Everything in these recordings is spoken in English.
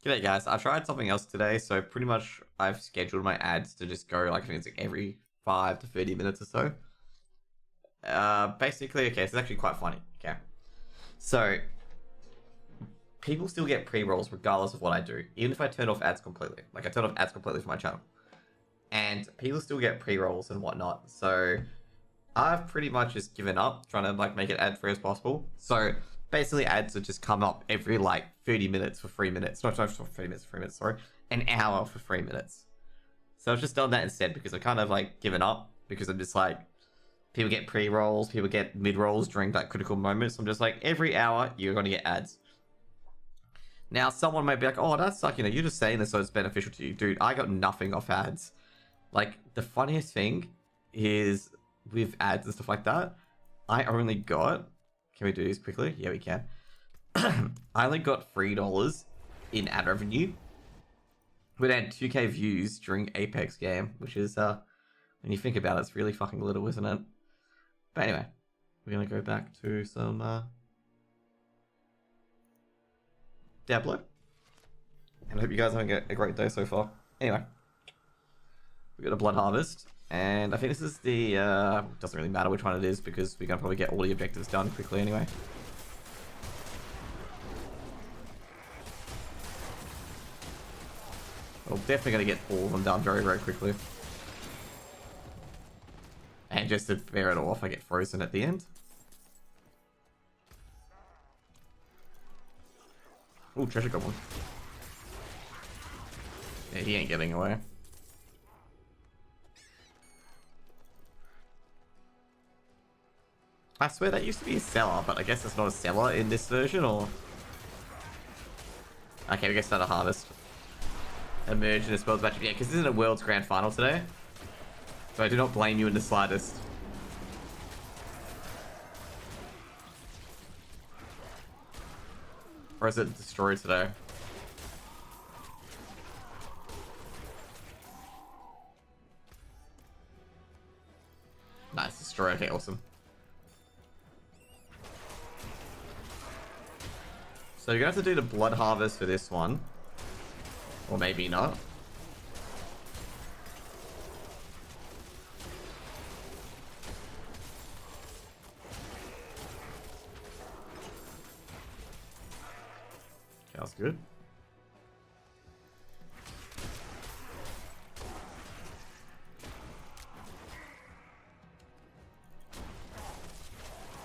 G'day guys, I tried something else today, so pretty much I've scheduled my ads to just go like I think it's like every 5 to 30 minutes or so. Basically, okay, so it's actually quite funny. Okay, so people still get pre-rolls regardless of what I do, even if I turn off ads completely. Like I turn off ads completely for my channel, and people still get pre-rolls and whatnot. So I've pretty much just given up trying to like make it ad free as possible. So basically, ads would just come up every like 30 minutes for 3 minutes. Not 30 minutes, 3 minutes, sorry. An hour for 3 minutes. So I've just done that instead because I've kind of like given up because I'm just like, people get pre rolls, people get mid rolls during like critical moments. I'm just like, every hour you're going to get ads. Now, someone might be like, oh, that's like, you're just saying this so it's beneficial to you. Dude, I got nothing off ads. Like, the funniest thing is with ads and stuff like that, I only got. Can we do this quickly? Yeah, we can. I only got $3 in ad revenue. We had 2K views during Apex game, which is, when you think about it, it's really fucking little, isn't it? But anyway, we're gonna go back to some, Diablo. And I hope you guys are having a great day so far. Anyway, we got a Blood Harvest. And I think this is the, doesn't really matter which one it is because we're gonna probably get all the objectives done quickly anyway. We're definitely gonna get all of them done very, very quickly. And just to bear it off, I get frozen at the end. Ooh, treasure goblin. Yeah, he ain't getting away. I swear that used to be a seller, but I guess it's not a seller in this version, or... Okay, we get start a harvest. Emerge in a spells matchup. Yeah, because this isn't a World's Grand Final today. So I do not blame you in the slightest. Or is it destroyed today? Nice, destroy. Okay, awesome. So you're gonna have to do the Blood Harvest for this one. Or maybe not. That's good.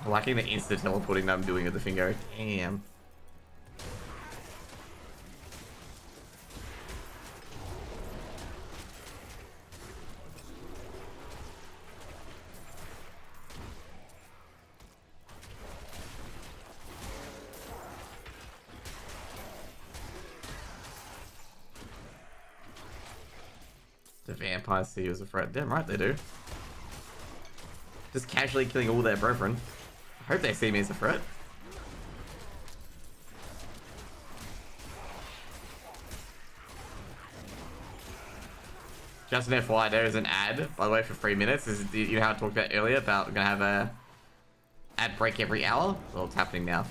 I'm liking the instant teleporting that I'm doing at the finger. Damn. The vampires see you as a threat. Damn right they do. Just casually killing all their brethren. I hope they see me as a threat. Just an FYI, there is an ad, by the way, for 3 minutes. This is the, you know how I talked about earlier about we're gonna have a ad break every hour? Well, it's happening now.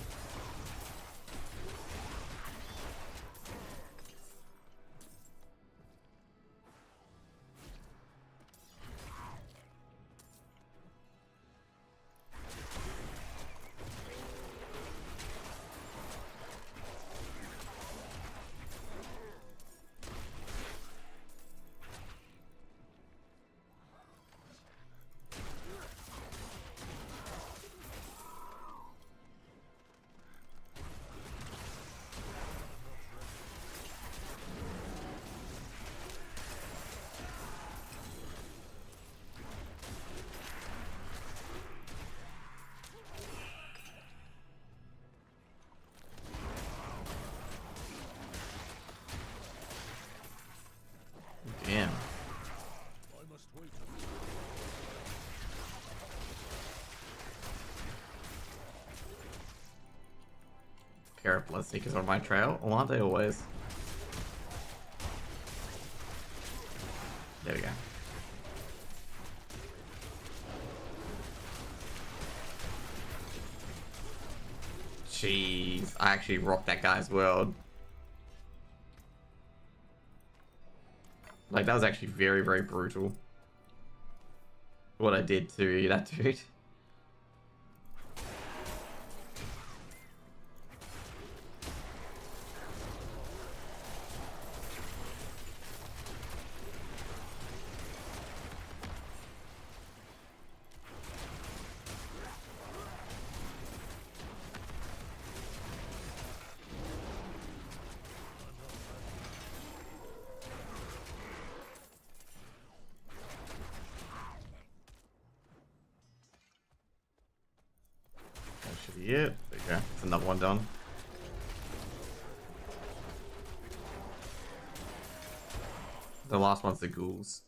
Damn. Pair of Bloodseekers on my trail. Well, aren't they always? There we go. Jeez, I actually rocked that guy's world. Like, that was actually very, very brutal. What I did to that dude. Should be it. There you go. It's another one done. The last one's the ghouls.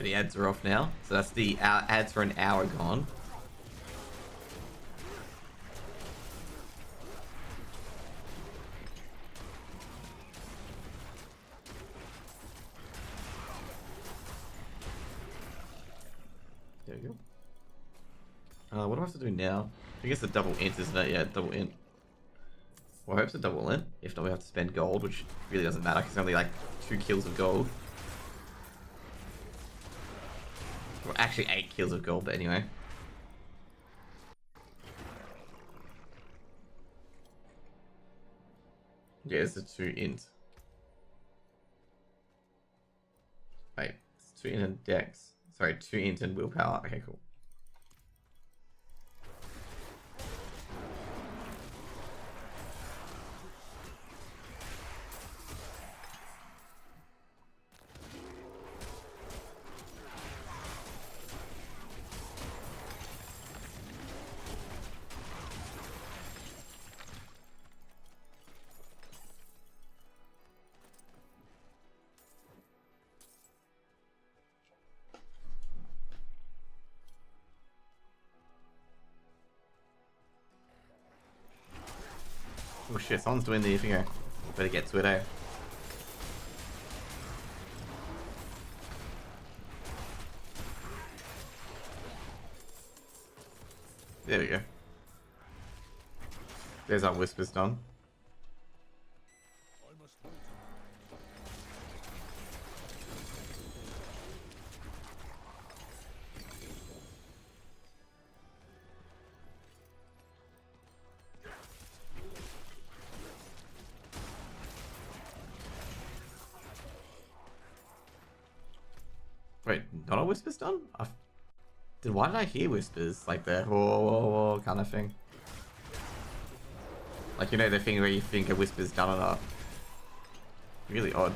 The ads are off now, so that's the ads for an hour gone. There we go. What do I have to do now? I guess the double int, isn't it? Yeah, double int. Well, I hope it's a double int. If not, we have to spend gold, which really doesn't matter because it's only like 2 kills of gold. Well, actually 8 kills of gold, but anyway. Yeah, it's a 2 int. Wait, it's 2 int and dex. Sorry, 2 int and willpower. Okay, cool. Oh shit, someone's doing the finger. Better get to it, eh? There we go. There's our whispers done. Wait, not a whispers done? Why did I hear whispers like the whoa, whoa, whoa kind of thing? Like, you know, the thing where you think a whisper's done or not. Really odd.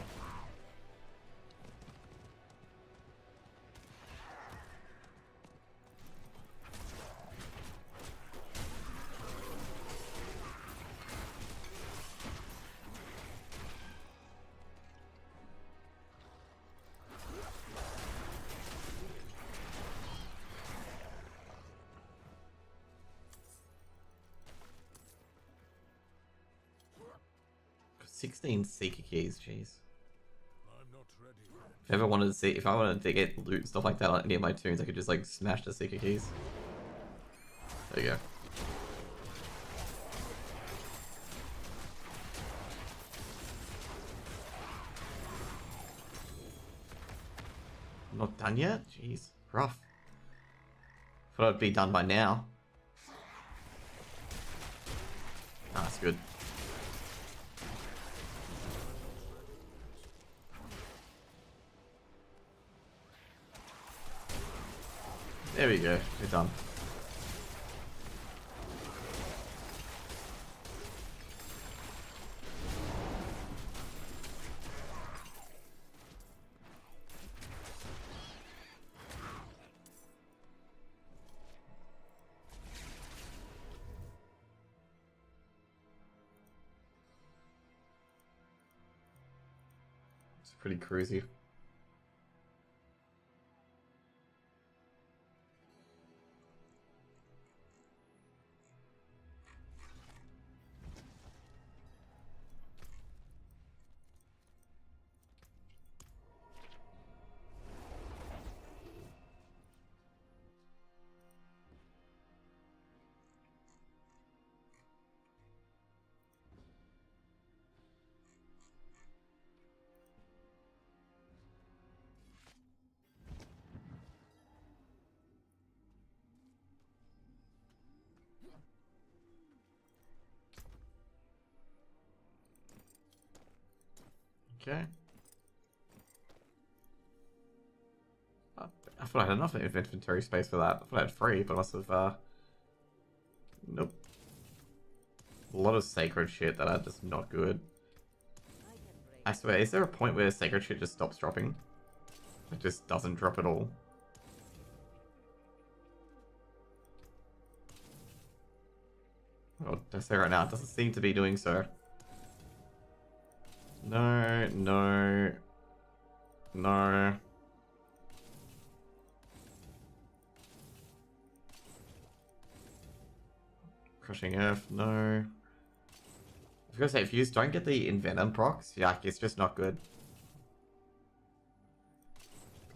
$16 seeker keys, jeez. If I wanted to get loot and stuff like that on any of my tunes, I could just like smash the seeker keys. There you go. Not done yet? Jeez, rough. Thought I'd be done by now. Ah, that's good. There we go, we're done. It's pretty cruisy. Okay. I thought I had enough inventory space for that. I thought I had 3, but I must have, nope. A lot of sacred shit that are just not good. I swear, is there a point where sacred shit just stops dropping? It just doesn't drop at all. Oh, I say right now, it doesn't seem to be doing so. No, no, no. Crushing Earth, no. I was gonna say, if you don't get the Envenom procs, yeah, it's just not good.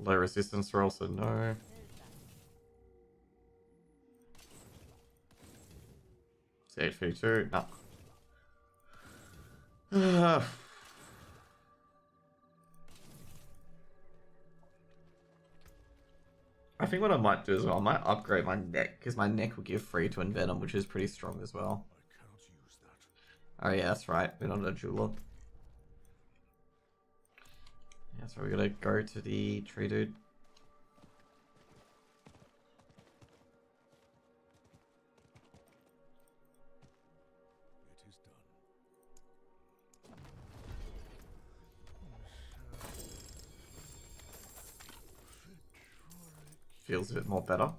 Low resistance roll, so no. It's 832, no. I think what I might do as well, I might upgrade my neck, because my neck will give free to Envenom, which is pretty strong as well. Oh yeah, that's right, we're not a jeweler. Yeah, so we're gonna go to the tree dude. It is done. Feels a bit more better.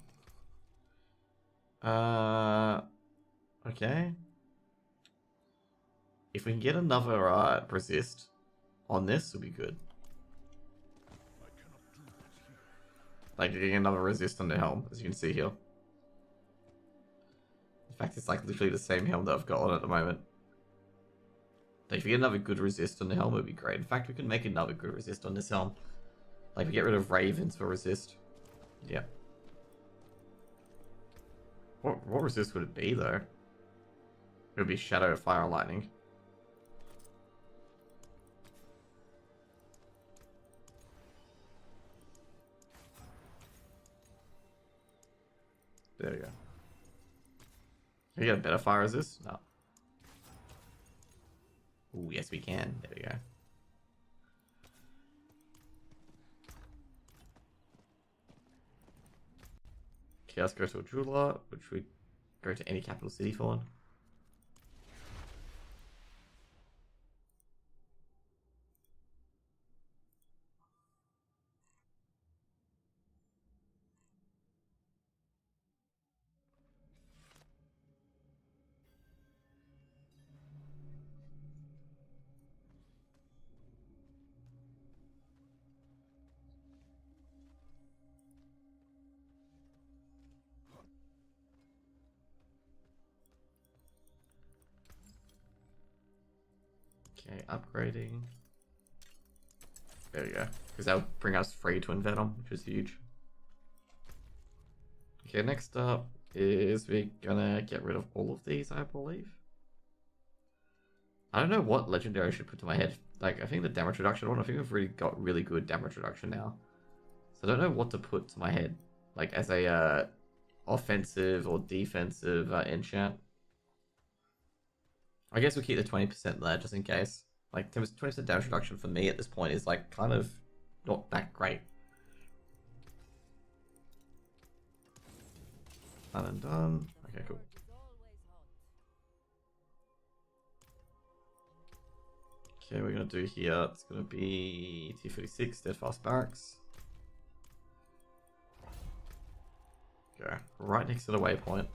Okay. If we can get another resist on this, it'll be good. Like getting another resist on the helm, as you can see here. In fact, it's like literally the same helm that I've got on at the moment. Like if we get another good resist on the helm, it'd be great. In fact, we can make another good resist on this helm. Like we get rid of Ravens for resist. Yeah. What resist would it be though? It would be Shadow, Fire, Lightning. There we go. Can we get a better fire resist? No. Ooh, yes we can. There we go. Okay, let's go to a jeweler, which we go to any capital city for one. Okay, upgrading. There we go. Because that'll bring us free to Envenom, which is huge. Okay, next up is we're gonna get rid of all of these, I believe. I don't know what legendary I should put to my head. Like, I think the damage reduction one, I think we've really got really good damage reduction now. So I don't know what to put to my head. Like, as a offensive or defensive enchant. I guess we'll keep the 20% there, just in case. Like, 20% damage reduction for me at this point is, like, kind of not that great. Done and done. Okay, cool. Okay, we're going to do here, it's going to be T36, Steadfast Barracks. Okay, right next to the waypoint.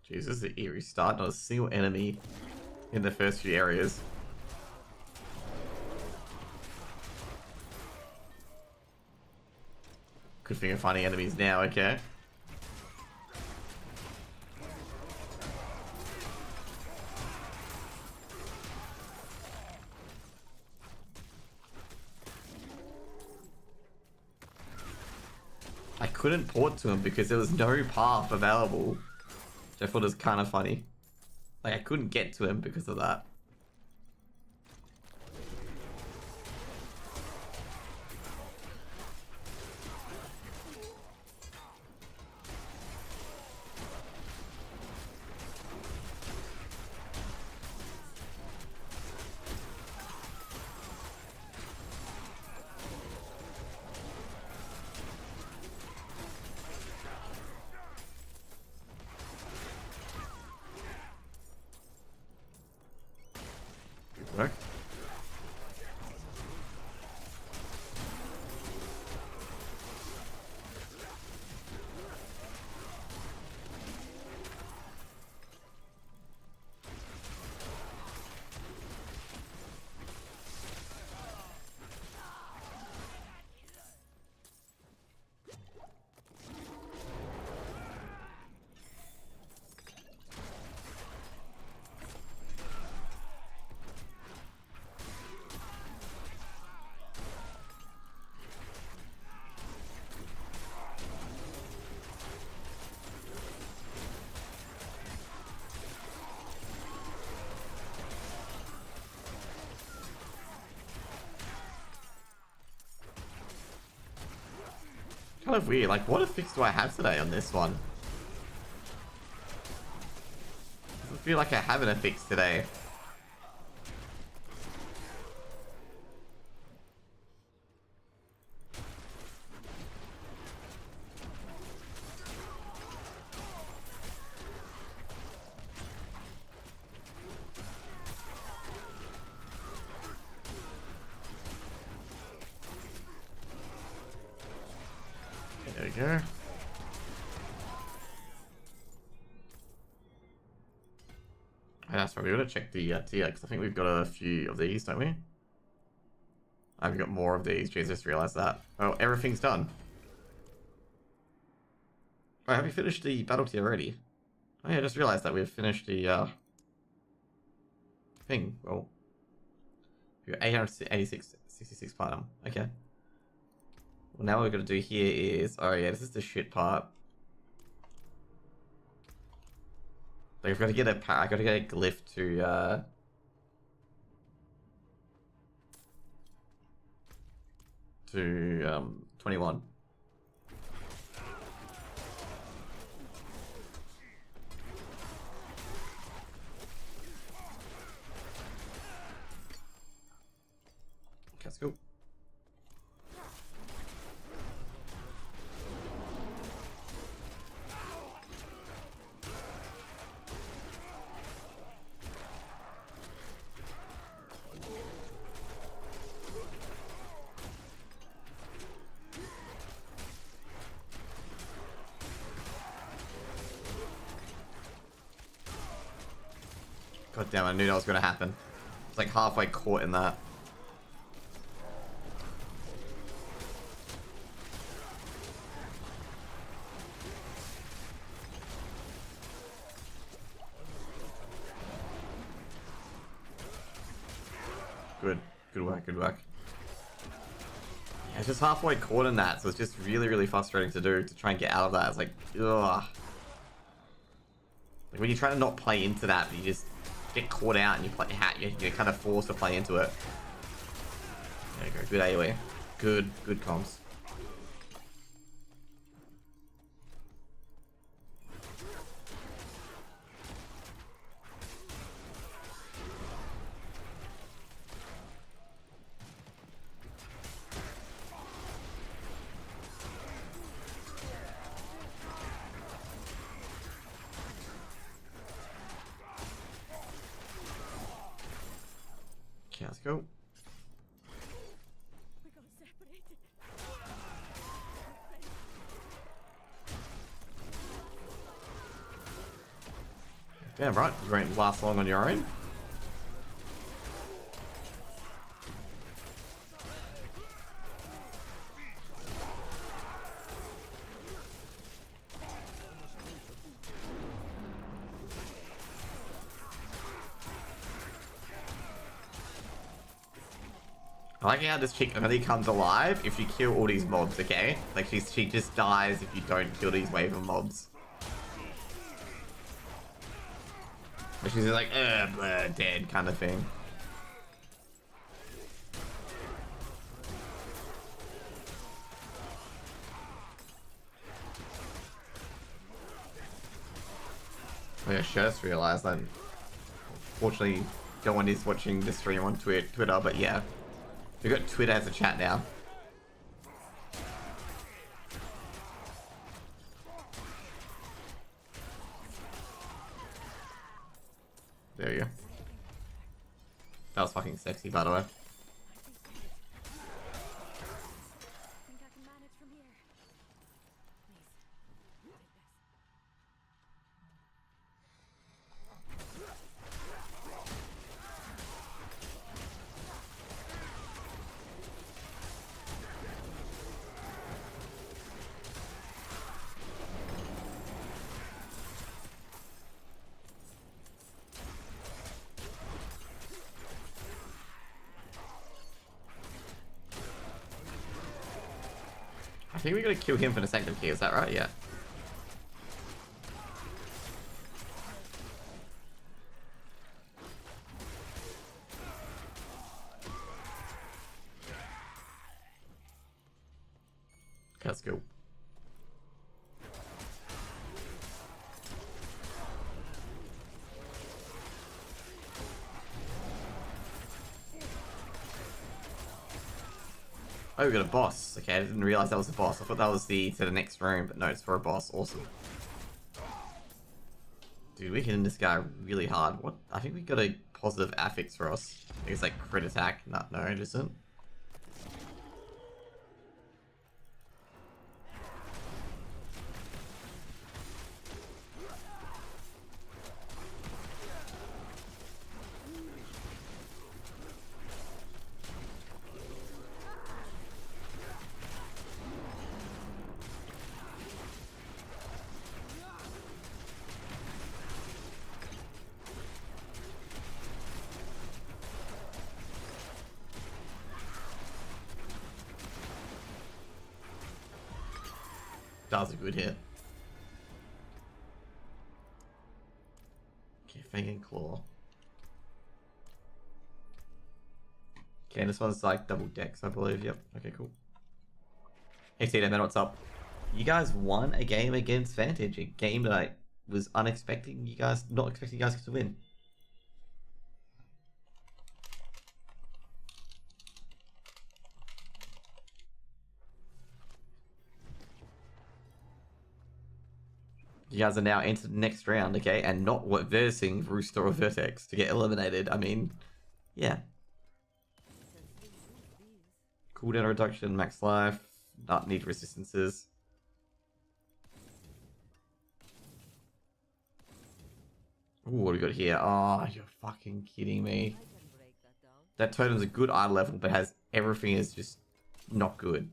Jesus, the eerie start. Not a single enemy in the first few areas. Good thing of finding enemies now, okay. I couldn't port to him because there was no path available. Which I thought was kind of funny. Like, I couldn't get to him because of that. Work. Kind of weird. Like, what effects do I have today on this one? Doesn't feel like I have an effects today. There we go. That's right, we gotta check the tier, because I think we've got a few of these, don't we? I've got more of these, Jesus, realised that. Oh, everything's done. Oh, have we finished the battle tier already? Oh yeah, I just realised that we've finished the thing. Well, we got 866 platinum. Okay. Well, now what we're gonna do here is, oh yeah, this is the shit part. Like, I've got to get I gotta get a glyph to 21. Okay, let's go. God damn, I knew that was going to happen. It's like halfway caught in that. Good work, good work. Yeah, it's just halfway caught in that, so it's just really, really frustrating to do, to try and get out of that. It's like, ugh. Like when you're trying to not play into that, but you just get caught out and you play, you're kind of forced to play into it. There you go, good AoE. Good comms. Okay, let's go. We got separated. Damn right, you won't last long on your own. I like how this chick only comes alive if you kill all these mobs, okay? Like she just dies if you don't kill these wave of mobs. But she's like, blah, dead kind of thing. Oh yeah, just realized that. Fortunately, no one is watching the stream on Twitter, but yeah. We've got Twitter as a chat now. There you go. That was fucking sexy, by the way. Think I can manage from here. Please. Take this. I think we gotta kill him for the second key, is that right? Yeah. Okay, let's go. Oh, we got a boss. Okay, I didn't realize that was a boss. I thought that was to the next room, but no, it's for a boss. Awesome. Dude, we're hitting this guy really hard. What? I think we got a positive affix for us. I think it's like crit attack. No, it isn't. That was a good hit. Okay, Fang and Claw. Okay, this one's like double decks, I believe. Yep. Okay, cool. Hey, Tita, man, what's up? You guys won a game against Vantage, a game that I was not expecting you guys to win. You guys are now entered the next round, okay? And not versing Rooster or Vertex to get eliminated. I mean, yeah. Cooldown reduction, max life, not need resistances. Ooh, what do we got here? Oh, you're fucking kidding me. That totem's a good eye level, but has everything is just not good.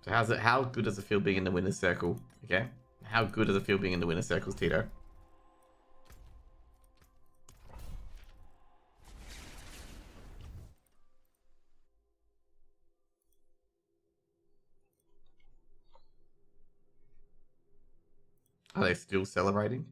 So how good does it feel being in the winner's circle? Okay. How good does it feel being in the winner's circles, Tito? Are they still celebrating?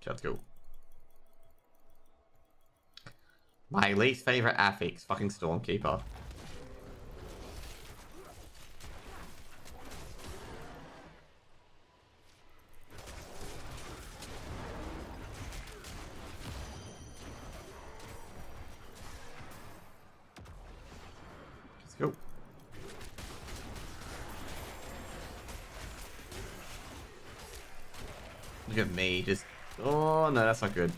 Let's go. My least favorite affix, fucking Stormkeeper. Let's go. Look at me, just... Oh, no, that's not good.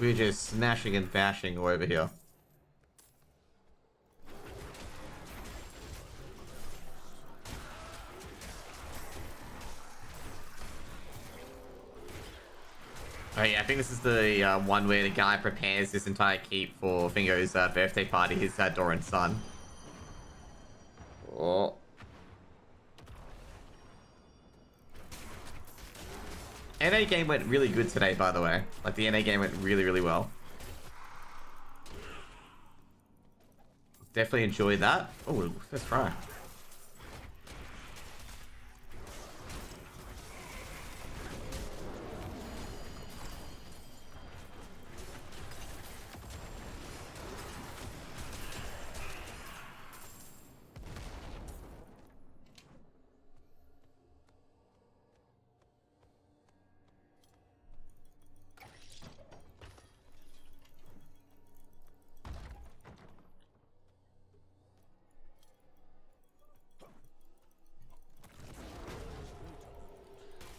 We're just smashing and bashing over here. Oh yeah, I think this is the one where the guy prepares this entire keep for Fingo's birthday party, his Doran's son. Oh. NA game went really good today, by the way. Like, the NA game went really, really well. Definitely enjoyed that. Oh, first try.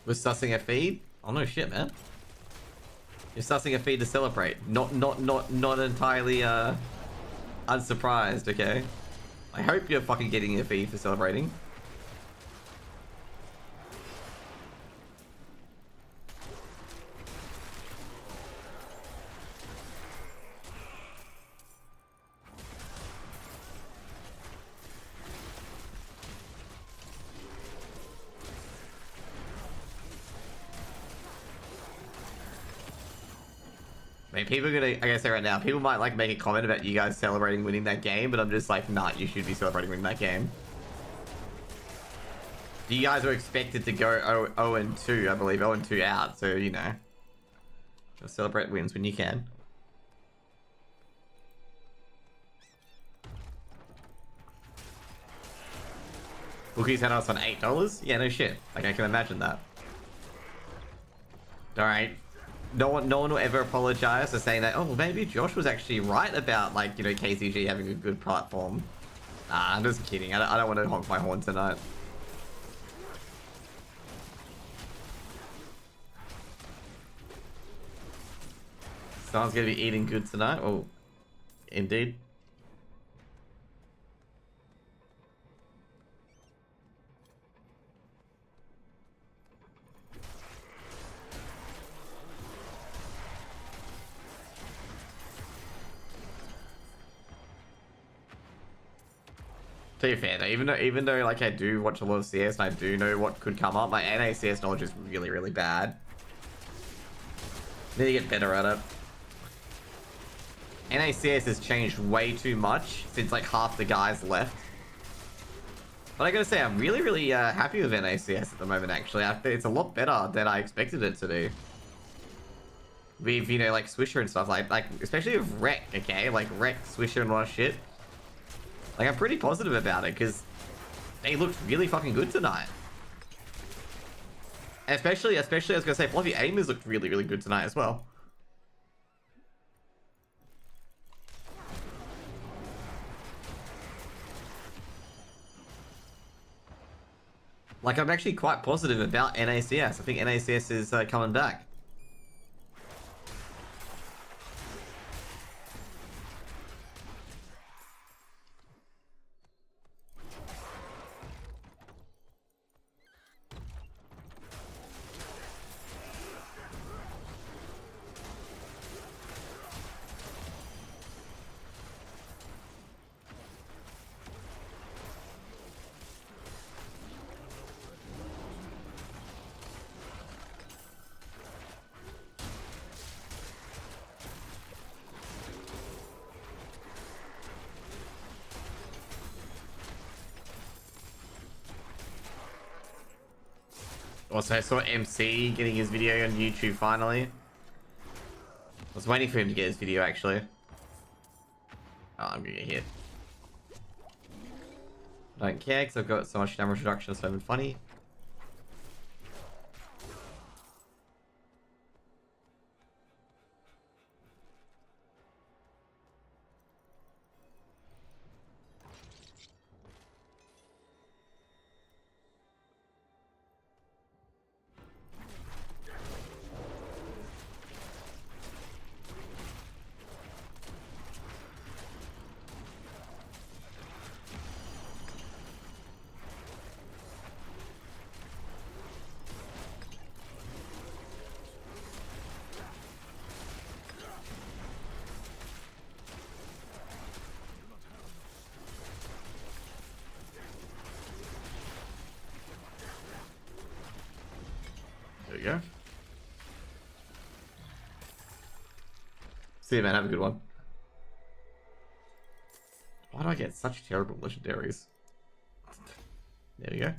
We're sussing a feed? Oh no shit, man. You're sussing a feed to celebrate. Not entirely unsurprised, okay? I hope you're fucking getting a feed for celebrating. I mean, people are gonna, I gotta say right now, people might like make a comment about you guys celebrating winning that game, but I'm just like, nah, you should be celebrating winning that game. You guys were expected to go 0-2, I believe, 0-2 out, so you know. Just celebrate wins when you can. Bookie's had us on $8? Yeah, no shit. Like, I can imagine that. Alright. No one will ever apologize for saying that, oh, maybe Josh was actually right about, like, you know, KCG having a good platform. Nah, I'm just kidding. I don't want to honk my horn tonight. Someone's gonna be eating good tonight. Oh, indeed. To be fair though, even though like I do watch a lot of CS and I do know what could come up, my NA CS knowledge is really, really bad. Need to get better at it. NA CS has changed way too much since like half the guys left. But I gotta say, I'm really, really happy with NA CS at the moment. Actually, I think it's a lot better than I expected it to be. With, you know, like Swisher and stuff, like especially with Rec, okay, like Rec, Swisher, and all that shit. Like, I'm pretty positive about it, because They looked really fucking good tonight. Especially, I was gonna say, Fluffy Aimers looked really, really good tonight as well. Like, I'm actually quite positive about NACS. I think NACS is coming back. Also, I saw MC getting his video on YouTube finally. I was waiting for him to get his video, actually. Oh, I'm gonna get hit. I don't care, because I've got so much damage reduction, it's not even funny. There we go. See you, man. Have a good one. Why do I get such terrible legendaries? There we go.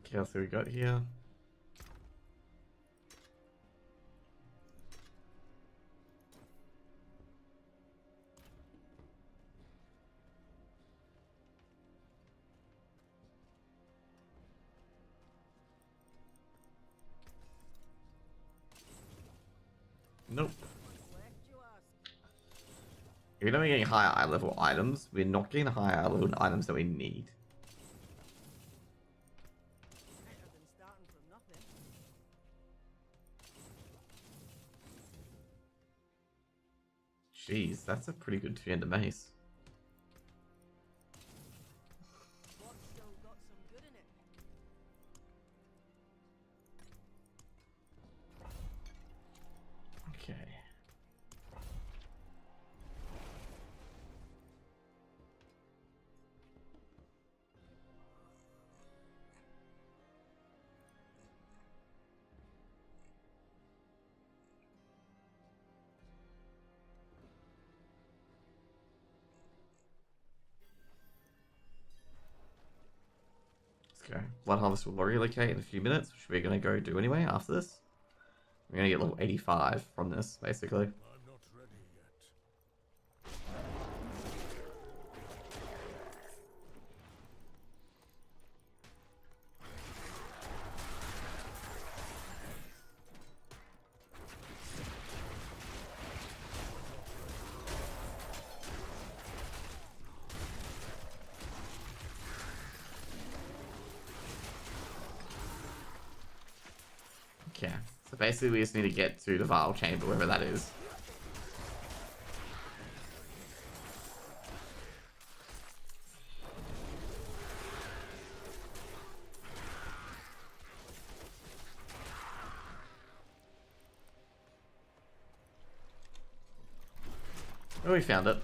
Okay, let's see what we got here. Nope. Even though we're getting higher eye level items, we're not getting higher eye level items that we need. Jeez, that's a pretty good two-handed mace. Okay. Let's go. Blood Harvest will relocate in a few minutes, which we're going to go do anyway after this. We're going to get level 85 from this, basically. I'm not ready yet. Okay, so basically we just need to get to the Vial Chamber, wherever that is. Oh, we found it.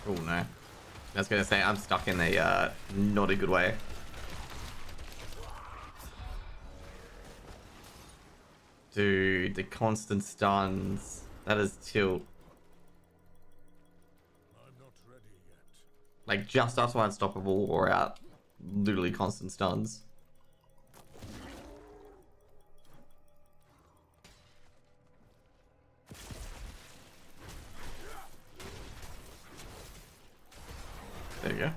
Oh no. I was gonna say I'm stuck in a not a good way. Dude, the constant stuns. That is tilt. I'm not ready yet. Like just us unstoppable or out literally constant stuns. There you go.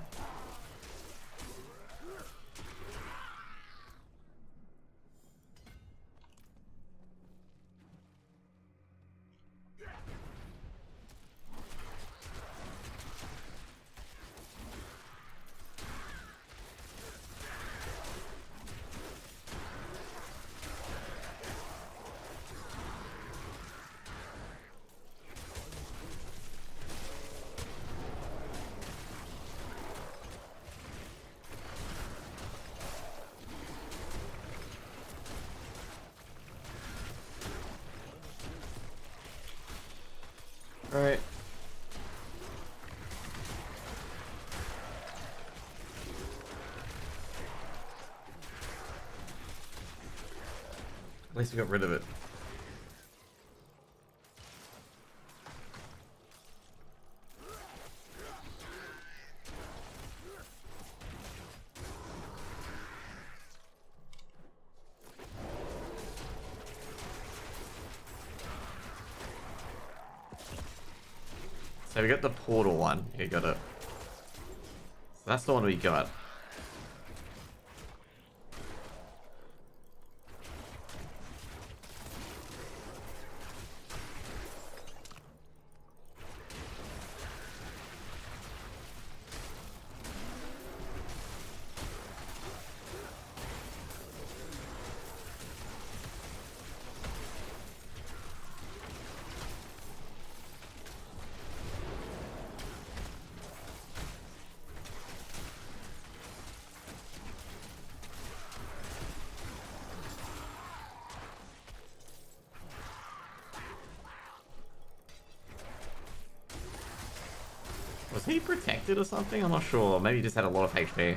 Alright. At least we got rid of it. So we got the portal one. You got it. So that's the one we got. Was he protected or something? I'm not sure. Maybe he just had a lot of HP.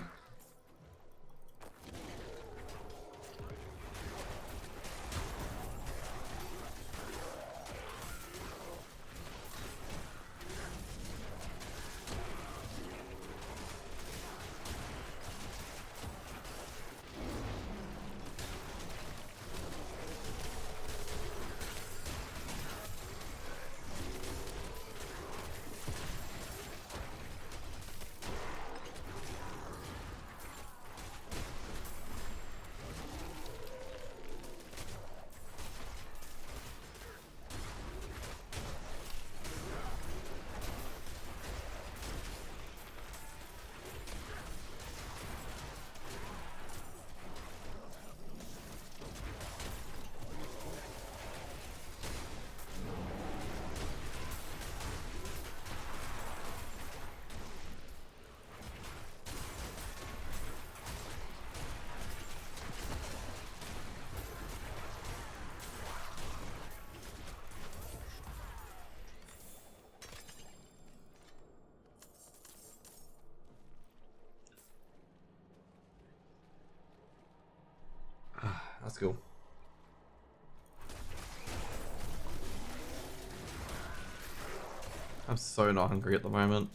That's cool. I'm so not hungry at the moment.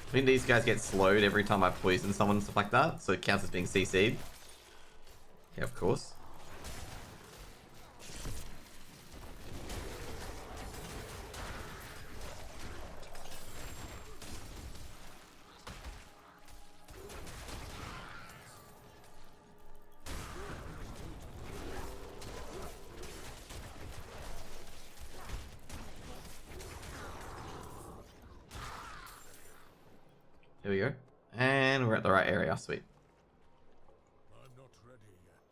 I think these guys get slowed every time I poison someone and stuff like that, so it counts as being CC'd. Yeah, of course. Here we go. And we're at the right area, sweet. I'm not ready yet.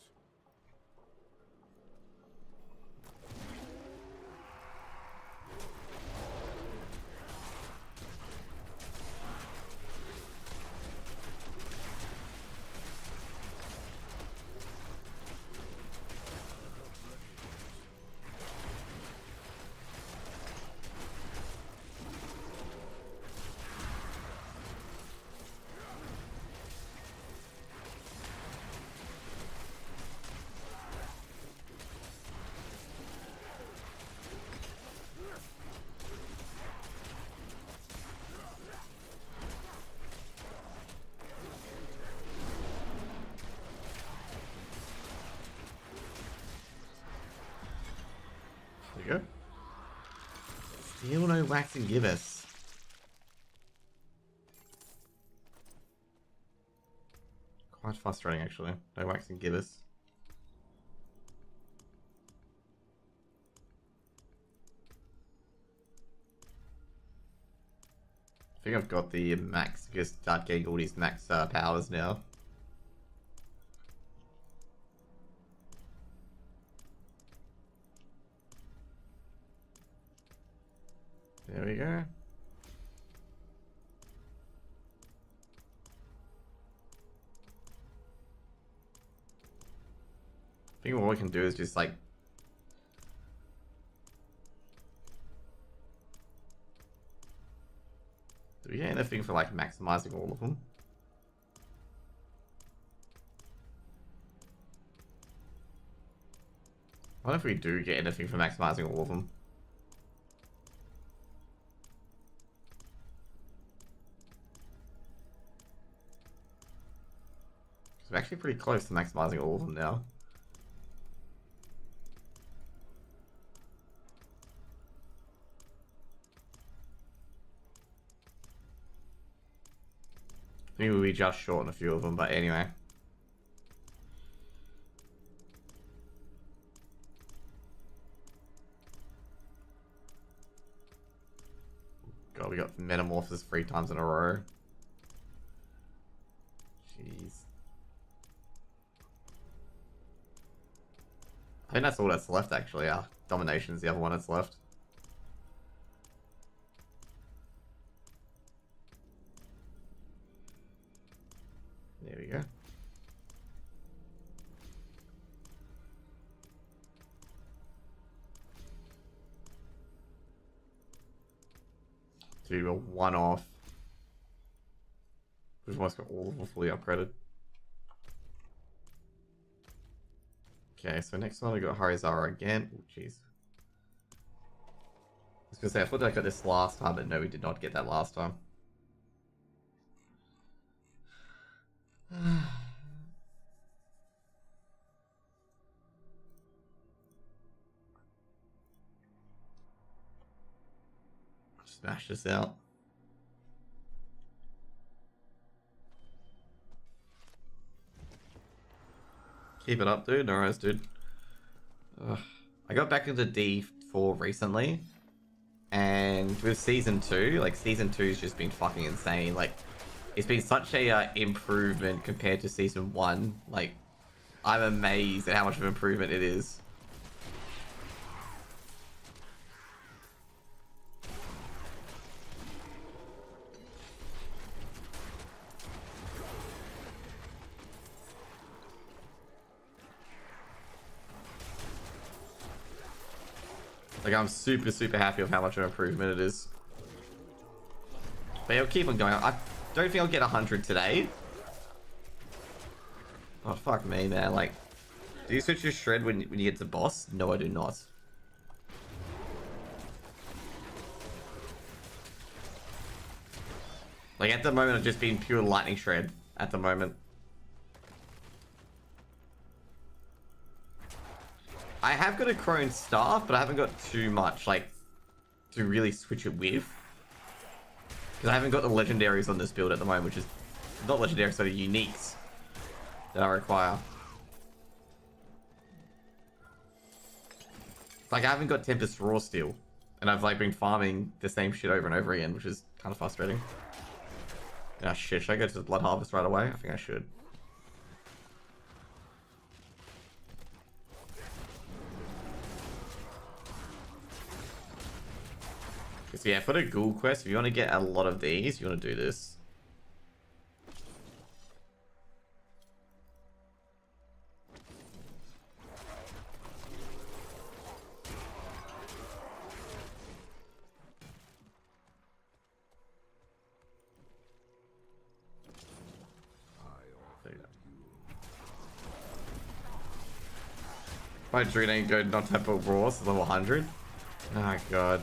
go. Still no waxing gibbous. Quite frustrating, actually. No waxing gibbous. I think I've got the max, just start getting all these max powers now. There we go. I think what we can do is just like do we get anything for like maximizing all of them? What if we do get anything for maximizing all of them? We're actually pretty close to maximizing all of them now. I think we'll be just short on a few of them, but anyway. God, we got Metamorphosis 3 times in a row. Jeez. I think that's all that's left, actually. Domination's the other one that's left. There we go. Do a one-off. We've almost got all of them fully upgraded. Okay, so next one we got Harizara again. Oh, jeez. I was gonna say, I thought I got this last time, but no, we did not get that last time. Smash this out. Keep it up, dude. No worries, dude. Ugh. I got back into D4 recently, and with Season 2, like, Season 2's just been fucking insane. Like, it's been such a improvement compared to Season 1. Like, I'm amazed at how much of an improvement it is. Like, I'm super, super happy with how much of an improvement it is. But it'll keep on going. I don't think I'll get 100 today. Oh, fuck me, man. Like, do you switch your shred when you get to boss? No, I do not. Like, at the moment, I've just been pure lightning shred at the moment. I have got a Crone staff, but I haven't got too much, like, to really switch it with. Because I haven't got the legendaries on this build at the moment, which is not legendaries, but uniques that I require. Like, I haven't got Tempest Raw still, and I've, like, been farming the same shit over and over again, which is kind of frustrating. Ah, shit, should I go to the Blood Harvest right away? I think I should. So yeah, for the ghoul quest, if you want to get a lot of these, you want to do this. My Druid ain't good, not type of Raw, so level 100. Oh god.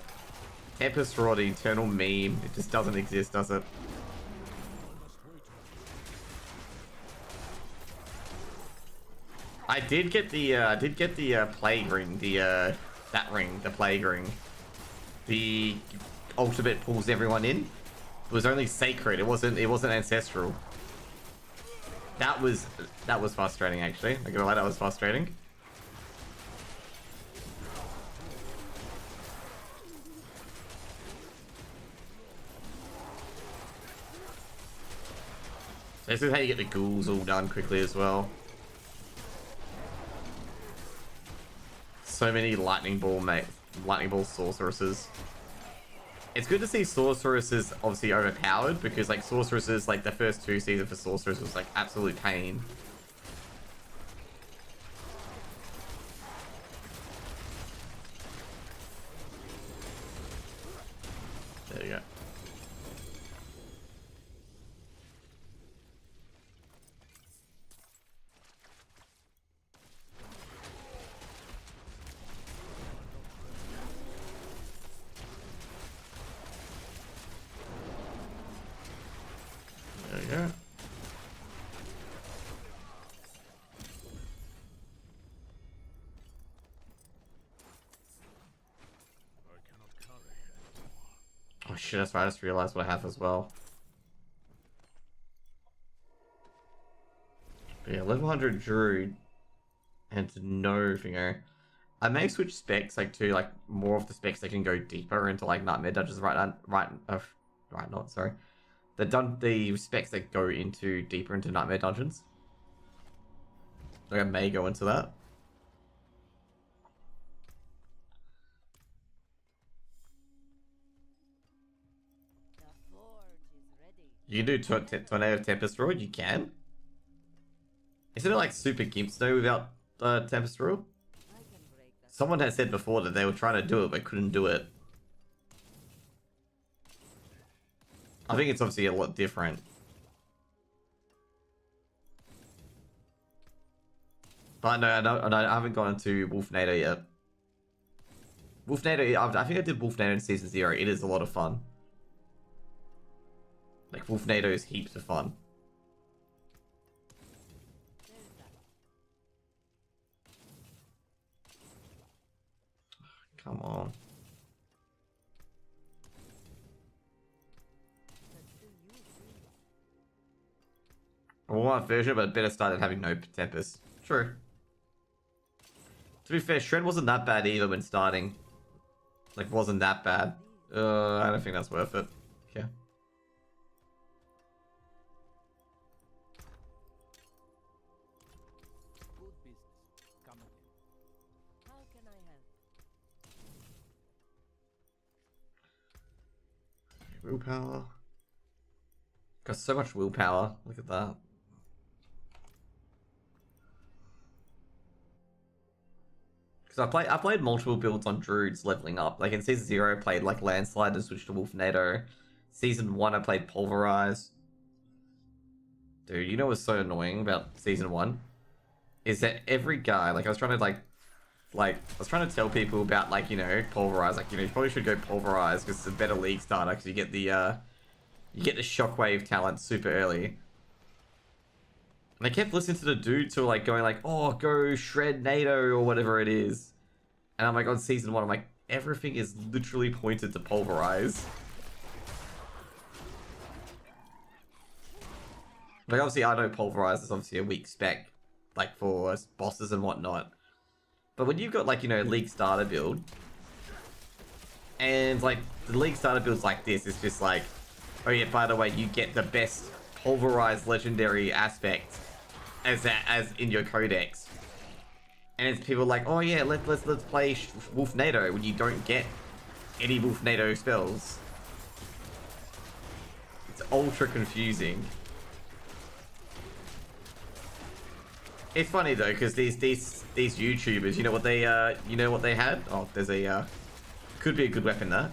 Tempest Raw, the eternal meme. It just doesn't exist, does it? I did get the Plague Ring, the that ring, the plague ring, the ultimate pulls everyone in. It was only sacred. It wasn't ancestral. That was frustrating actually. I'm not gonna lie, that was frustrating. So this is how you get the ghouls all done quickly as well. So many lightning ball sorceresses. It's good to see sorceresses obviously overpowered, because like sorceresses, like the first 2 seasons for sorcerers was like absolute pain. There you go. There you go. Oh shit, that's right, I just realized what I have as well. But yeah, level 100 Druid and no finger. I may switch specs like to like more of the specs that can go deeper into like Nightmare Dungeons, sorry. The specs that go into deeper into Nightmare Dungeons. Like I may go into that. You can do Tornado Tempest Rod, you can. Isn't it like super Gimp Snow without Tempest Rod? Someone has said before that they were trying to do it but couldn't do it. I think it's obviously a lot different. But no, I haven't gone into Wolfnado yet. Wolfnado, I think I did Wolfnado in Season 0. It is a lot of fun. Like, Wolfnado is heaps of fun. Come on. I want version, but better started having no Tempest. True. To be fair, Shred wasn't that bad either when starting. Like, wasn't that bad. I don't think that's worth it. Yeah. Good business. Come again. How can I help? Willpower. Got so much willpower. Look at that. Because I played multiple builds on Druids leveling up. Like in Season 0 I played like Landslide and switched to Wolfnado. Season 1 I played Pulverize. Dude, you know what's so annoying about Season 1? Is that every guy, like I was trying to tell people about like, you know, Pulverize, like, you know, you probably should go Pulverize because it's a better league starter because you get the shockwave talent super early. And I kept listening to the dudes who were like going like, oh, go Shred NATO or whatever it is. And I'm like, on Season 1, I'm like, everything is literally pointed to Pulverize. Like, obviously, I know Pulverize is obviously a weak spec, like, for bosses and whatnot. But when you've got, like, you know, League Starter build, and, like, the League Starter builds like this, it's just like, oh yeah, by the way, you get the best Pulverize legendary aspect as in your codex. And it's people like, oh yeah, let's play Wolfnado when you don't get any Wolfnado spells. It's ultra confusing. It's funny though, because these YouTubers, you know what they had? Oh, there's a could be a good weapon there.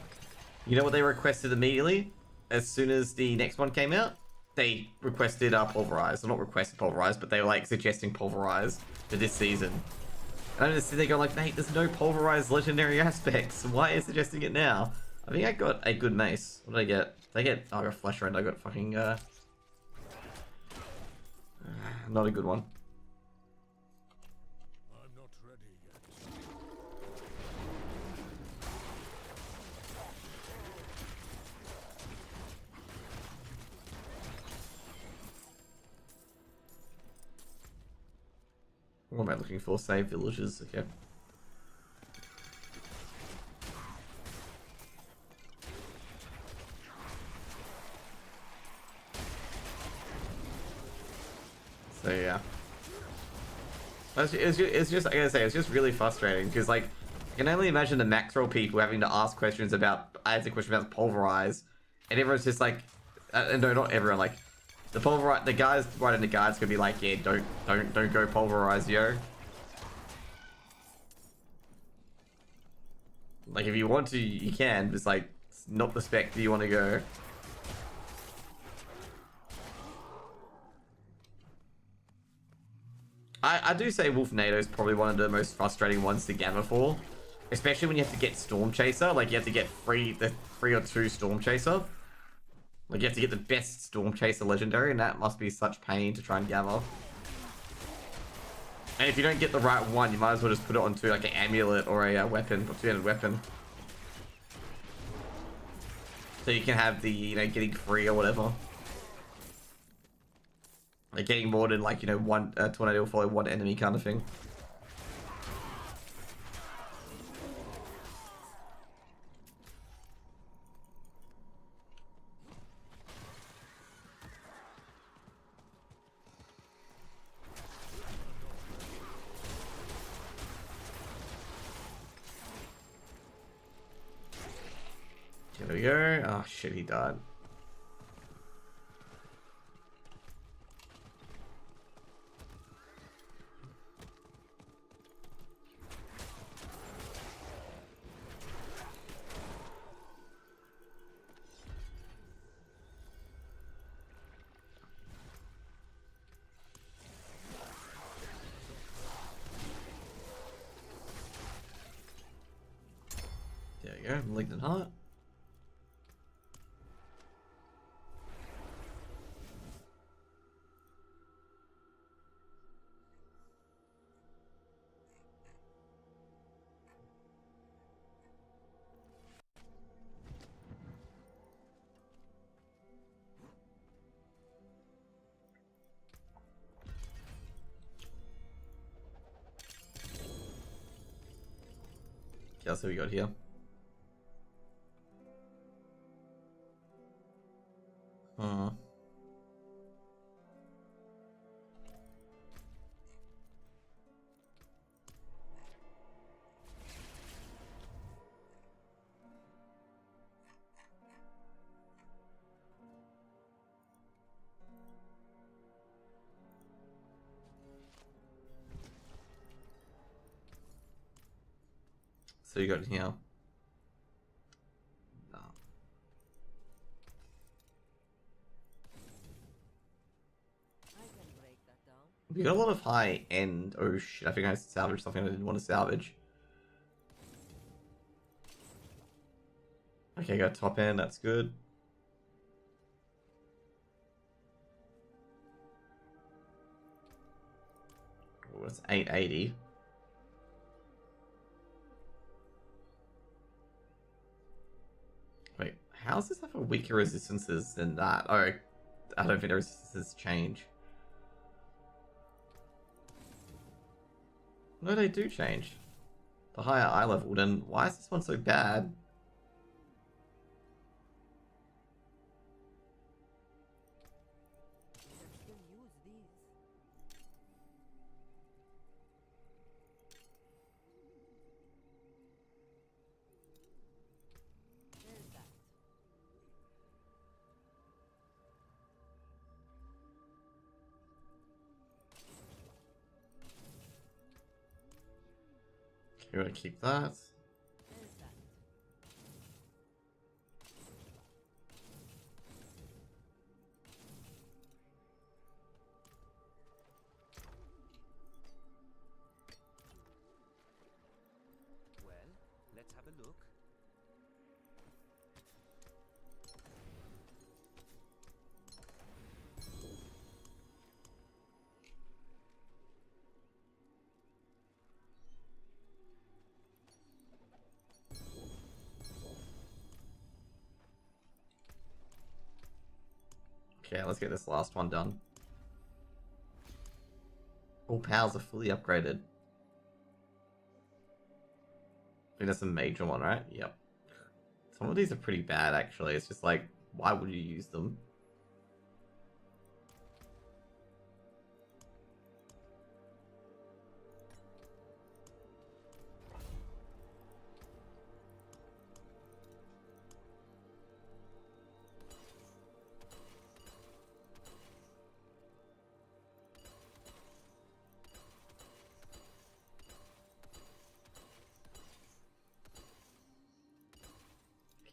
You know what they requested immediately as soon as the next one came out? They requested Pulverize. Well, not requested Pulverize, but they were like suggesting Pulverize for this season. And I'm just sitting there going like, mate, there's no Pulverize legendary aspects. Why are you suggesting it now? I think I got a good mace. What did I get? Did I get? Oh, I got Flesh Rend. I got fucking not a good one. I'm not ready yet. am I looking for? Save villages. Okay. So yeah. It's just, like I say, it's just really frustrating because, like, I can only imagine the Maxwell people having to ask questions about, I asked a question about pulverize, and everyone's just like, no, not everyone, like, the guys writing the guides could be like, yeah, don't go pulverize, yo. Like, if you want to, you can, but it's like, it's not the spec that you want to go. I do say Wolf NATO is probably one of the most frustrating ones to gather for. Especially when you have to get Storm Chaser. Like, you have to get the 3 or 2 Storm Chaser. Like, you have to get the best Storm Chaser legendary, and that must be such pain to try and gather. And if you don't get the right one, you might as well just put it onto, like, an amulet or a weapon, or 2-handed weapon. So you can have the, you know, getting free or whatever. Like getting more than, like, you know, one tornado will follow one enemy kind of thing. Here we go. Oh shit, he died. There we go, Malignant Heart. Okay, that's what we got here. So you got here. No. I can break that down. We got a lot of high end. Oh shit, I think I salvaged something I didn't want to salvage. Okay, got top end, that's good. Oh, it's 880. Wait, how does this have a weaker resistances than that? Oh, I don't think the resistances change. No, they do change. The higher eye level, then why is this one so bad? We can still use these. There's that. Okay, we're gonna keep that. There's that. Well, let's have a look. Okay, let's get this last one done. All powers are fully upgraded. I think that's a major one, right? Yep. Some of these are pretty bad, actually. It's just like, why would you use them?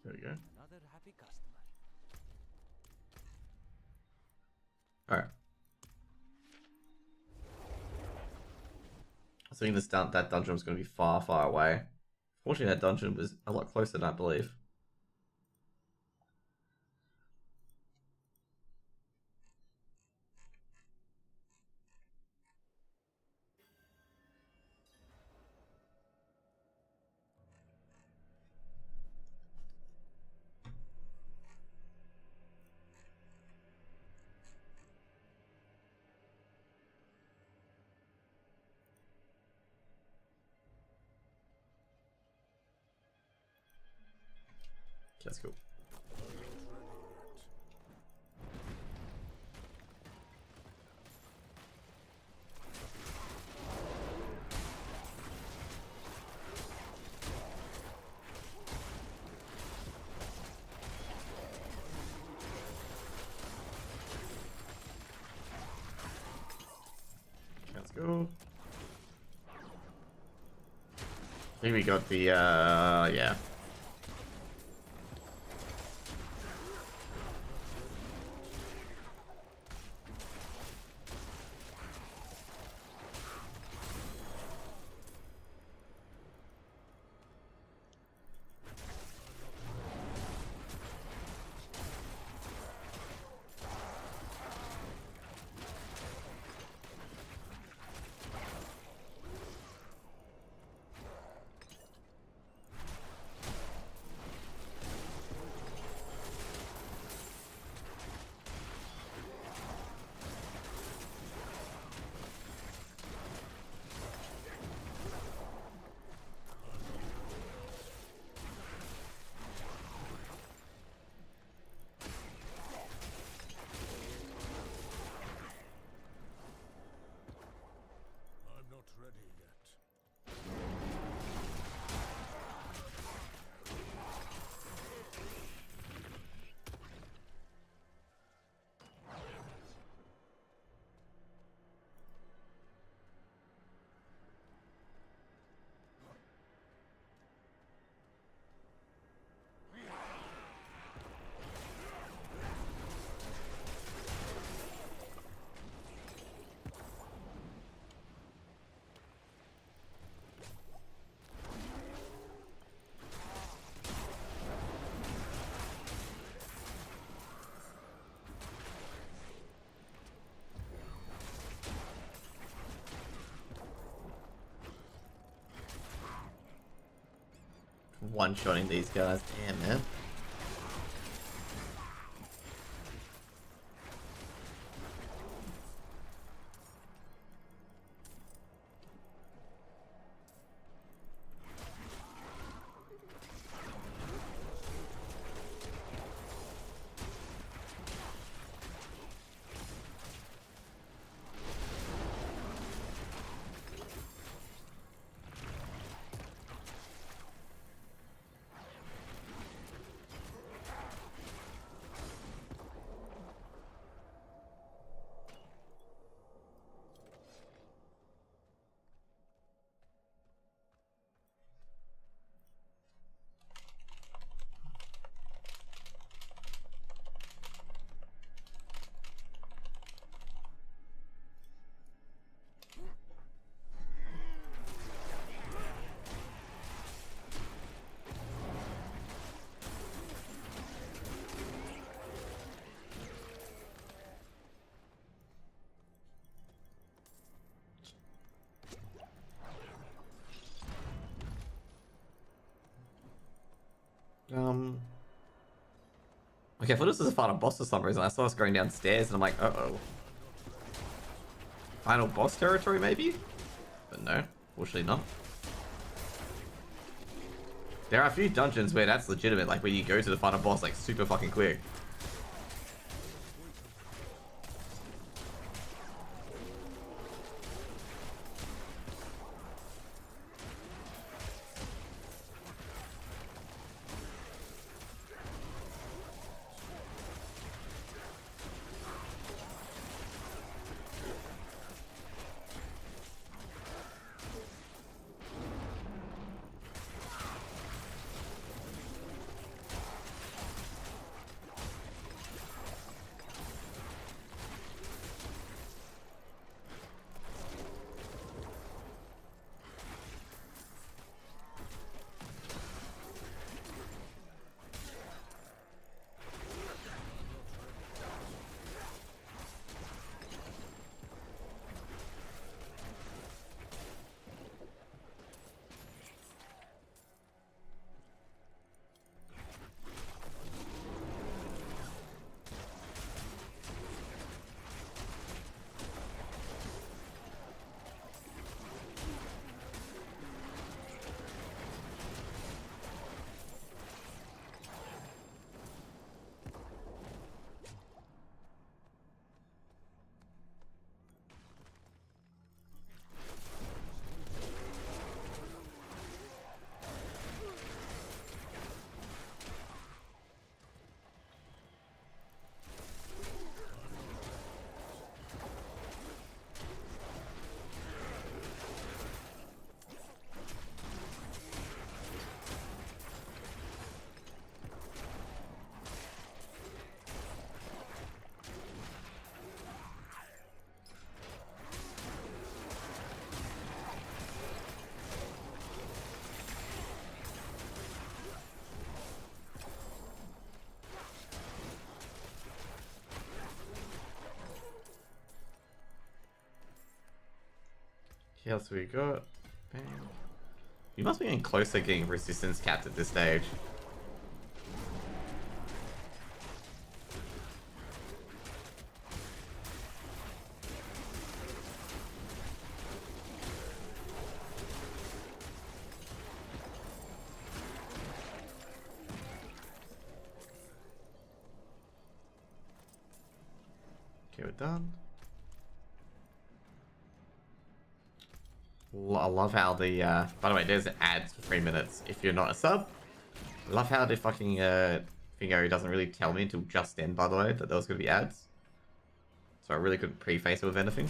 There we go. Another happy customer. Alright. I was thinking that dungeon was going to be far, far away. Fortunately, that dungeon was a lot closer than I believe. That's cool. Let's go. I think we got the, yeah. I'm not ready yet. One-shotting these guys. Damn, man. Okay, I thought this was a final boss for some reason. I saw us going downstairs and I'm like, uh-oh. final boss territory, maybe? But no, fortunately not. There are a few dungeons where that's legitimate, like where you go to the final boss like super fucking quick. What else we got? Bam. You must be getting closer getting resistance capped at this stage. Okay, we're done. I love how the, by the way, there's ads for 3 minutes if you're not a sub. I love how the fucking, Thingo doesn't really tell me until just then, by the way, that there was going to be ads. So I really couldn't preface it with anything.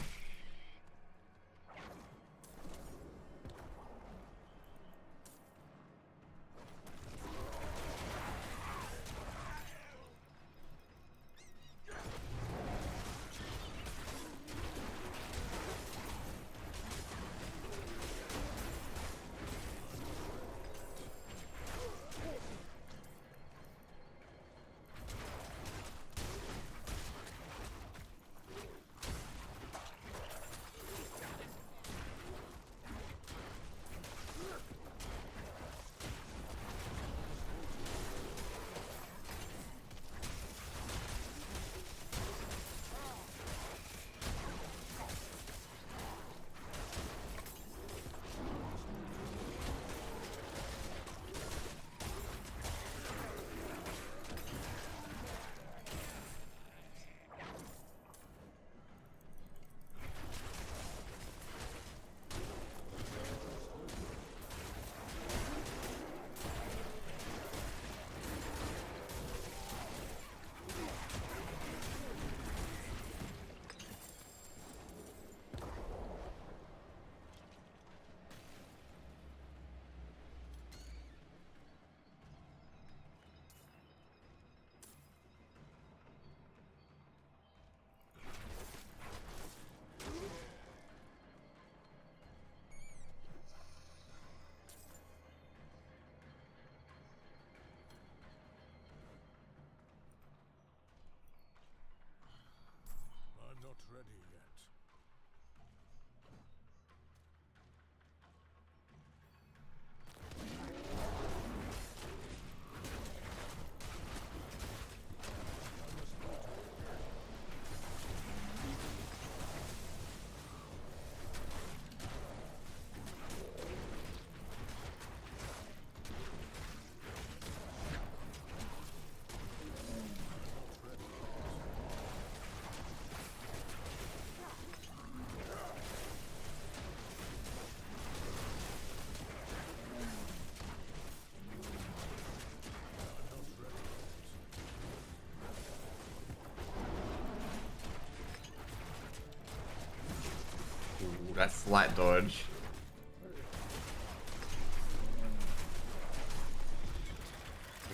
That slight dodge.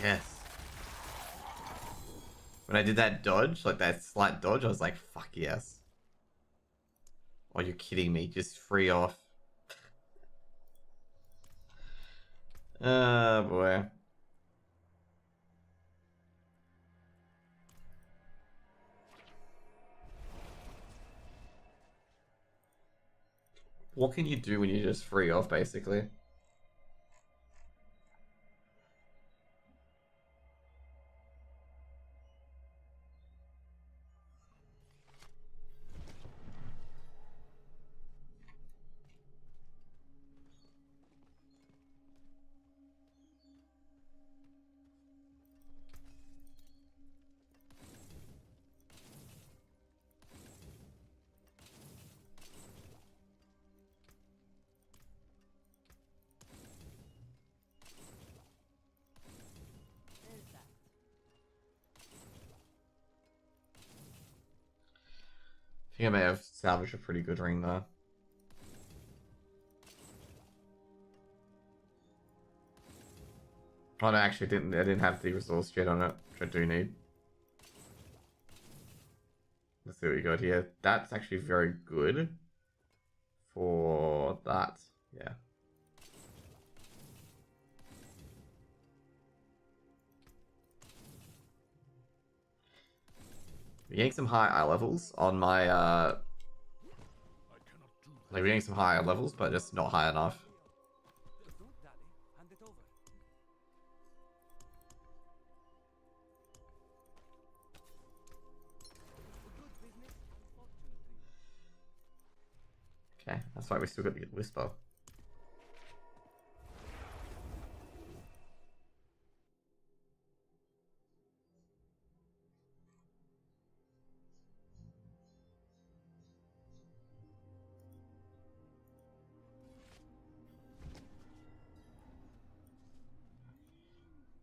Yes. When I did that dodge, like that slight dodge, I was like, fuck yes. Oh, you're kidding me. Just free off. Oh, boy. What can you do when you just free off, basically? There's that. I think I may have salvaged a pretty good ring there. Oh no, actually, I didn't have the resource jet on it, which I do need. Let's see what we got here. That's actually very good for that. Yeah. We're getting some high eye levels on my I cannot do that. like we're getting some higher levels, but just not high enough. Don't, Daddy. Hand it over. Good business and fortune to you. Okay, that's why we still got the whisper. I cannot do that here. It is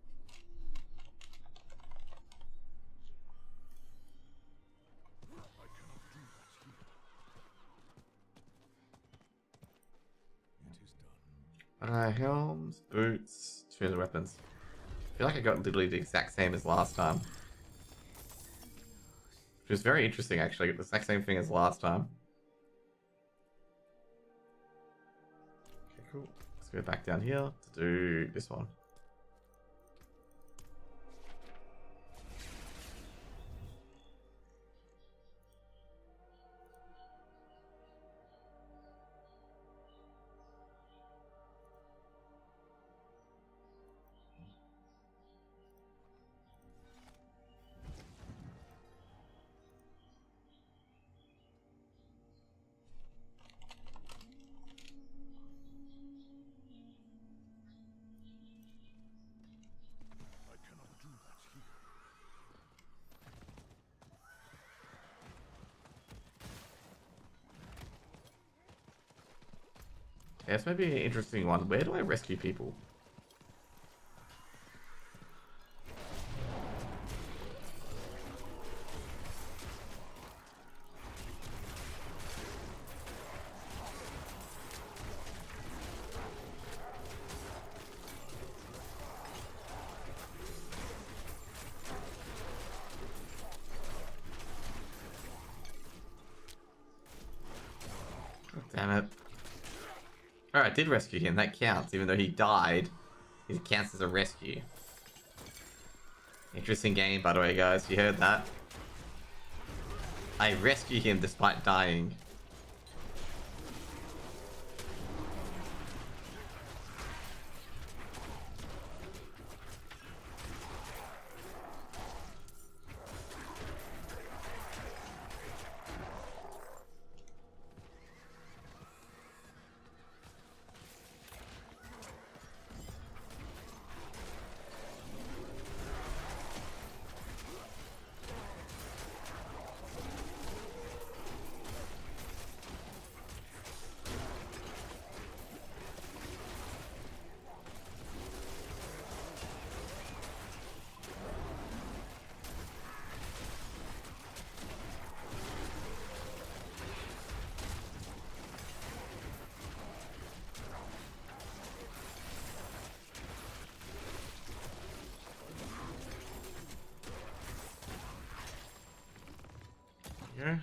done. Helms, boots, two other weapons. I feel like I got literally the exact same as last time. Which was very interesting, actually. I got the exact same thing as last time. Okay, cool. Let's go back down here to do this one. I cannot do that here. Yeah, this might be an interesting one. Where do I rescue people? God damn it. Alright, I did rescue him. That counts. Even though he died, it counts as a rescue. Interesting game, by the way, guys. You heard that? I rescue him despite dying. Okay.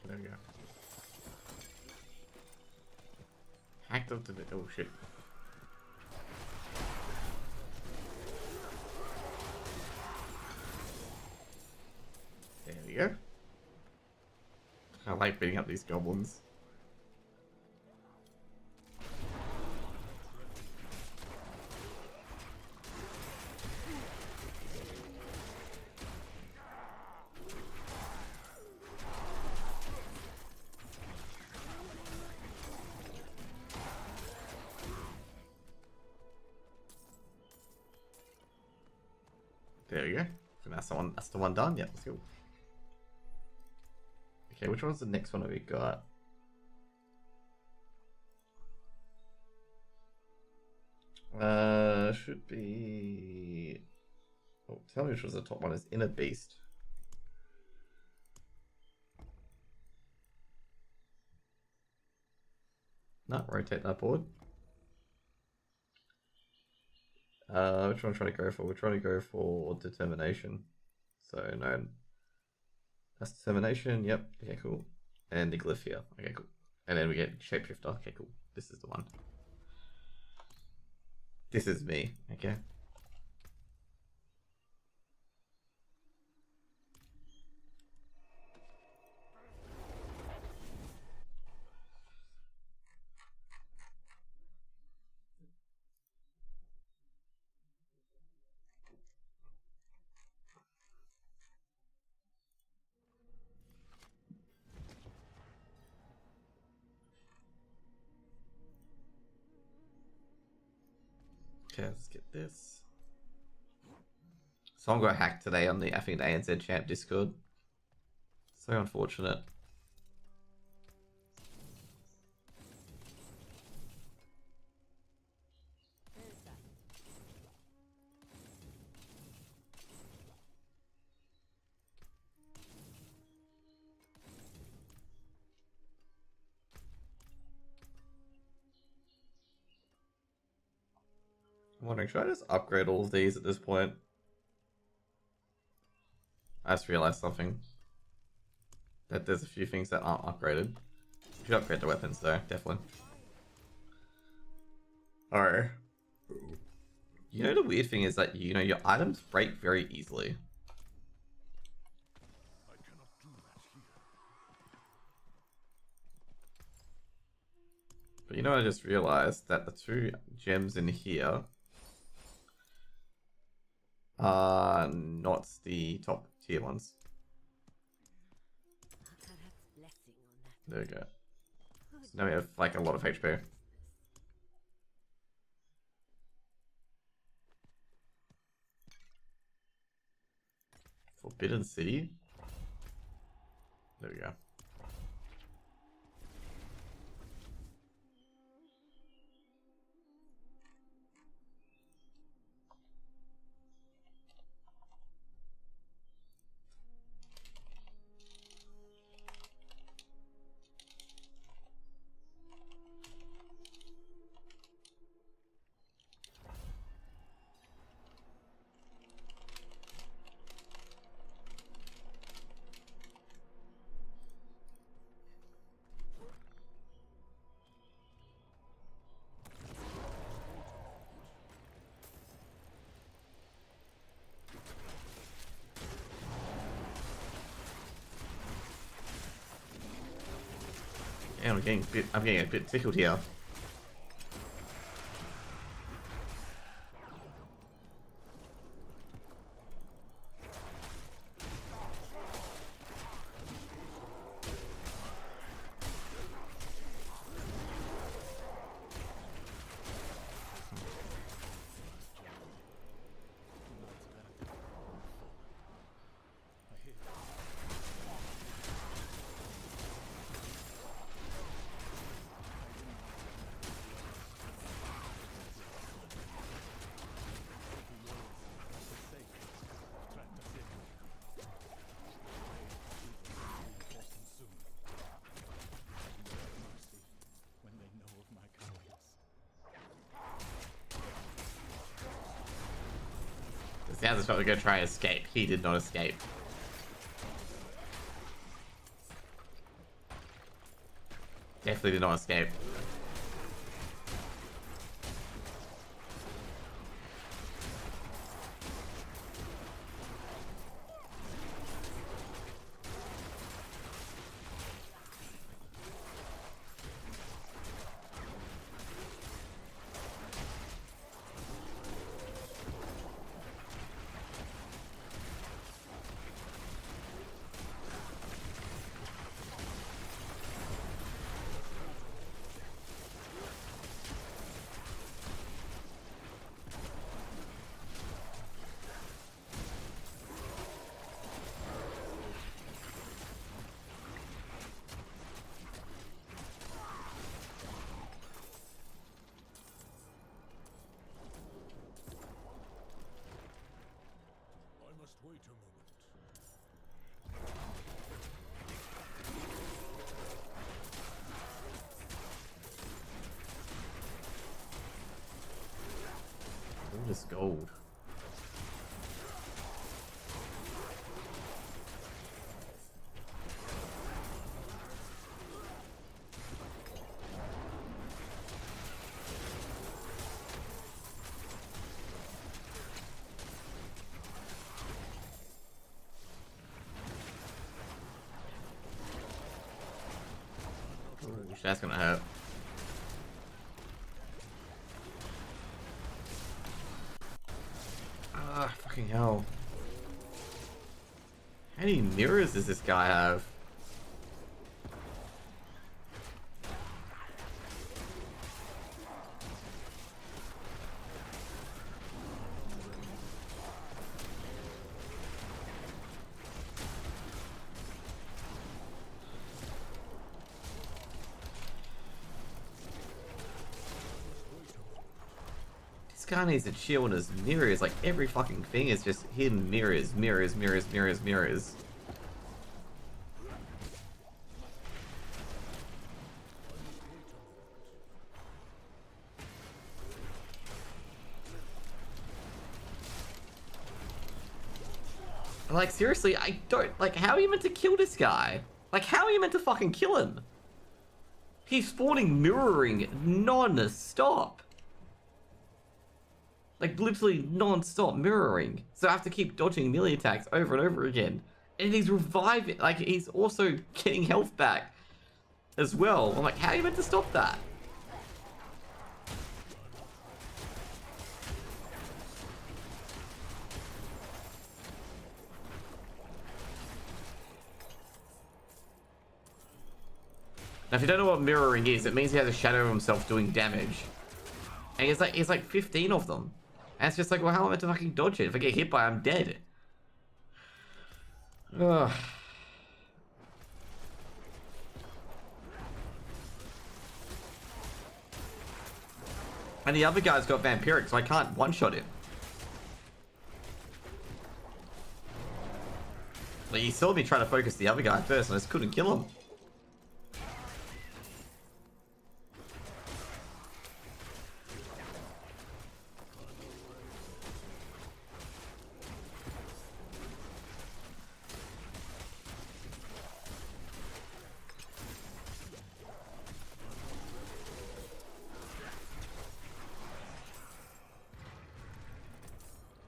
There we go. Hacked up to the... Oh, shit. There we go. I like beating up these goblins. There we go. And that's the one. That's the one done. Yep, let's go. Okay, which one's the next one that we got? Should be. Oh, tell me which was the top one. Is Inner Beast. No, rotate that board. Which one am I trying to go for? We're trying to go for Determination. So, no. That's Determination, yep. Okay, cool. And the glyph here. Okay, cool. And then we get Shapeshifter. Okay, cool. This is the one. This is me, okay? Okay, let's get this. Someone got hacked today on the, I think, the ANZ Champ Discord. So unfortunate. There's that. I'm wondering, should I just upgrade all of these at this point? I just realized something. That there's a few things that aren't upgraded. Should upgrade the weapons though, definitely. Alright. You know the weird thing is that, you know, your items break very easily. I cannot do that here. But you know, I just realized that the two gems in here are not the top tier ones. Perhaps blessing on that. There we go. So now we have like a lot of HP. Forbidden City. There we go. Yeah, I'm getting a bit tickled here. Sounds like we're gonna try to escape. He did not escape. Definitely did not escape. I must wait a moment. All this gold. Ooh, that's gonna hurt. Ah, fucking hell. How many mirrors does this guy have? This guy needs to chill on his mirrors. Like every fucking thing is just hidden mirrors, mirrors, mirrors, mirrors, mirrors. Like seriously, I don't like. How are you meant to kill this guy? Like how are you meant to fucking kill him? He's spawning mirroring non-stop. Like literally non-stop mirroring. So I have to keep dodging melee attacks over and over again. And he's reviving, like he's also getting health back as well. I'm like, how are you meant to stop that? Now if you don't know what mirroring is, it means he has a shadow of himself doing damage. And he's like 15 of them. And it's just like, well, how am I meant to fucking dodge it? If I get hit by it, I'm dead. Ugh. And the other guy's got vampiric, so I can't one-shot him. Like, he saw me trying to focus the other guy first, and I just couldn't kill him.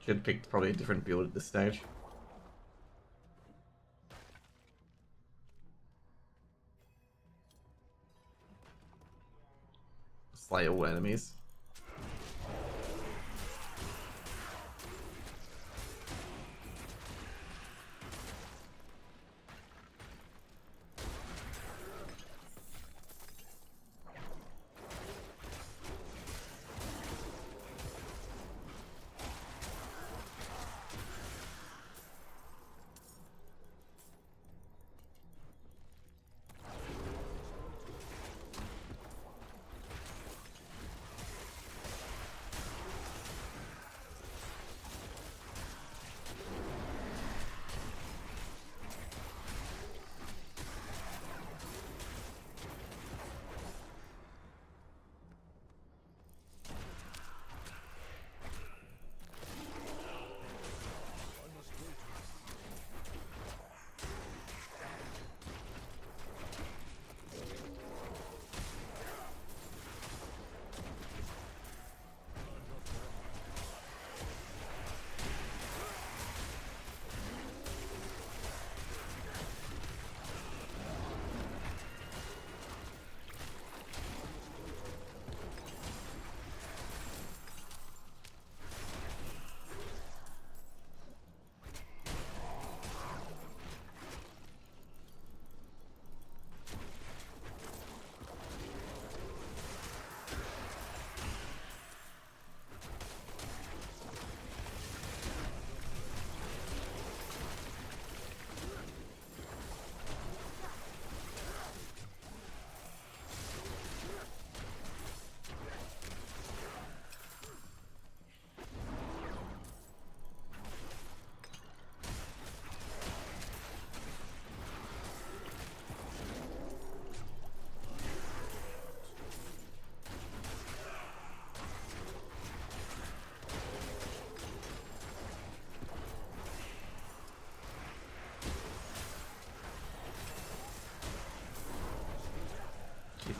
Should have picked probably a different build at this stage. Slay all enemies.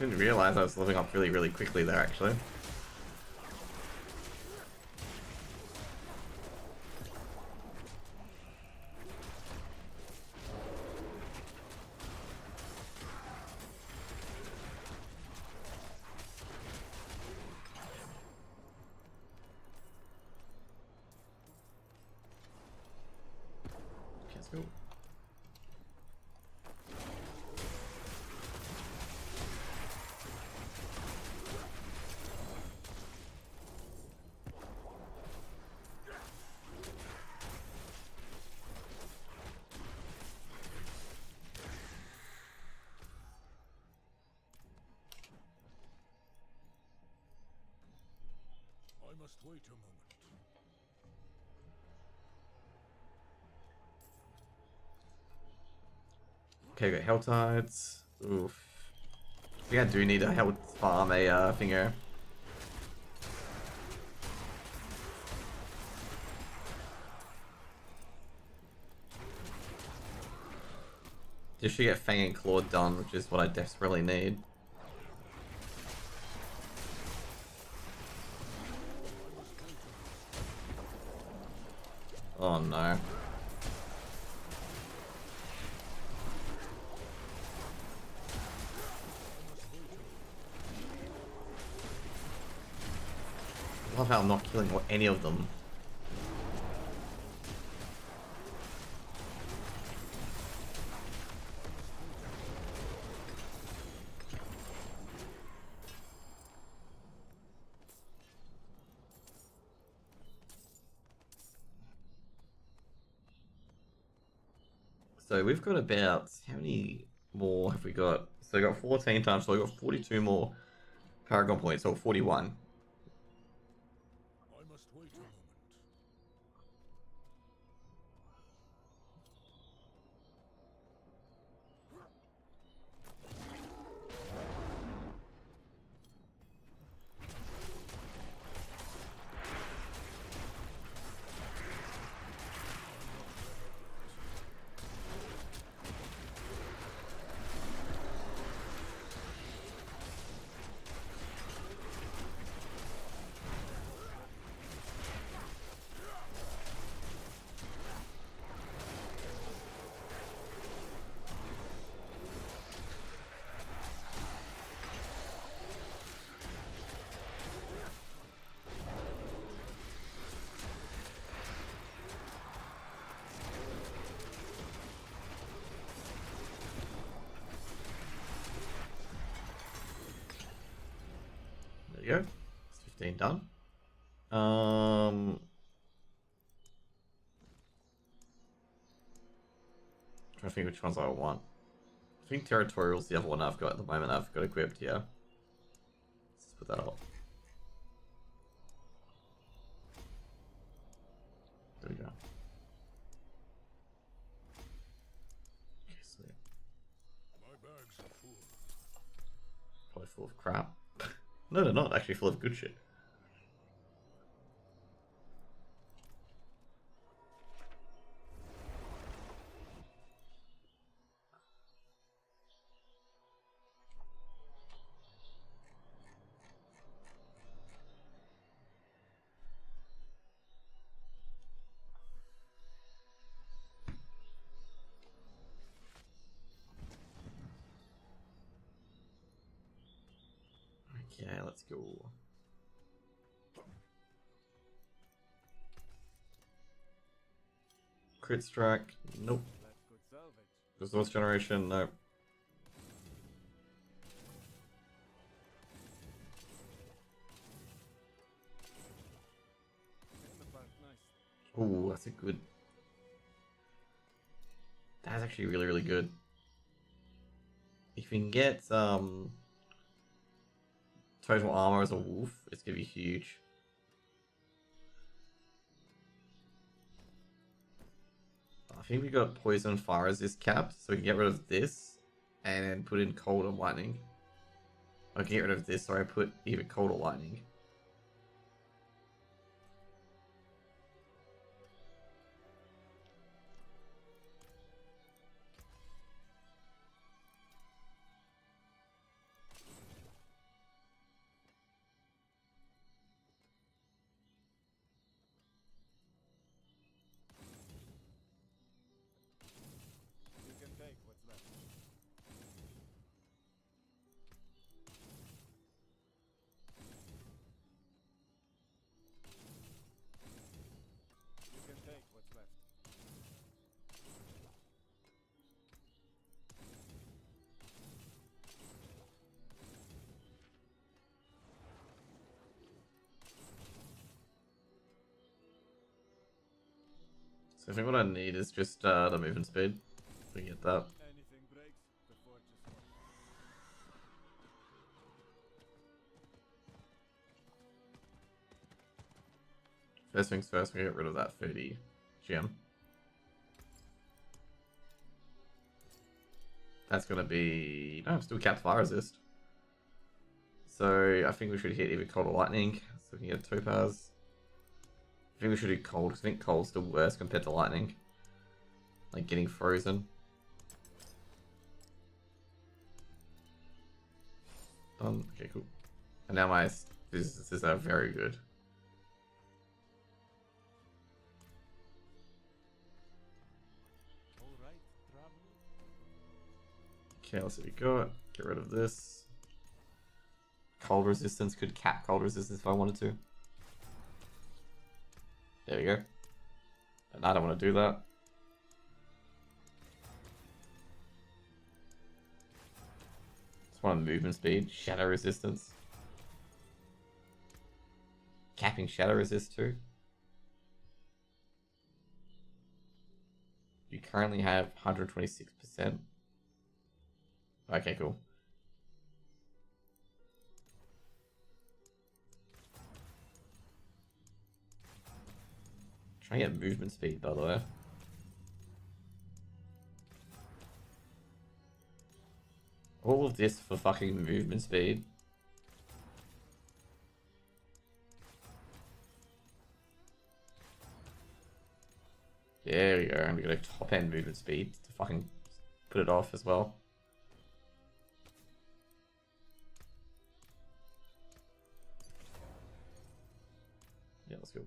Didn't realize I was living up really, really quickly there, actually. Let's go. I must wait a moment. Okay, got Hell Tides. Oof. I think I do need a Hell farm a thinger. Just to get Fang and Claw done, which is what I desperately need. Oh no. I love how I'm not killing any of them. So we've got about, how many more have we got? So we got 14 times, so we got 42 more Paragon points, or 41. I must wait a moment. There you go. It's 15 done. Trying to think which ones I want. I think Territorial's the other one I've got at the moment. I've got equipped here. Let's put that up. There we go. Okay, so My bags are full. probably full of crap. No, they're not. Actually full of good shit. Okay, let's go. Crit strike. Nope. That's good salvage. Resource generation. Nope. Nice. Ooh, that's a good. That's actually really, really good. If you can get total armor as a wolf, it's gonna be huge. I think we got poison fire resist capped, so we can get rid of this and then put in cold and lightning. I can get rid of this, so I put either cold or lightning. So I think what I need is just the movement speed. If we get that. Anything breaks before it just works. First things first, we get rid of that 30 gem. That's gonna be... No, still capped fire resist. So I think we should hit either cold or lightning, so we can get a topaz. I think we should do cold, because I think cold's still worse compared to lightning. Like getting frozen. Done. Okay, cool. And now my businesses are very good. All right, traveler. Okay, let's see what we got. Get rid of this. Cold resistance could cap cold resistance if I wanted to. There we go. And I don't want to do that. Just want movement speed, shadow resistance. Capping shadow resist too. You currently have 126%. Okay, cool. Trying to get movement speed, by the way. All of this for fucking movement speed. There we go. And we got a top end movement speed to fucking put it off as well. Yeah, let's go.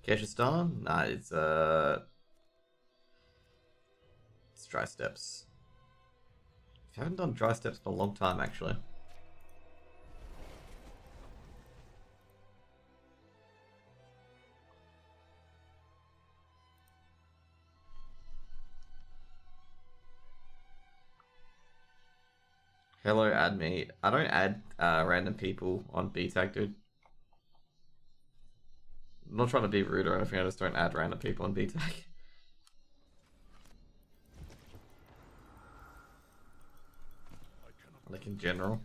Keshistan? Nah, it's dry steps. I haven't done dry steps for a long time actually. Hello, add me. I don't add random people on B-Tag, dude. I'm not trying to be rude or anything, I just don't add random people on B-Tag. Like in general.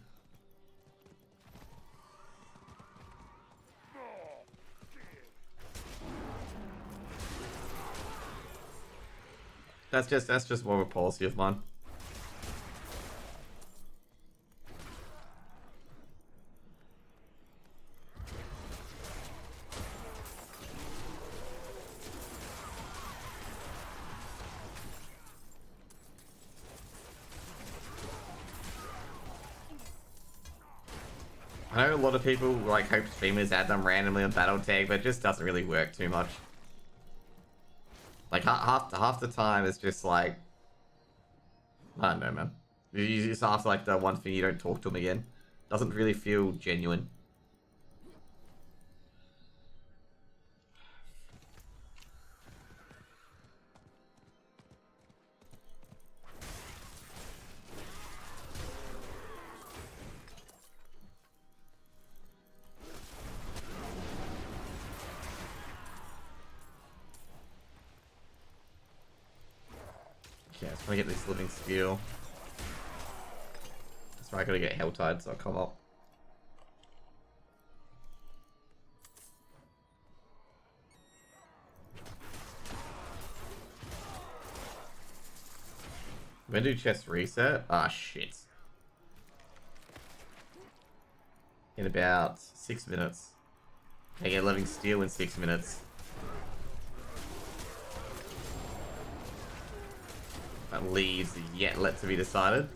That's just more of a policy of mine. I know a lot of people like hope streamers add them randomly on battle tag, but it just doesn't really work too much. Like half the time it's just like, I don't know, man. You just after like the one thing you don't talk to them again. Doesn't really feel genuine. Okay, I just want to get this living skill. That's why I gotta get Helltide so I'll come up. When do chest reset? Ah, shit. In about 6 minutes. I get living steel in 6 minutes. That leaves yet to be decided.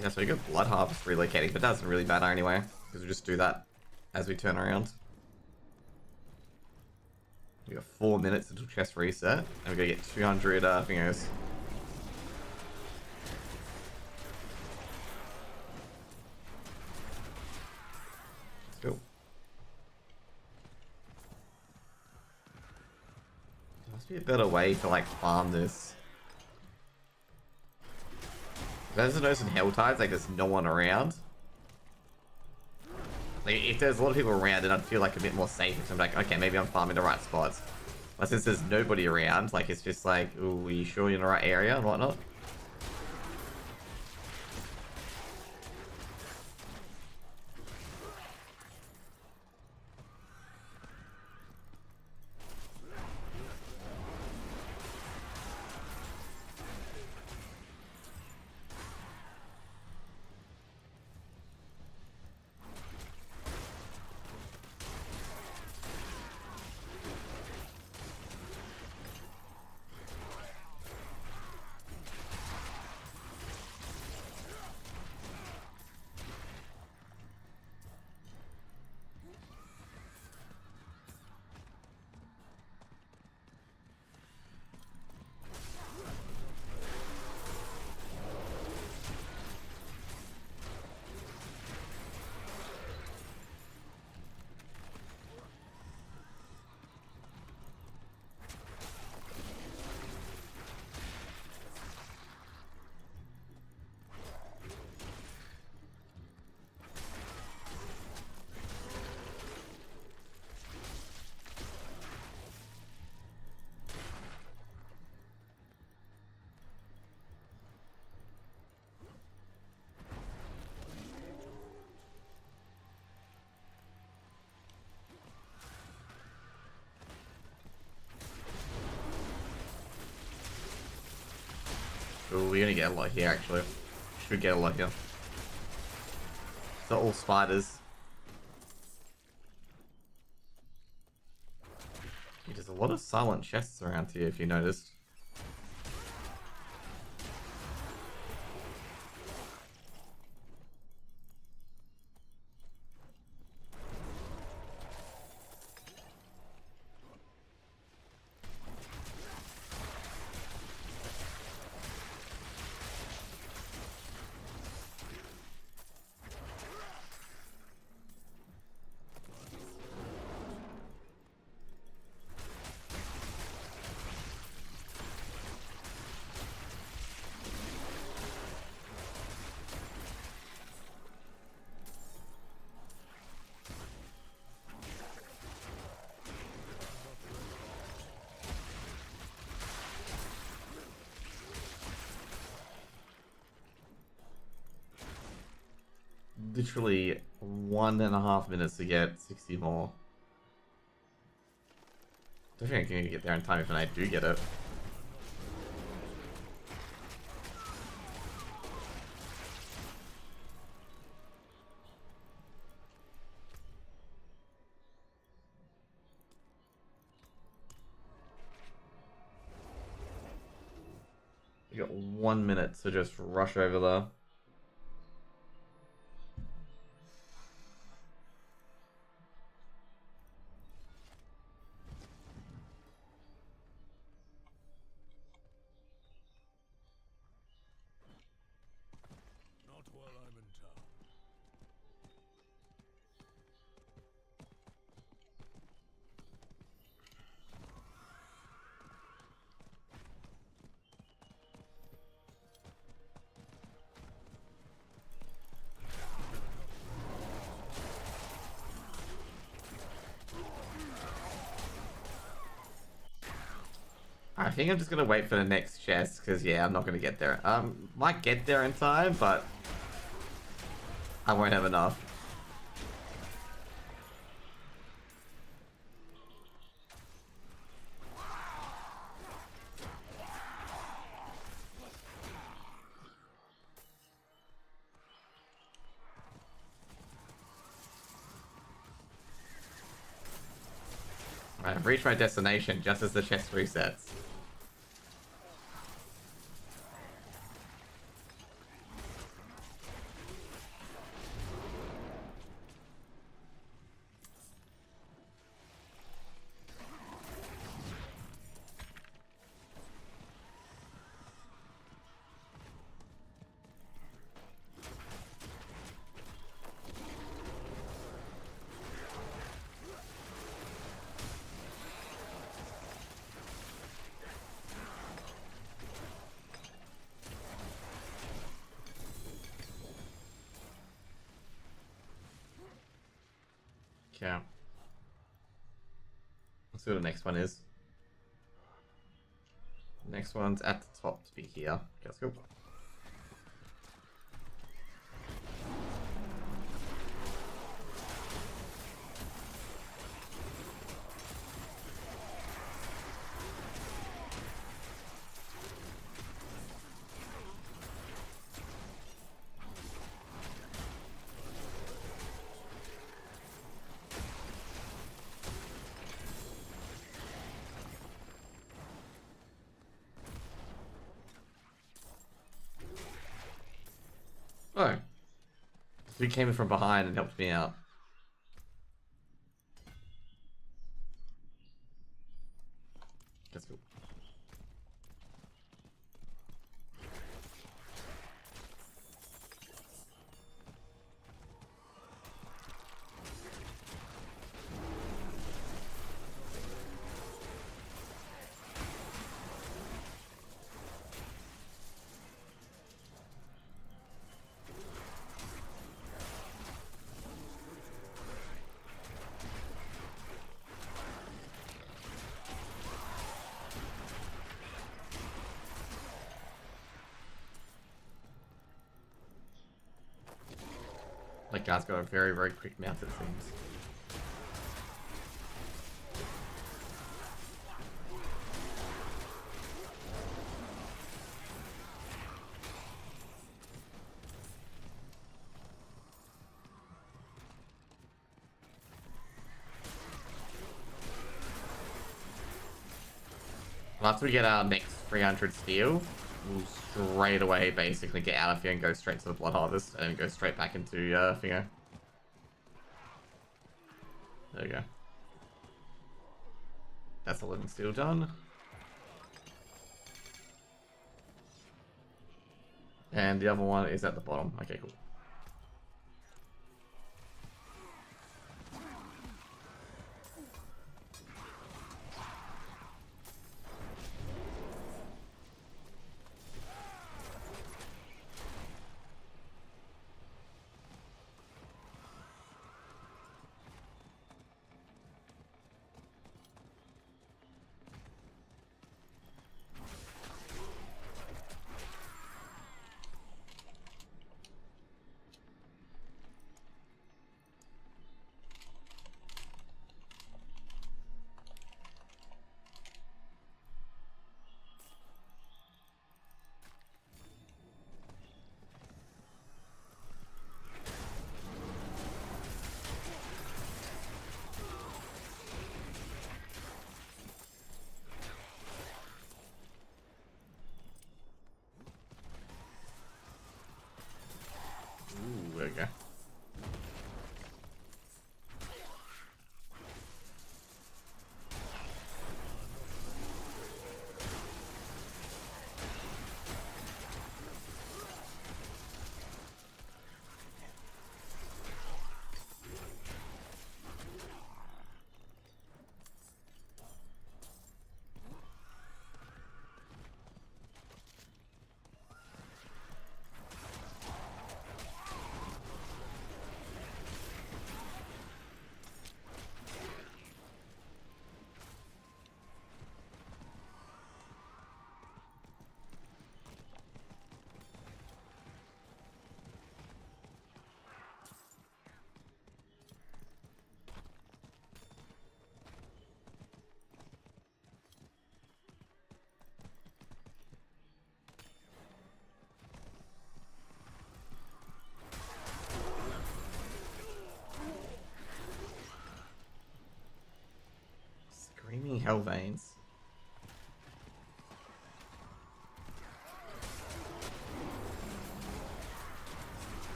Yeah, so we got Blood Harvest relocating, but that doesn't really matter anyway, because we just do that as we turn around. We got 4 minutes until chest reset, and we're gonna get 200 fingers. Let's go. There must be a better way to like farm this. There's a notice in Hell Tides, like there's no one around. Like, if there's a lot of people around, then I'd feel like a bit more safe. Because I'm like, okay, maybe I'm farming the right spots. But since there's nobody around, like it's just like, ooh, are you sure you're in the right area and whatnot? Ooh, we're gonna get a lot here actually. Should get a lot here. They're all spiders. There's a lot of silent chests around here if you noticed. Literally 1.5 minutes to get 60 more. Don't think I'm gonna get there in time if I do get it. We got 1 minute to just rush over there. Not while I'm in town. I think I'm just gonna wait for the next chest, because yeah, I'm not gonna get there. Might get there in time, but I won't have enough. I've reached my destination just as the chest resets. Okay. Let's see what the next one is. Next one's at the top to be here. Okay, let's go. Oh. He came in from behind and helped me out. That's cool. That guy's got a very, very quick mouth, it seems. Well, after we get our next 300 steel, we'll straight away basically get out of here and go straight to the Blood Harvest and then go straight back into Finger. There we go. That's 11 steel done. And the other one is at the bottom. Okay, cool. Ooh, there we go. Screaming Hell Veins.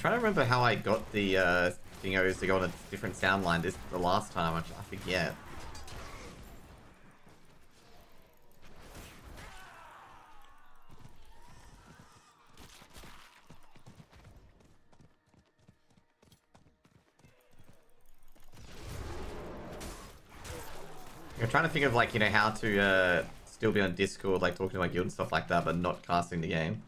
trying to remember how I got the dingos to go on a different sound line the last time. I forget. I'm trying to think of, like, you know, how to still be on Discord, like talking to my guild and stuff like that, but not casting the game.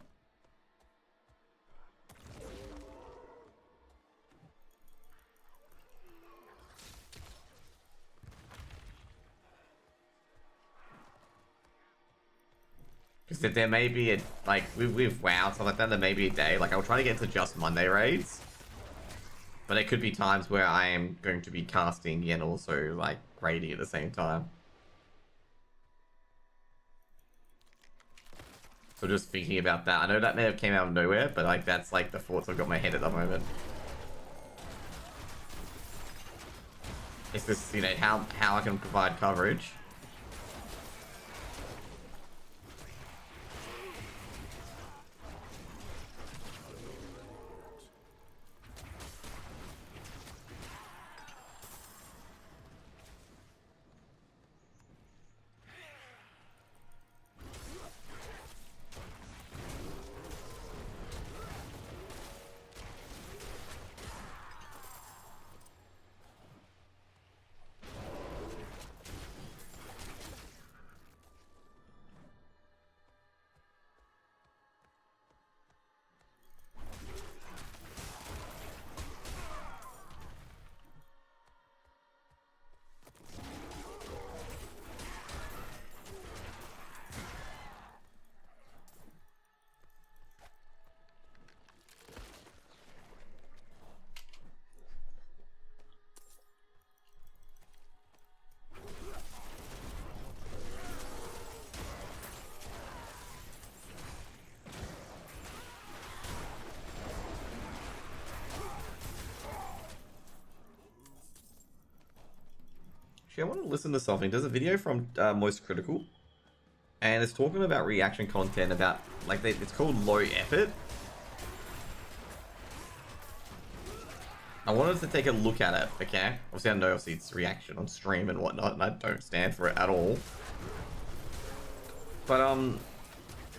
Because there may be a, like, with WoW and stuff like that, there may be a day, like, I'll try to get to just Monday raids. But there could be times where I am going to be casting and also, like, raiding at the same time. So just thinking about that. I know that may have came out of nowhere, but, like, that's, like, the thoughts I've got in my head at the moment. It's just, you know, how I can provide coverage. Actually, I want to listen to something. There's a video from Most Critical, and it's talking about reaction content about, like, it's called low effort. I wanted to take a look at it, okay? Obviously, I know obviously it's reaction on stream and whatnot, and I don't stand for it at all. But,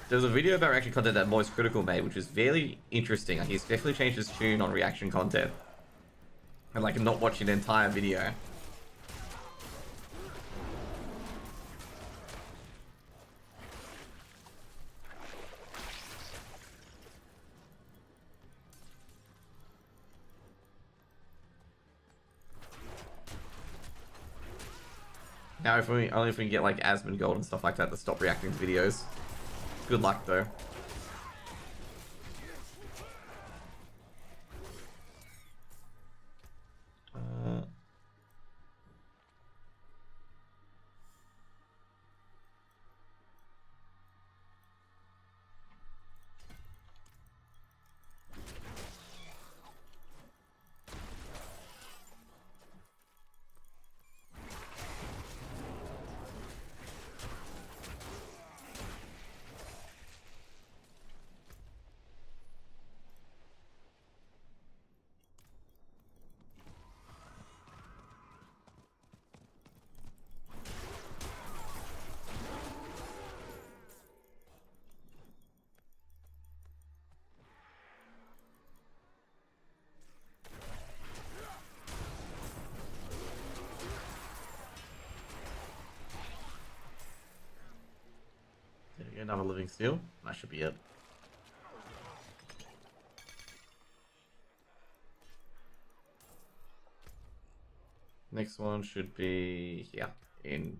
there's a video about reaction content that Most Critical made, which is very interesting. Like, he's definitely changed his tune on reaction content. And, like, not watching the entire video. Now, only if we can get, like, Asmon Gold and stuff like that to stop reacting to videos. Good luck, though. There we go, another living steel. That should be it. Next one should be here in.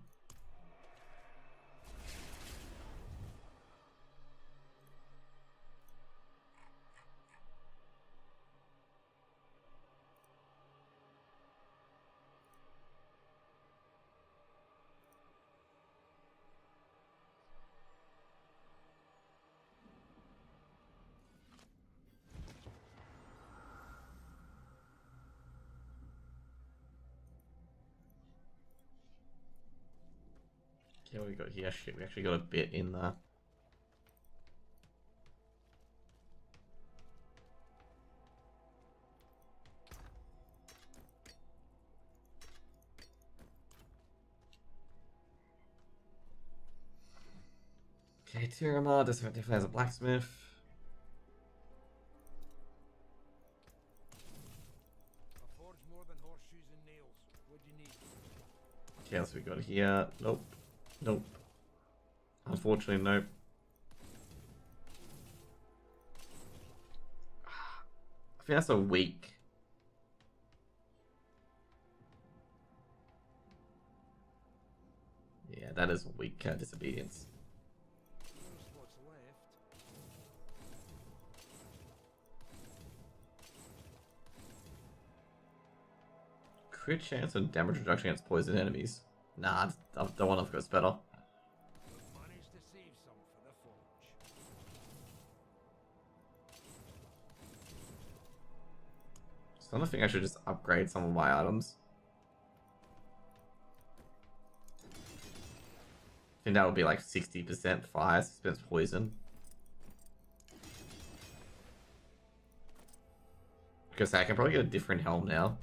Okay, what we got here? Shit, we actually got a bit in there. Okay, Tirama definitely has a blacksmith. A forge more than horseshoes and nails. What do you need? Okay, else we got here. Nope. Nope. Unfortunately, nope. I think that's a weak. Yeah, that is weak disobedience. Here's what's left. Crit chance and damage reduction against poison enemies. Nah, the one I've got is better. We've managed to save some for the forge. So I think I should just upgrade some of my items. I think that would be like 60% fire, 60% poison. Because I can probably get a different helm now.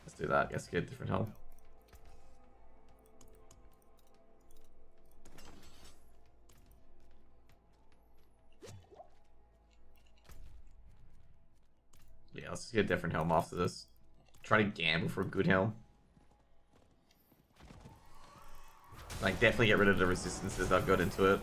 Let's do that. Let's get a different helm. Yeah, let's just get a different helm after this. Try to gamble for a good helm. Like, definitely get rid of the resistances I've got into it.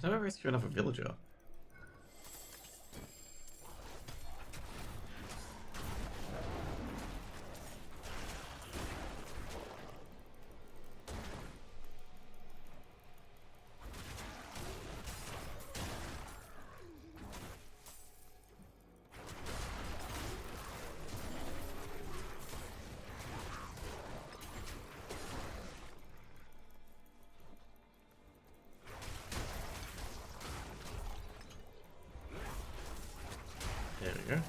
How do I rescue another villager? There we go.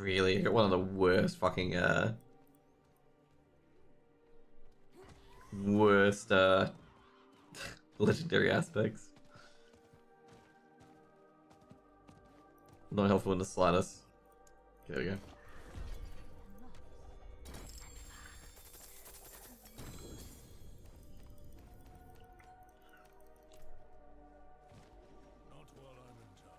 Really, I got one of the worst fucking worst legendary aspects. Not helpful in the slightest. There we go. Not while I'm in town.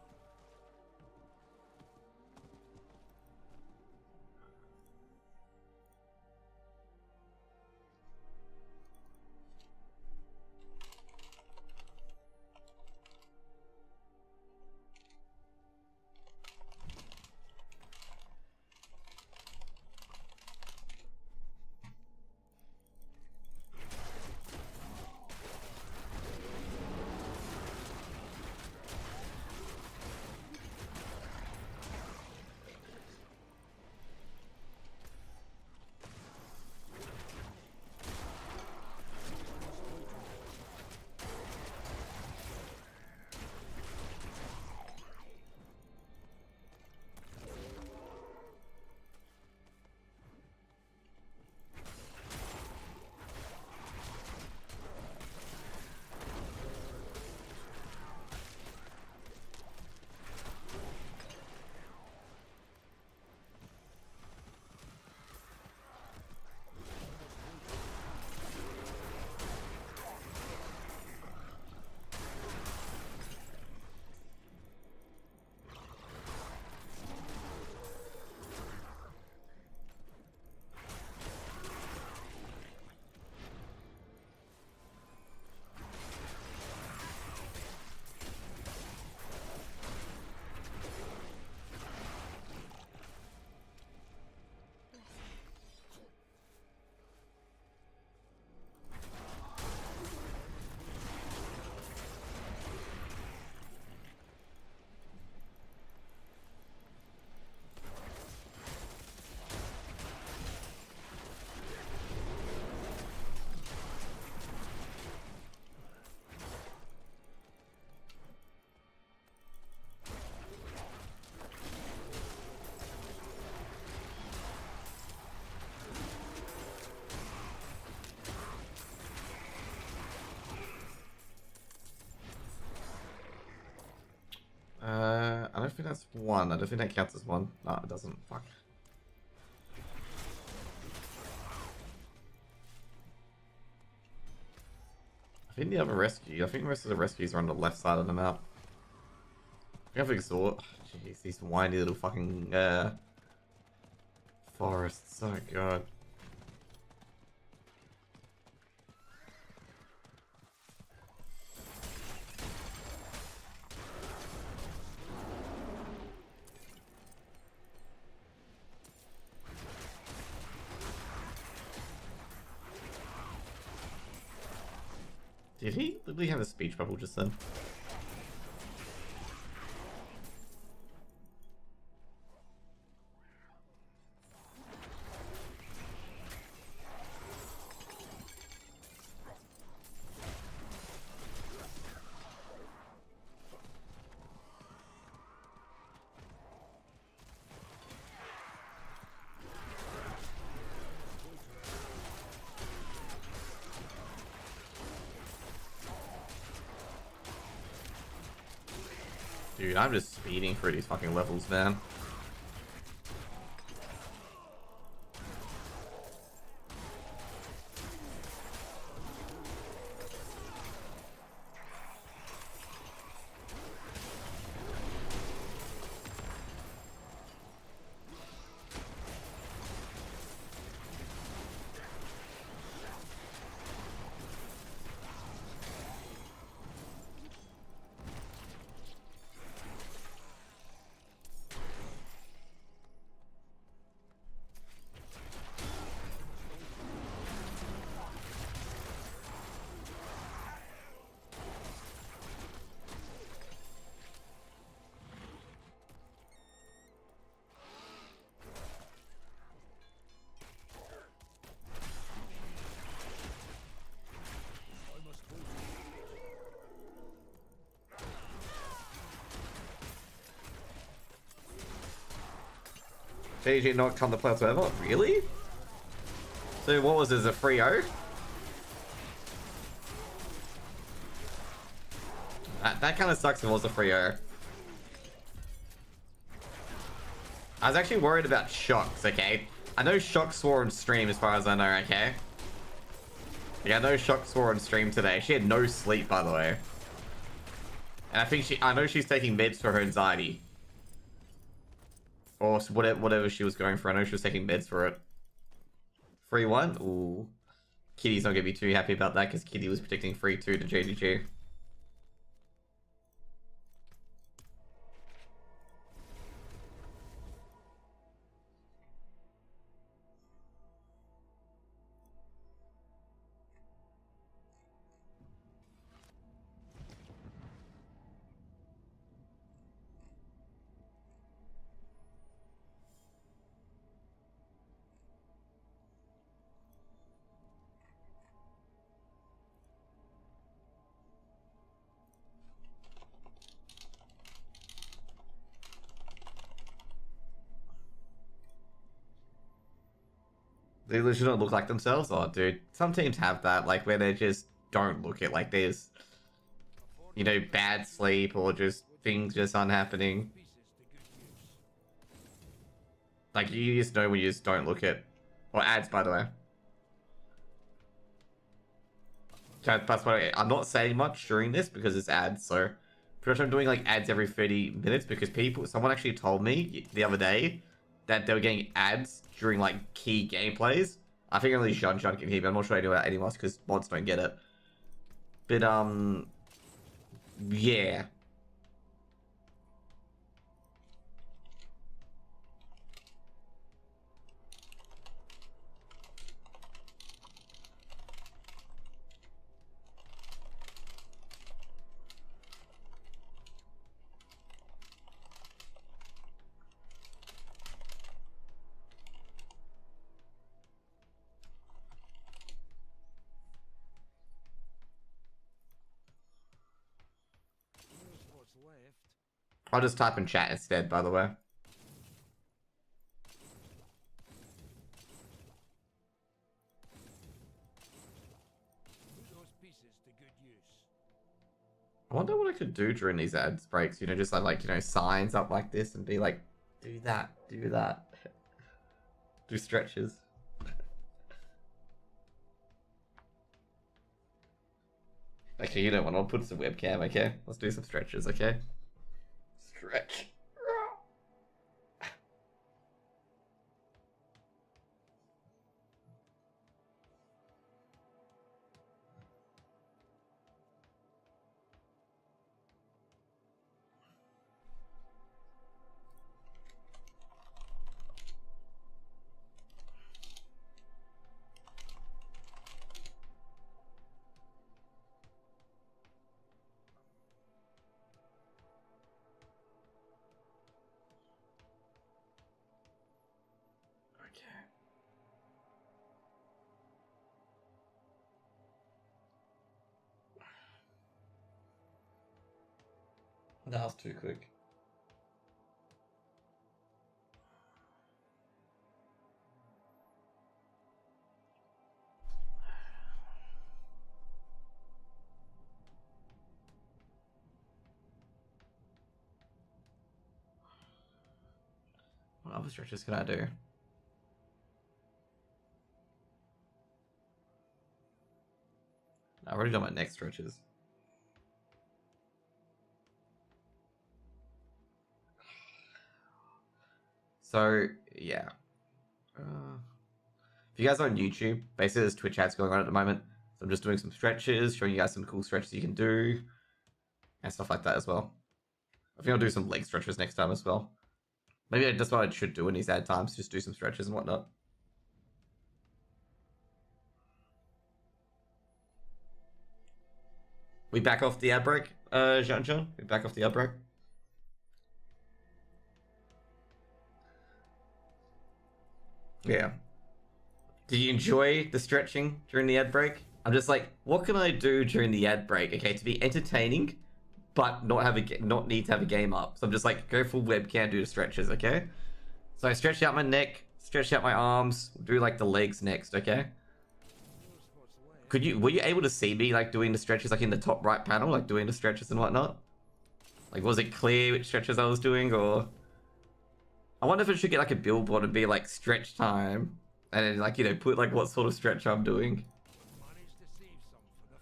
I don't think that's one. I don't think that counts as one. No, it doesn't. Fuck. I think the other rescue. I think the rest of the rescues are on the left side of the map. We have exhaust. Jeez, these whiny little fucking forests. Oh god. Did he literally have a speech bubble just then? Dude, I'm just speeding through these fucking levels, man. JDG not come to play whatsoever? Really? So what was this, a 3-0? That kind of sucks if it was a 3-0. I was actually worried about Shocks, okay? I know Shock swore on stream as far as I know, okay? Yeah, I know Shock swore on stream today. She had no sleep, by the way. And I know she's taking meds for her anxiety. Or whatever she was going for. I know she was taking meds for it. 3-1? Ooh. Kitty's not going to be too happy about that because Kitty was predicting 3-2 to JDG. They literally don't look like themselves? Oh, dude. Some teams have that, like, where they just don't look it. Like, there's, you know, bad sleep or just things just aren't happening. Like, you just know when you just don't look it. Or ads, by the way. That's why I'm not saying much during this because it's ads, so pretty much I'm doing like ads every 30 minutes because someone actually told me the other day that they were getting ads during like key gameplays. I think only Jean can hear me. I'm not sure anyone else because mods don't get it. But yeah. Here's what's left. I'll just type in chat instead, by the way. Put those pieces to good use. I wonder what I could do during these ads breaks. You know, just like, you know, signs up like this and be like, do that, do that. Do stretches. Okay, you know what? I'll put some webcam, okay? Let's do some stretches, okay? Stretch. Okay. That was too quick. What other stretches can I do? I've already done my neck stretches. So, yeah. If you guys are on YouTube, basically there's Twitch ads going on at the moment. So I'm just doing some stretches, showing you guys some cool stretches you can do. And stuff like that as well. I think I'll do some leg stretches next time as well. Maybe that's what I should do in these ad times, just do some stretches and whatnot. We back off the ad break, Jean? We back off the ad break? Yeah. Did you enjoy the stretching during the ad break? I'm just like, what can I do during the ad break, okay, to be entertaining, but not need to have a game up? So I'm just like, go full webcam, do the stretches, okay? So I stretch out my neck, stretch out my arms, do like the legs next, okay? Were you able to see me like doing the stretches like in the top right panel, like doing the stretches and whatnot? Like was it clear which stretches I was doing, or? I wonder if it should get like a billboard and be like stretch time. And then like, you know, put like what sort of stretch I'm doing. Managed to save some for the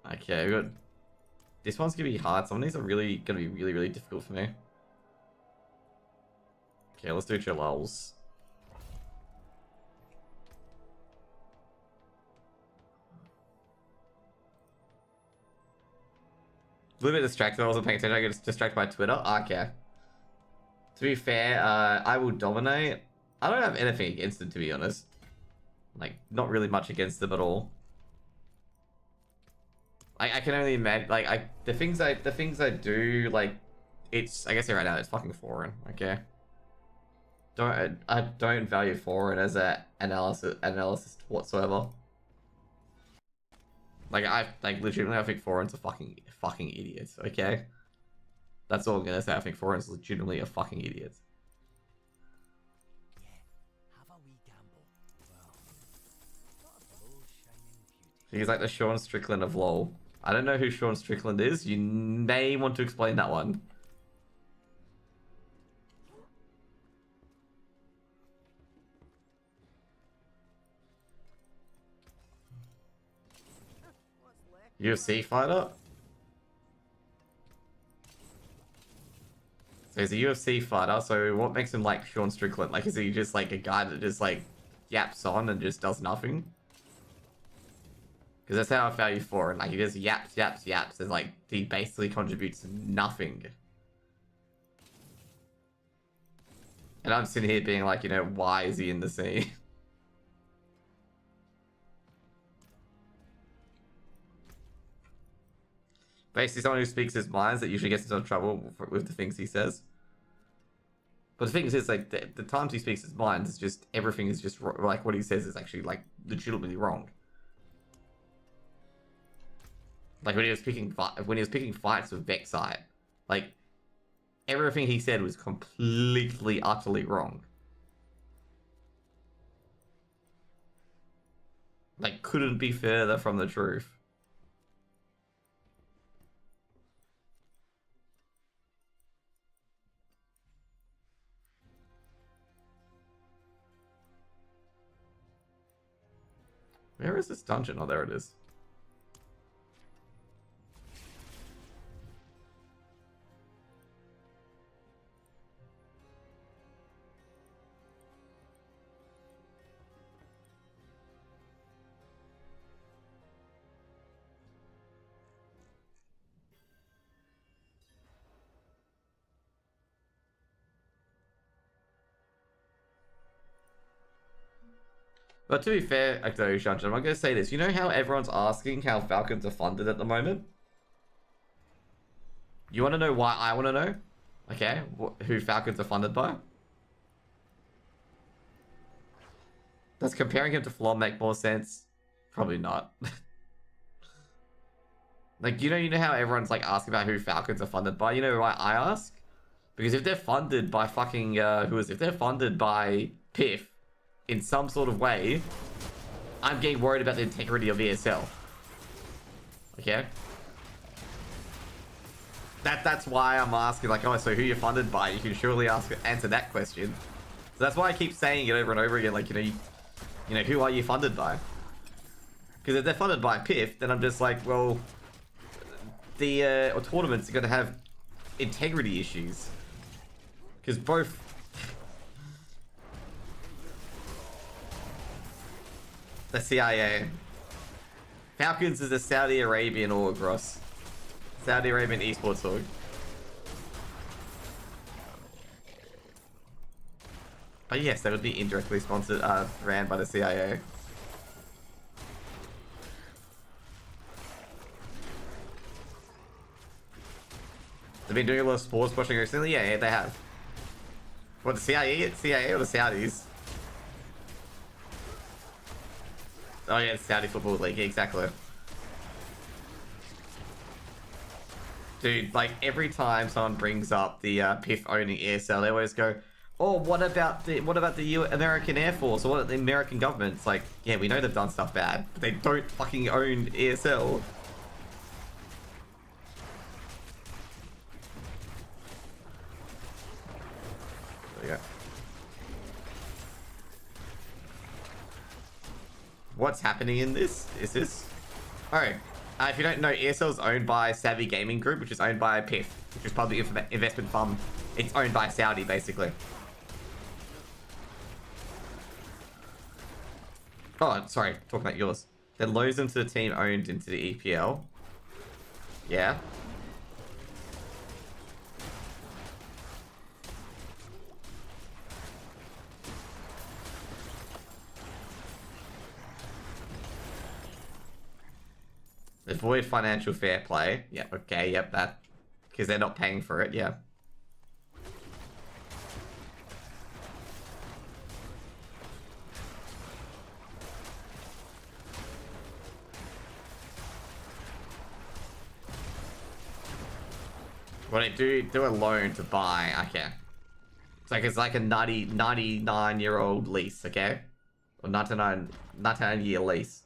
forge. Okay, good. This one's gonna be hard. Some of these are really gonna be really difficult for me. Okay, let's do Jalals. A little bit distracted. I wasn't paying attention. I get distracted by Twitter. Okay. To be fair, I will dominate. I don't have anything against them, to be honest. Like, not really much against them at all. I can only imagine, like, the things I do, like, it's, I guess right now it's fucking foreign. Okay. I don't value foreign as a analysis whatsoever. Like legitimately I think foreign's a fucking idiots, okay? That's all I'm gonna say. I think foreign's legitimately a fucking idiot. Yeah, have a wee gamble. Well, not a full shining beauty. He's like the Sean Strickland of LoL. I don't know who Sean Strickland is. You may want to explain that one. UFC fighter? So he's a UFC fighter, so what makes him like Sean Strickland? Like, is he just like a guy that just like yaps on and just does nothing? Because that's how I value foreign. Like, he just yaps, and like, he basically contributes nothing. And I'm sitting here being like, you know, why is he in the scene? Basically, someone who speaks his minds that usually gets into trouble with the things he says. But the thing is, like, the times he speaks his mind, is just, everything is just, like, what he says is actually, like, legitimately wrong. Like, when he was picking fights with Vexite, like, everything he said was completely, utterly wrong. Like, couldn't be further from the truth. Where is this dungeon? Oh, there it is. But to be fair, though, Shunchen, I'm going to say this. You know how everyone's asking how Falcons are funded at the moment? You want to know why I want to know? Okay, who Falcons are funded by? Does comparing him to Flom make more sense? Probably not. Like, you know how everyone's like asking about who Falcons are funded by? You know why I ask? Because if they're funded by fucking, if they're funded by Piff, in some sort of way, I'm getting worried about the integrity of ESL. Okay? That's why I'm asking, like, oh, so who you're funded by? You can surely answer that question. So that's why I keep saying it over and over again, like, you know, who are you funded by? Because if they're funded by Piff, then I'm just like, well, the tournaments are going to have integrity issues. Because both... The CIA. Falcons is a Saudi Arabian org, Ross. Saudi Arabian esports org. But yes, that would be indirectly sponsored, ran by the CIA. They've been doing a lot of sports watching recently? Yeah, they have. What, the CIA or the Saudis? Oh yeah, it's Saudi Football League, exactly. Dude, like every time someone brings up the PIF owning ESL, they always go, "Oh, what about the American Air Force or what about the American government?" It's like, yeah, we know they've done stuff bad, but they don't fucking own ESL. There you go. What's happening in this? Is this? Oh, if you don't know, ESL is owned by Savvy Gaming Group, which is owned by PIF, which is public investment fund. It's owned by Saudi, basically. Oh, sorry, talking about yours. Then loans into the team owned into the EPL. Yeah. Avoid financial fair play. Yeah, okay, yep, that. Because they're not paying for it, yeah. When they do a loan to buy, okay. It's like a 99-year-old lease, okay? Or 99-year lease.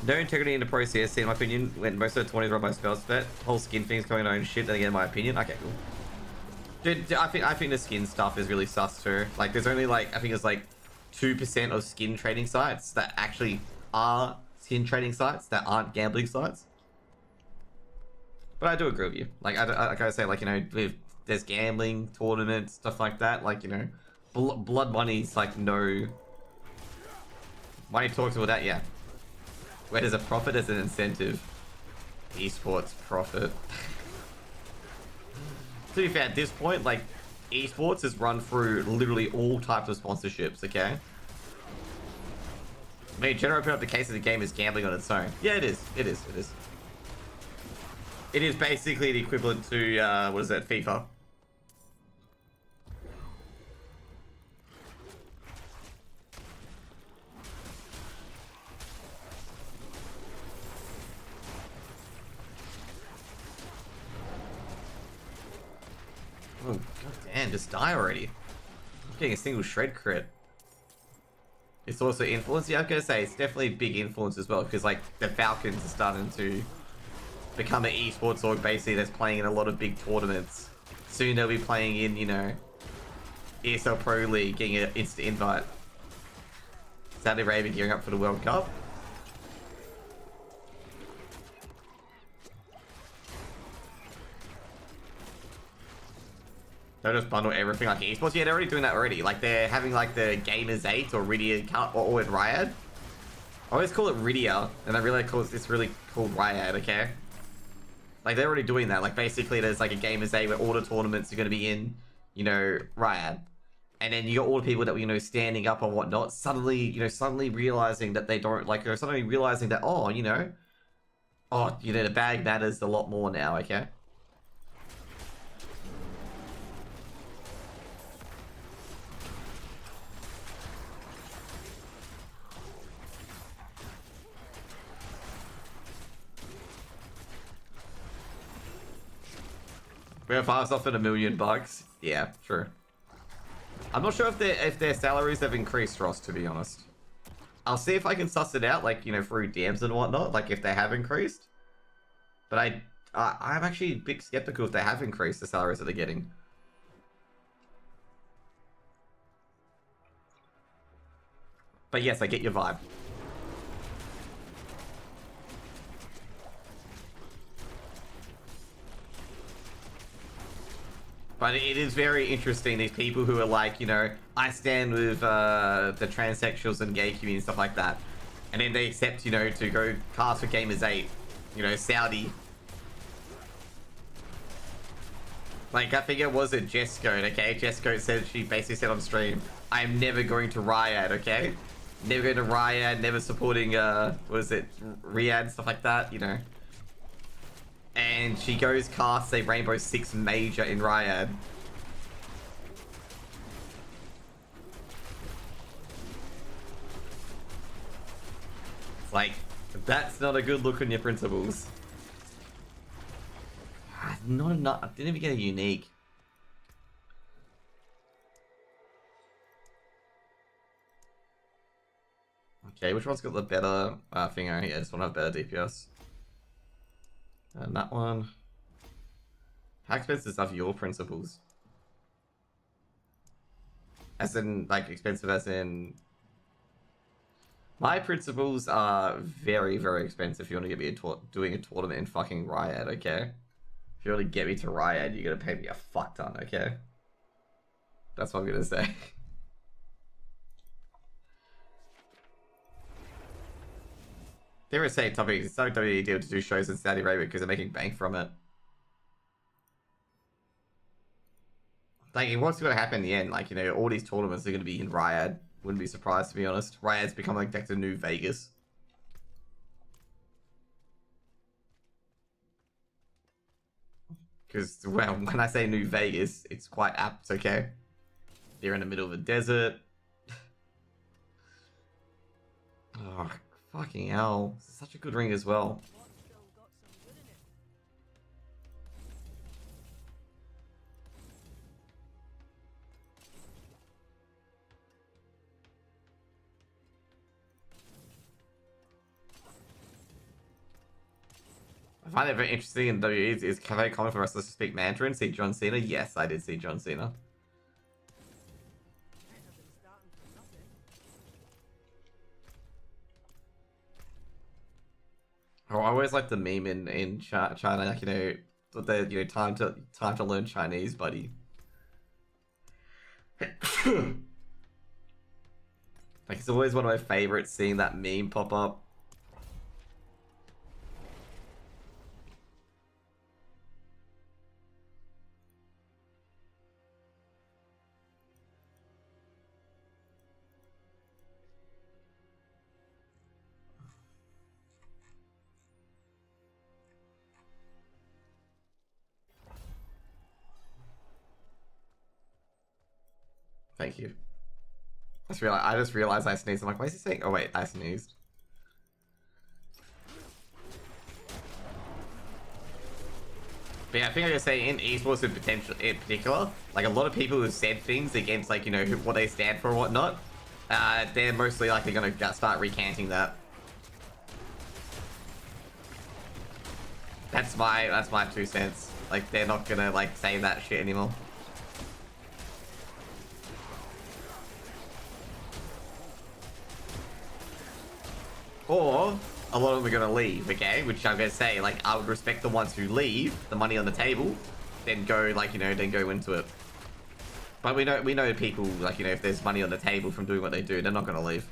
No integrity in the pro CS scene, in my opinion, when most of the 20s run by spells bet. Whole skin thing's going on shit, then again, in my opinion. Okay, cool. Dude, I think the skin stuff is really sus too. Like, there's only like, I think it's like 2% of skin trading sites that actually are skin trading sites that aren't gambling sites. But I do agree with you. Like, like I say, like, you know, there's gambling tournaments, stuff like that. Like, you know, blood money's like no. Money talks about that, yeah. Where there's a profit, there's an incentive. Esports profit. To be fair, at this point, like, esports is run through literally all types of sponsorships, okay? I mean, generally open up the case of the game is gambling on its own. Yeah, it is. It is. It is. It is basically the equivalent to, what is that, FIFA. Oh, goddamn, just die already. I'm getting a single shred crit. It's also influence. Yeah, I'm gonna say it's definitely a big influence as well, because like the Falcons are starting to become an esports org basically that's playing in a lot of big tournaments. Soon they'll be playing in, you know, ESL Pro League, getting an instant invite. Saudi Arabia gearing up for the World Cup. Don't just bundle everything like esports. Yeah, they're already doing that already. Like, they're having, like, the Gamers 8 or Rydia or Riad. I always call it Rydia, and I really call it's really called Riad, okay? Like, they're already doing that. Like, basically, there's, like, a Gamers 8 where all the tournaments are going to be in, you know, Riad. And then you got all the people that were, you know, standing up and whatnot, suddenly realizing that they don't, like, or suddenly realizing that, oh, you know, the bag matters a lot more now, okay? We have five off at $1 million. Yeah, true. I'm not sure if their salaries have increased, Ross, to be honest. I'll see if I can suss it out, like, you know, through DMs and whatnot, like if they have increased. But I'm actually a bit skeptical if they have increased the salaries that they're getting. But yes, I get your vibe. But it is very interesting, these people who are like, you know, I stand with the transsexuals and gay community and stuff like that. And then they accept, you know, to go cast for Gamers 8, you know, Saudi. Like, I think it was a Jesco, okay? Jesco said, she basically said on stream, I am never going to Riad, okay? Never going to Riad, never supporting, what is it, Riyadh, stuff like that, you know. And she goes casts a Rainbow Six Major in Riad. Like, that's not a good look on your principles. Not enough. I didn't even get a unique. Okay, which one's got the better thing? Yeah, this one have better DPS. And that one. How expensive are your principles? As in, like, expensive as in... My principles are very, very expensive if you want to get me doing a tournament in fucking Riot, okay? If you want to get me to Riot, you're gonna pay me a fuck ton, okay? That's what I'm gonna say. There is a topic, it's not WWE deal to do shows in Saudi Arabia because they're making bank from it. Like, what's gonna happen in the end? Like, you know, all these tournaments are gonna be in Riyadh. Wouldn't be surprised, to be honest. Riyadh's become like the new Vegas. Because, well, when I say new Vegas, it's quite apt, okay? They're in the middle of a desert. Oh, fucking hell. This is such a good ring as well. I find it very interesting in WWE is very common for wrestlers to speak Mandarin. See John Cena? Yes, I did see John Cena. Oh, I always like the meme in China, like, you know, the time to learn Chinese, buddy. Like, it's always one of my favorites seeing that meme pop up. Thank you. I just realized I sneezed. I'm like, why is he saying? Oh wait, I sneezed. But yeah, I think I gotta say in esports in particular, like a lot of people who said things against, like, you know, what they stand for or whatnot, they're mostly likely gonna start recanting that. That's my 2 cents. Like, they're not gonna like say that shit anymore. Or a lot of them are gonna leave, okay? Which I'm gonna say, like, I would respect the ones who leave, the money on the table, then go, like, you know, then go into it. But we know people, like, you know, if there's money on the table from doing what they do, they're not gonna leave.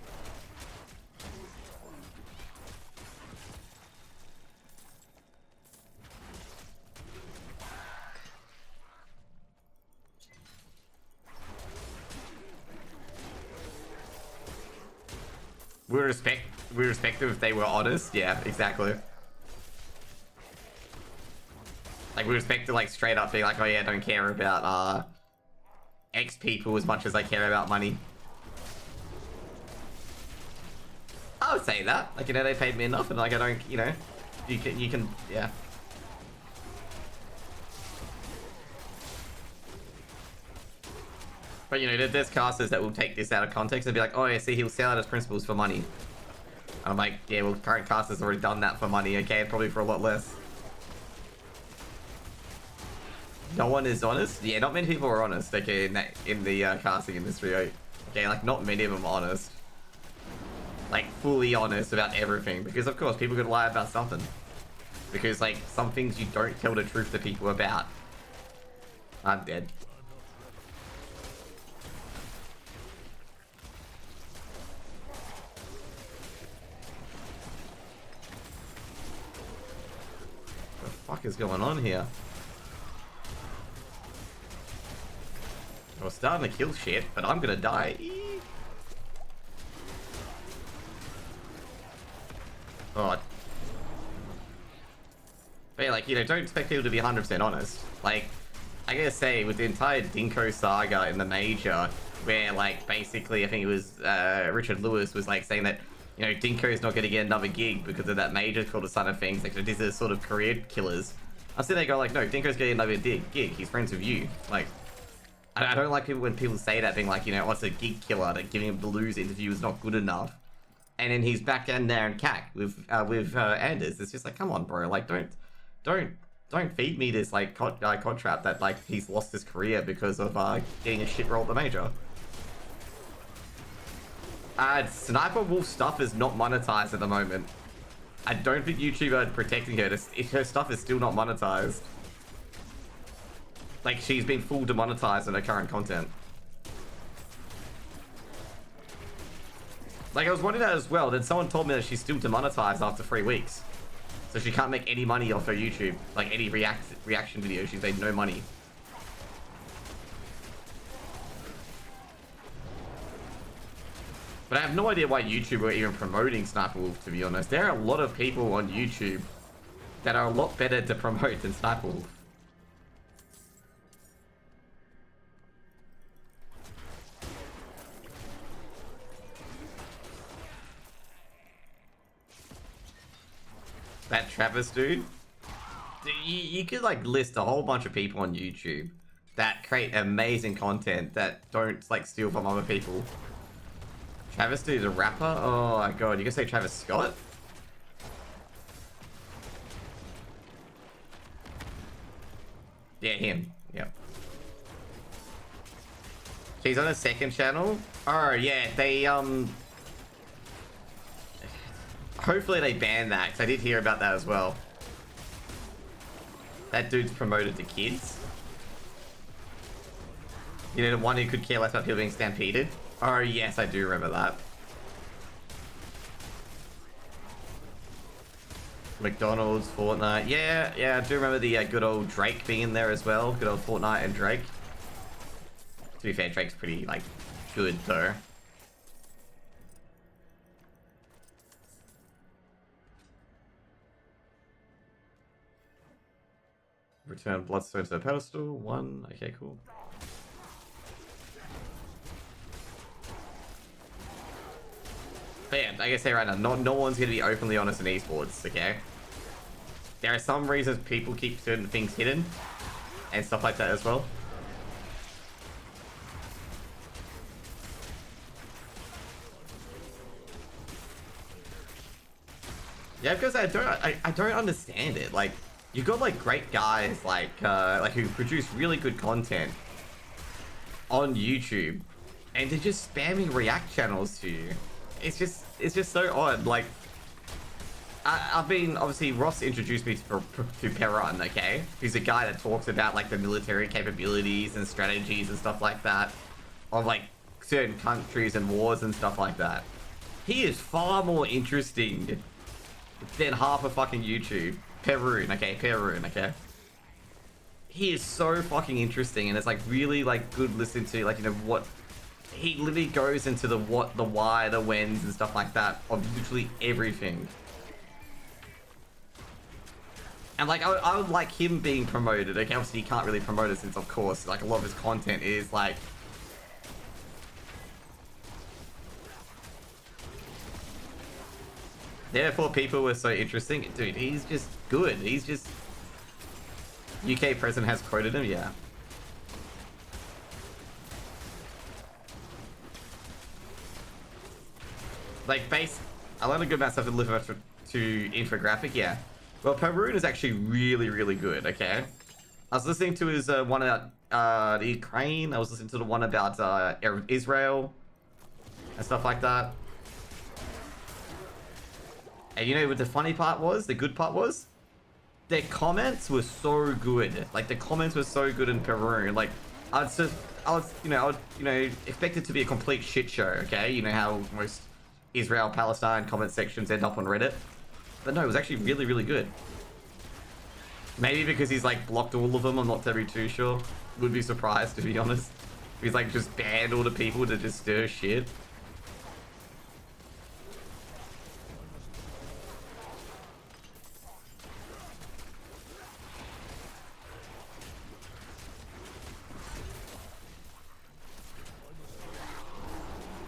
We respect them if they were honest. Yeah, exactly. Like, we respect to, like, straight up be like, oh yeah, I don't care about X people as much as I care about money. I would say that. Like, you know, they paid me enough, and like, I don't, you know, you can, yeah. But, you know, there's casters that will take this out of context and be like, oh yeah, see, he'll sell out his principles for money. And I'm like, yeah, well, current casters already done that for money, okay? Probably for a lot less. No one is honest? Yeah, not many people are honest, okay, in the casting industry, okay? Like, not many of them are honest. Like, fully honest about everything. Because, of course, people could lie about something. Because, like, some things you don't tell the truth to people about. I'm dead. What the fuck is going on here? We're starting to kill shit, but I'm gonna die. Oh. But yeah, like, you know, don't expect people to be 100% honest. Like, I gotta say, with the entire Dinko saga in the major, where, like, basically, I think it was Richard Lewis was, like, saying that, you know, Dinko is not going to get another gig because of that major called the Son of Things. Like, these are sort of career killers. I see they go like, no, Dinko's getting another gig. He's friends with you. Like, I don't like people when people say that, being like, you know, what's a gig killer, that giving him the lose interview is not good enough. And then he's back in there and CAC with Anders. It's just like, come on, bro. Like, don't feed me this like contract that like he's lost his career because of getting a shit roll at the major. Sniper Wolf stuff is not monetized at the moment. I don't think YouTube are protecting her. Her stuff is still not monetized. Like, she's been full demonetized in her current content. Like, I was wondering that as well. Then someone told me that she's still demonetized after 3 weeks. So she can't make any money off her YouTube. Like, any reaction video, she's made no money. But I have no idea why YouTube were even promoting Sniper Wolf, to be honest. There are a lot of people on YouTube that are a lot better to promote than Sniper Wolf. That Travis dude? You could like list a whole bunch of people on YouTube that create amazing content that don't like steal from other people. Travis dude is a rapper? Oh my god, you can say Travis Scott? Yeah, him. Yep. She's on a second channel? Oh yeah, they hopefully they ban that, because I did hear about that as well. That dude's promoted to kids. You know, the one who could care less about people being stampeded? Oh yes, I do remember that. McDonald's, Fortnite. Yeah, I do remember the good old Drake being in there as well. Good old Fortnite and Drake. To be fair, Drake's pretty, like, good though. Return Bloodstone to the pedestal. 1. Okay, cool. But yeah, like I say right now, no one's going to be openly honest in esports, okay? There are some reasons people keep certain things hidden and stuff like that as well. Yeah, because I don't understand it. Like, you've got like great guys like who produce really good content on YouTube, and they're just spamming react channels to you. It's just so odd. Like, I've been, obviously Ross introduced me to Perron, okay? Who's a guy that talks about like the military capabilities and strategies and stuff like that of like certain countries and wars and stuff like that. He is far more interesting than half of fucking YouTube. Perron, okay? He is so fucking interesting, and it's like really like good listening to, like, you know, what he literally goes into the what, the why, the whens and stuff like that of literally everything. And like I would like him being promoted. Okay, obviously he can't really promote it since, of course, like a lot of his content is like therefore people were so interesting. Dude, he's just good. He's just UK president has quoted him, yeah. Like I learned a good amount of stuff to live up to infographic, yeah. Well, Perun is actually really, really good, okay? I was listening to his one about the Ukraine. I was listening to the one about Israel and stuff like that. And you know what the funny part was? The good part was? Their comments were so good. Like, the comments were so good in Perun. Like, I was expect it to be a complete shit show, okay? You know how most Israel-Palestine comment sections end up on Reddit? But no, it was actually really, really good. Maybe because he's like blocked all of them, I'm not terribly too sure. Would be surprised, to be honest. He's like just banned all the people to just stir shit.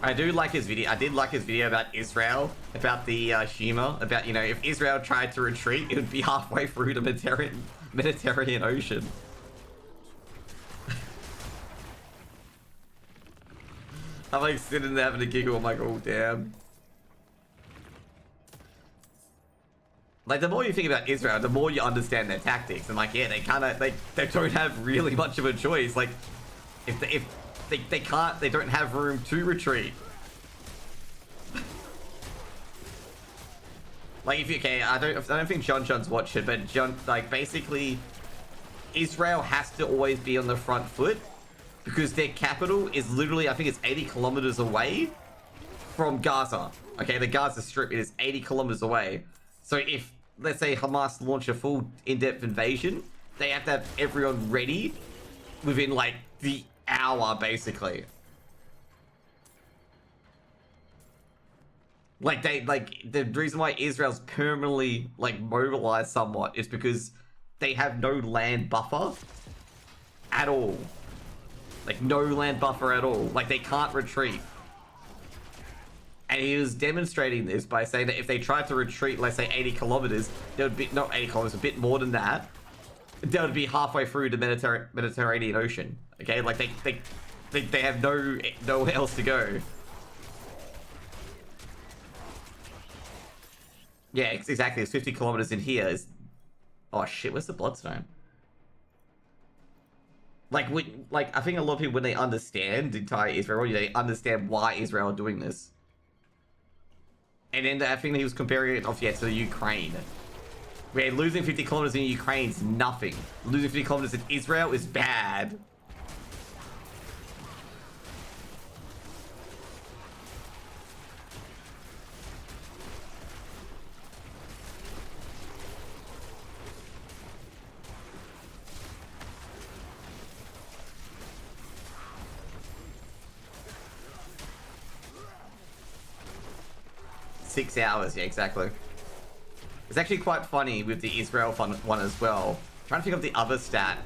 I do like his video. I did like his video about Israel, about the humor, about, you know, if Israel tried to retreat, it would be halfway through the Mediterranean Ocean. I'm like sitting there having a giggle. I'm like, oh damn. Like, the more you think about Israel, the more you understand their tactics. And like, yeah, they kind of, they don't have really much of a choice. Like, if they don't have room to retreat. Like, if you, okay, I don't think John's watched it, but John, like, basically, Israel has to always be on the front foot because their capital is literally, I think it's 80 kilometers away from Gaza. Okay, the Gaza Strip is 80 kilometers away. So if, let's say, Hamas launch a full in-depth invasion, they have to have everyone ready within, like, the hour, basically. Like, the reason why Israel's permanently, like, mobilized somewhat is because they have no land buffer at all. Like, no land buffer at all. Like, they can't retreat. And he was demonstrating this by saying that if they tried to retreat, let's say 80 kilometers, there would be, not 80 kilometers, a bit more than that, they would be halfway through the Mediterranean Ocean. Okay, like they have nowhere else to go. Yeah, exactly. It's 50 kilometers in here. Oh shit, where's the Bloodstone? Like, I think a lot of people, when they understand the entire Israel, they understand why Israel are doing this. And then I think he was comparing it off, yeah, to the Ukraine. Where losing 50 kilometers in Ukraine is nothing. Losing 50 kilometers in Israel is bad. Six hours, yeah, exactly. It's actually quite funny with the Israel one as well. I'm trying to think of the other stat.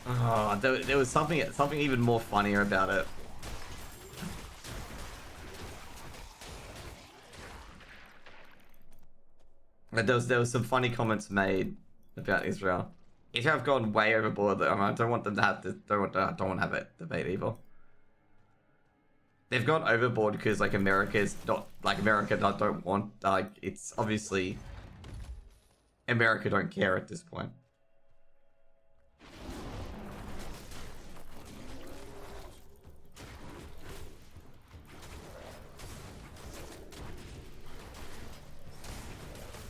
Oh, there was something even more funnier about it. But there was some funny comments made about Israel. Israel have gone way overboard though. I mean, I don't want them to have this. Don't want to have it debate either. They've gone overboard because, like, America's not, like, America don't want, like, it's obviously America don't care at this point.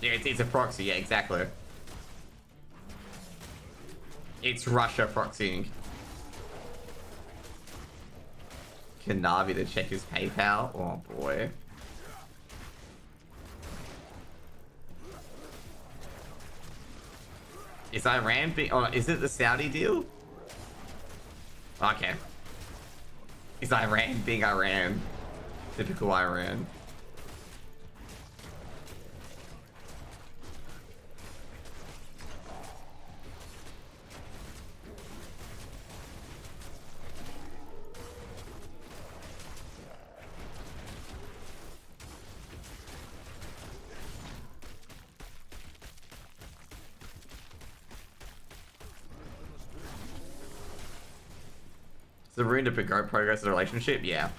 Yeah, it's a proxy, yeah, exactly. It's Russia proxying. Navi to check his PayPal. Oh boy. Is Iran being... Oh, is it the Saudi deal? Okay. Is Iran being Iran? Typical Iran. The rune to progress in a relationship? Yeah.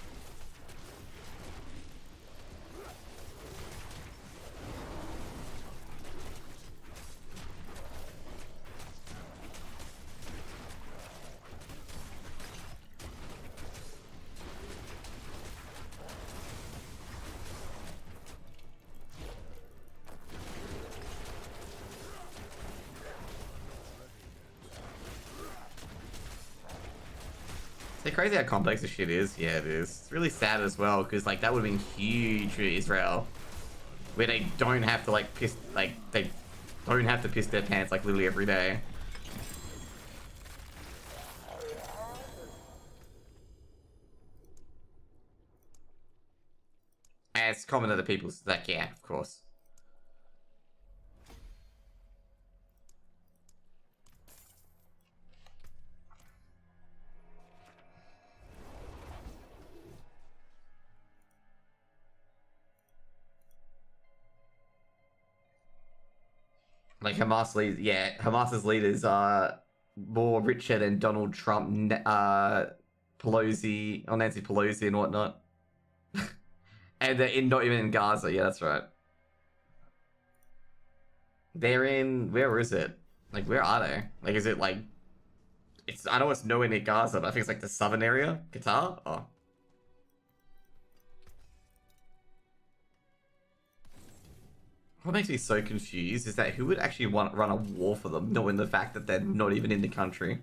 It's crazy how complex this shit is. Yeah, it is. It's really sad as well, because, like, that would have been huge for Israel. Where they don't have to, like, piss, like, they don't have to piss their pants, like, literally every day. As common to the people, like, yeah, of course. Like Hamas leaders, yeah, Hamas's leaders are more richer than Donald Trump, Pelosi, or Nancy Pelosi and whatnot. And they're not even in Gaza. Yeah, that's right. They're in, where is it? Like, where are they? Like, is it like, I know it's nowhere near Gaza, but I think it's like the southern area, Qatar. Oh. What makes me so confused is that who would actually want run a war for them, knowing the fact that they're not even in the country?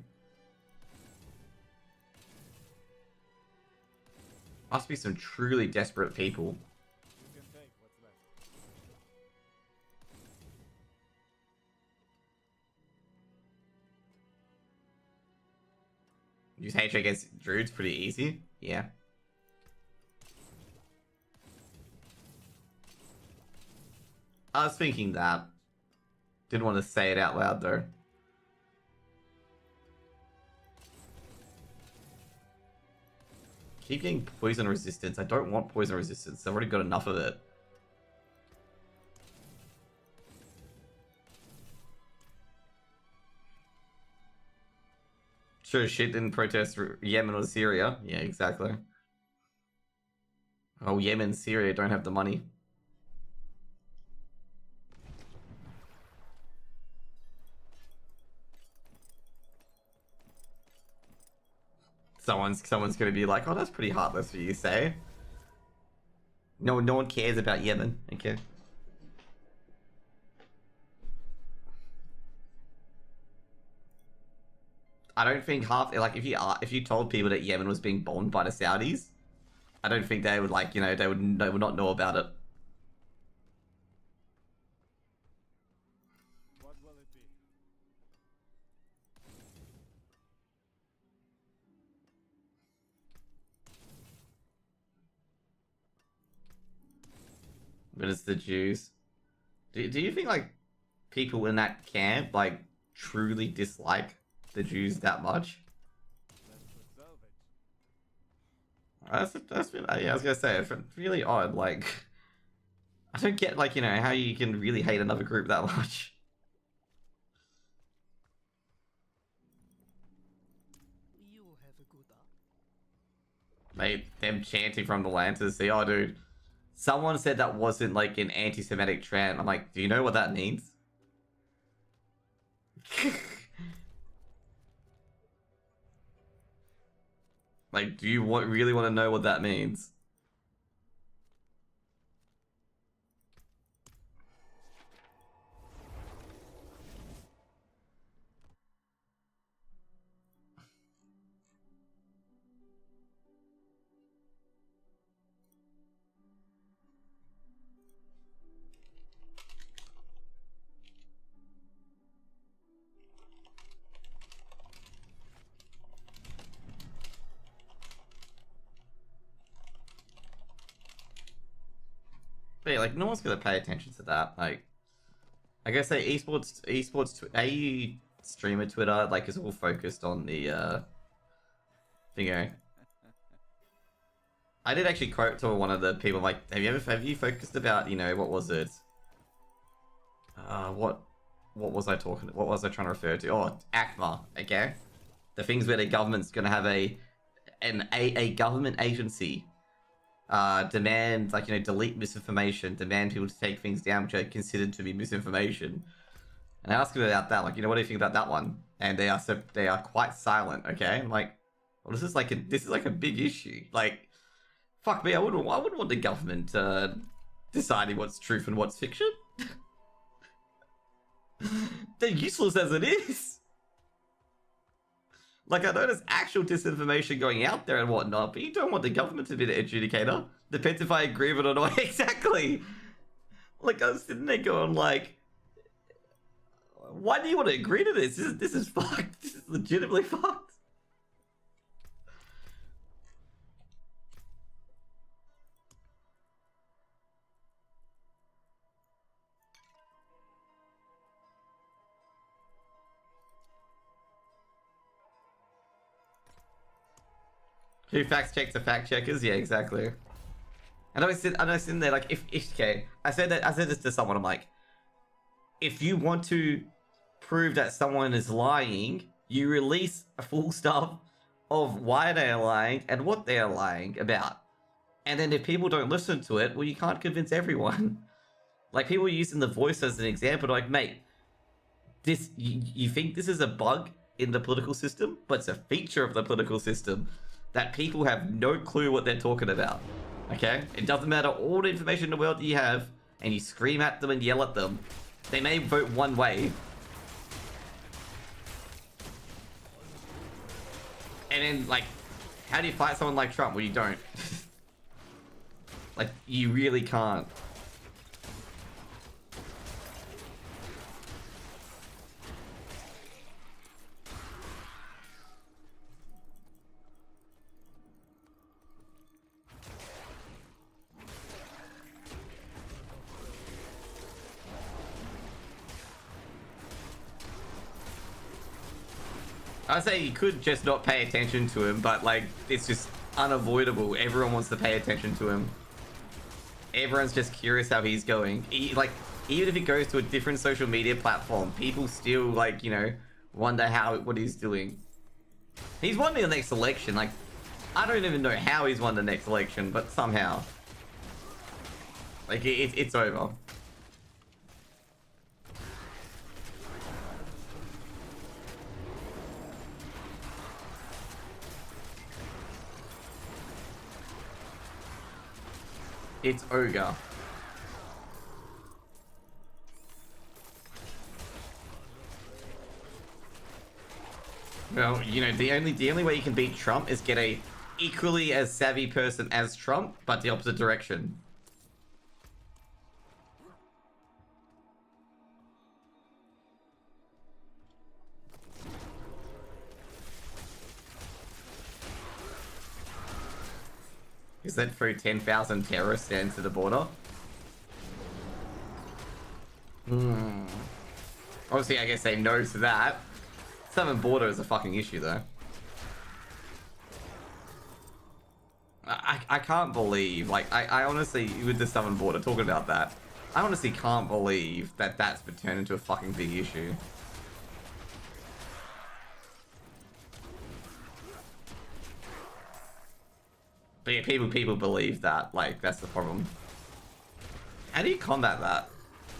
Must be some truly desperate people. You can take what's left. Use HA against Druids pretty easy. Yeah. I was thinking that. Didn't want to say it out loud though. Keep getting poison resistance. I don't want poison resistance. I've already got enough of it. Sure shit didn't protest Yemen or Syria. Yeah, exactly. Oh, Yemen, Syria don't have the money. Someone's gonna be like, oh, that's pretty heartless for you to say. No one cares about Yemen, okay? I don't think if you told people that Yemen was being bombed by the Saudis, I don't think they would they would not know about it. What will it be? But it's the Jews. Do you think like people in that camp like truly dislike the Jews that much? Let's resolve it. That's been, yeah, I was gonna say it's really odd. Like, I don't get how you can really hate another group that much. You have a good Mate, them chanting from the land to the sea. Oh, dude. Someone said that wasn't like an anti-Semitic chant. I'm like, do you know what that means? Like, do you really want to know what that means? But yeah, like, no one's gonna pay attention to that. Like, I guess AU streamer Twitter like is all focused on the thingo. I did actually quote to one of the people like, have you focused about what was it? What was I talking? What was I trying to refer to? Oh, ACMA. Okay, the things where the government's gonna have a government agency demand delete misinformation, demand people to take things down which are considered to be misinformation. And I asked them about that, like, what do you think about that one? And they are quite silent. Okay, I'm like, well, this is like a big issue. Like, fuck me, I wouldn't want the government deciding what's truth and what's fiction. They're useless as it is. Like, I know there's actual disinformation going out there and whatnot, but you don't want the government to be the adjudicator. Depends if I agree with it or not. Exactly. Like, I was sitting there going, like, why do you want to agree to this? This is fucked. This is legitimately fucked. Who fact checks the fact checkers? Yeah, exactly. And I was sitting there like, okay, I said this to someone. I'm like, if you want to prove that someone is lying, you release a full stuff of why they are lying and what they are lying about. And then if people don't listen to it, well, you can't convince everyone. Like, people using the voice as an example, like, mate, this you think this is a bug in the political system, but it's a feature of the political system that people have no clue what they're talking about. Okay? It doesn't matter all the information in the world that you have, and you scream at them and yell at them. They may vote one way. And then, like, how do you fight someone like Trump? Well, you don't. Like, you really can't. I'd say you could just not pay attention to him, but like, it's just unavoidable. Everyone wants to pay attention to him. Everyone's just curious how he's going. Like, even if he goes to a different social media platform, people still, like, you know, wonder what he's doing. He's won the next election. Like, I don't even know how he's won the next election, but somehow. Like, it's over. It's ogre. Well, you know, the only way you can beat Trump is get a equally as savvy person as Trump, but the opposite direction. Is that through 10,000 terrorists down to the border? Obviously, I guess they know to that. Southern border is a fucking issue, though. I can't believe, like, I honestly, with the southern border, talking about that, I honestly can't believe that that's been turned into a fucking big issue. But yeah, people believe that, like, that's the problem. How do you combat that?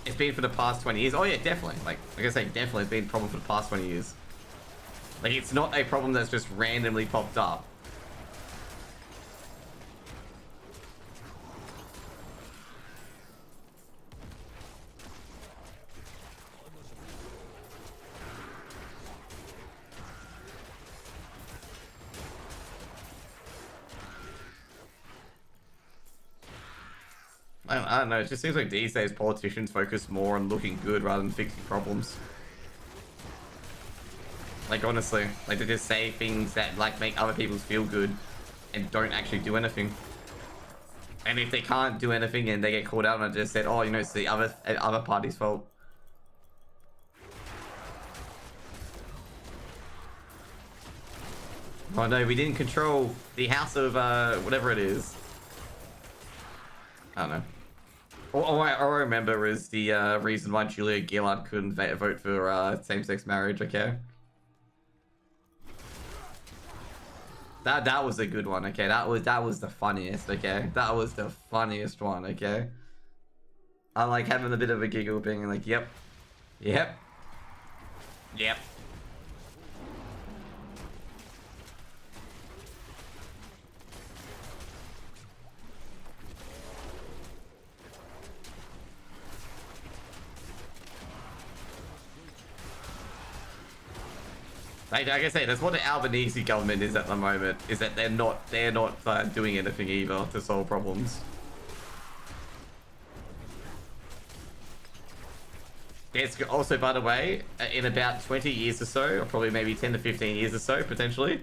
It's been for the past 20 years. Oh yeah, definitely. Like I say, definitely it's been a problem for the past 20 years. Like, it's not a problem that's just randomly popped up. I don't know, it just seems like these days politicians focus more on looking good rather than fixing problems. Like, honestly, like, they just say things that, like, make other people feel good and don't actually do anything. And if they can't do anything and they get called out on it, just said, oh, you know, it's the other party's fault. Oh no, we didn't control the house of, whatever it is. I don't know. All I remember is the reason why Julia Gillard couldn't vote for same-sex marriage, okay? That was a good one, okay? That was the funniest, okay? That was the funniest one, okay? I like having a bit of a giggle, being like, yep. Yep. Yep. Like I say, that's what the Albanese government is at the moment. Is that they're not doing anything either to solve problems. There's also, by the way, in about 20 years or so, or probably maybe 10 to 15 years or so, potentially,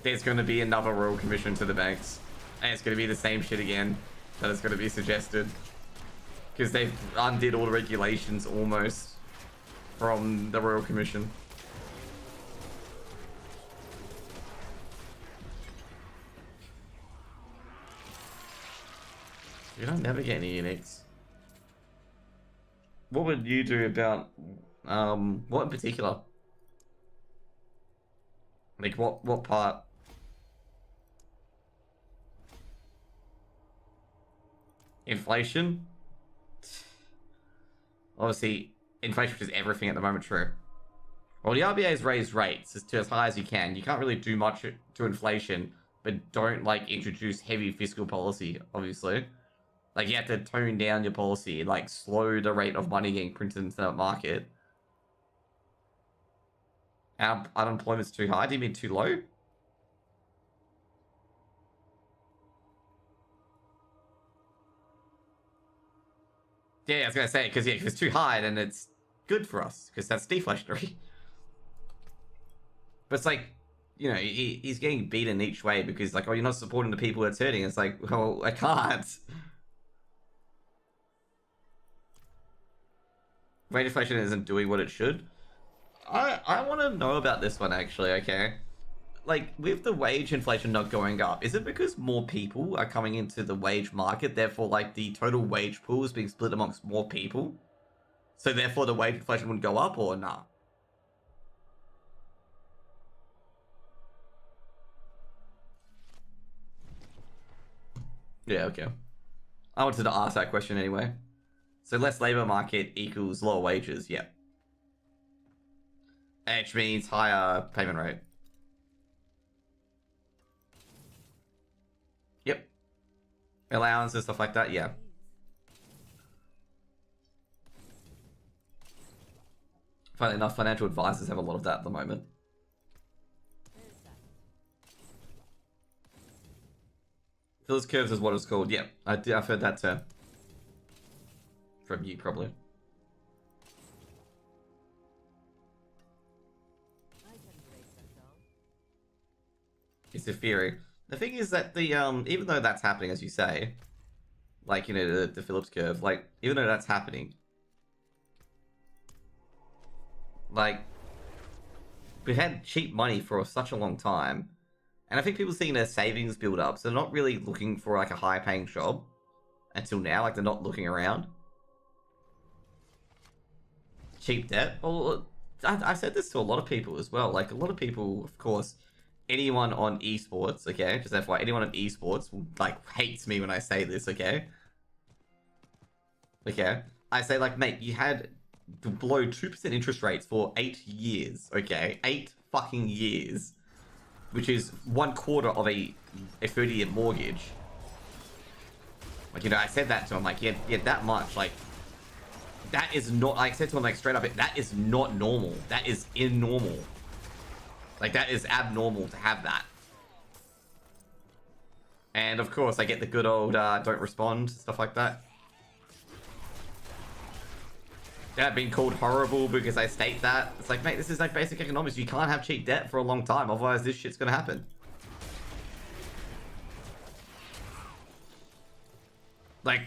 there's going to be another royal commission to the banks, and it's going to be the same shit again that is going to be suggested, because they've undid all the regulations almost from the royal commission. You don't never get any Unix. What would you do about what in particular? Like what part? Inflation? Obviously, inflation is everything at the moment, true. Well, the RBA has raised rates to as high as you can. You can't really do much to inflation, but don't, like, introduce heavy fiscal policy, obviously. Like, you have to tone down your policy and, like, slow the rate of money getting printed into the market. Our unemployment's too high. Do you mean too low? Yeah, I was gonna say, because if it's too high, then it's good for us, because that's deflationary. But it's like, you know, he's getting beaten each way because, like, oh, you're not supporting the people that's hurting. It's like, well, I can't. Rate inflation isn't doing what it should. I want to know about this one, actually, okay? Like, with the wage inflation not going up, is it because more people are coming into the wage market, therefore, like, the total wage pool is being split amongst more people? So, therefore, the wage inflation wouldn't go up, or nah? Yeah, okay. I wanted to ask that question anyway. So, less labor market equals lower wages, yeah. Which means higher payment rate. Yep. Allowance and stuff like that, yeah. Funnily enough, financial advisors have a lot of that at the moment. Phillips curves is what it's called. Yeah, I've heard that term. From you, probably. It's a theory. The thing is that the even though that's happening, as you say, like, you know, the Phillips curve, like, even though that's happening, like, we've had cheap money for such a long time, and I think people are seeing their savings build up, so they're not really looking for, like, a high paying job until now. Like, they're not looking around. Cheap debt. Well, I said this to a lot of people as well. Like, a lot of people, of course, anyone on esports, okay, just FYI, anyone on esports, like, hates me when I say this, okay? Okay? I say, like, mate, you had below 2% interest rates for 8 years, okay? 8 fucking years. Which is 1/4 of a 30-year mortgage. Like, you know, I said that to him, like, yeah, that much, like, that is not, like, I said to him, like, straight up, that is not normal. That is abnormal. Like, that is abnormal to have that. And, of course, I get the good old, don't respond, stuff like that. Yeah, being called horrible because I state that. It's like, mate, this is like basic economics. You can't have cheap debt for a long time, otherwise this shit's gonna happen. Like,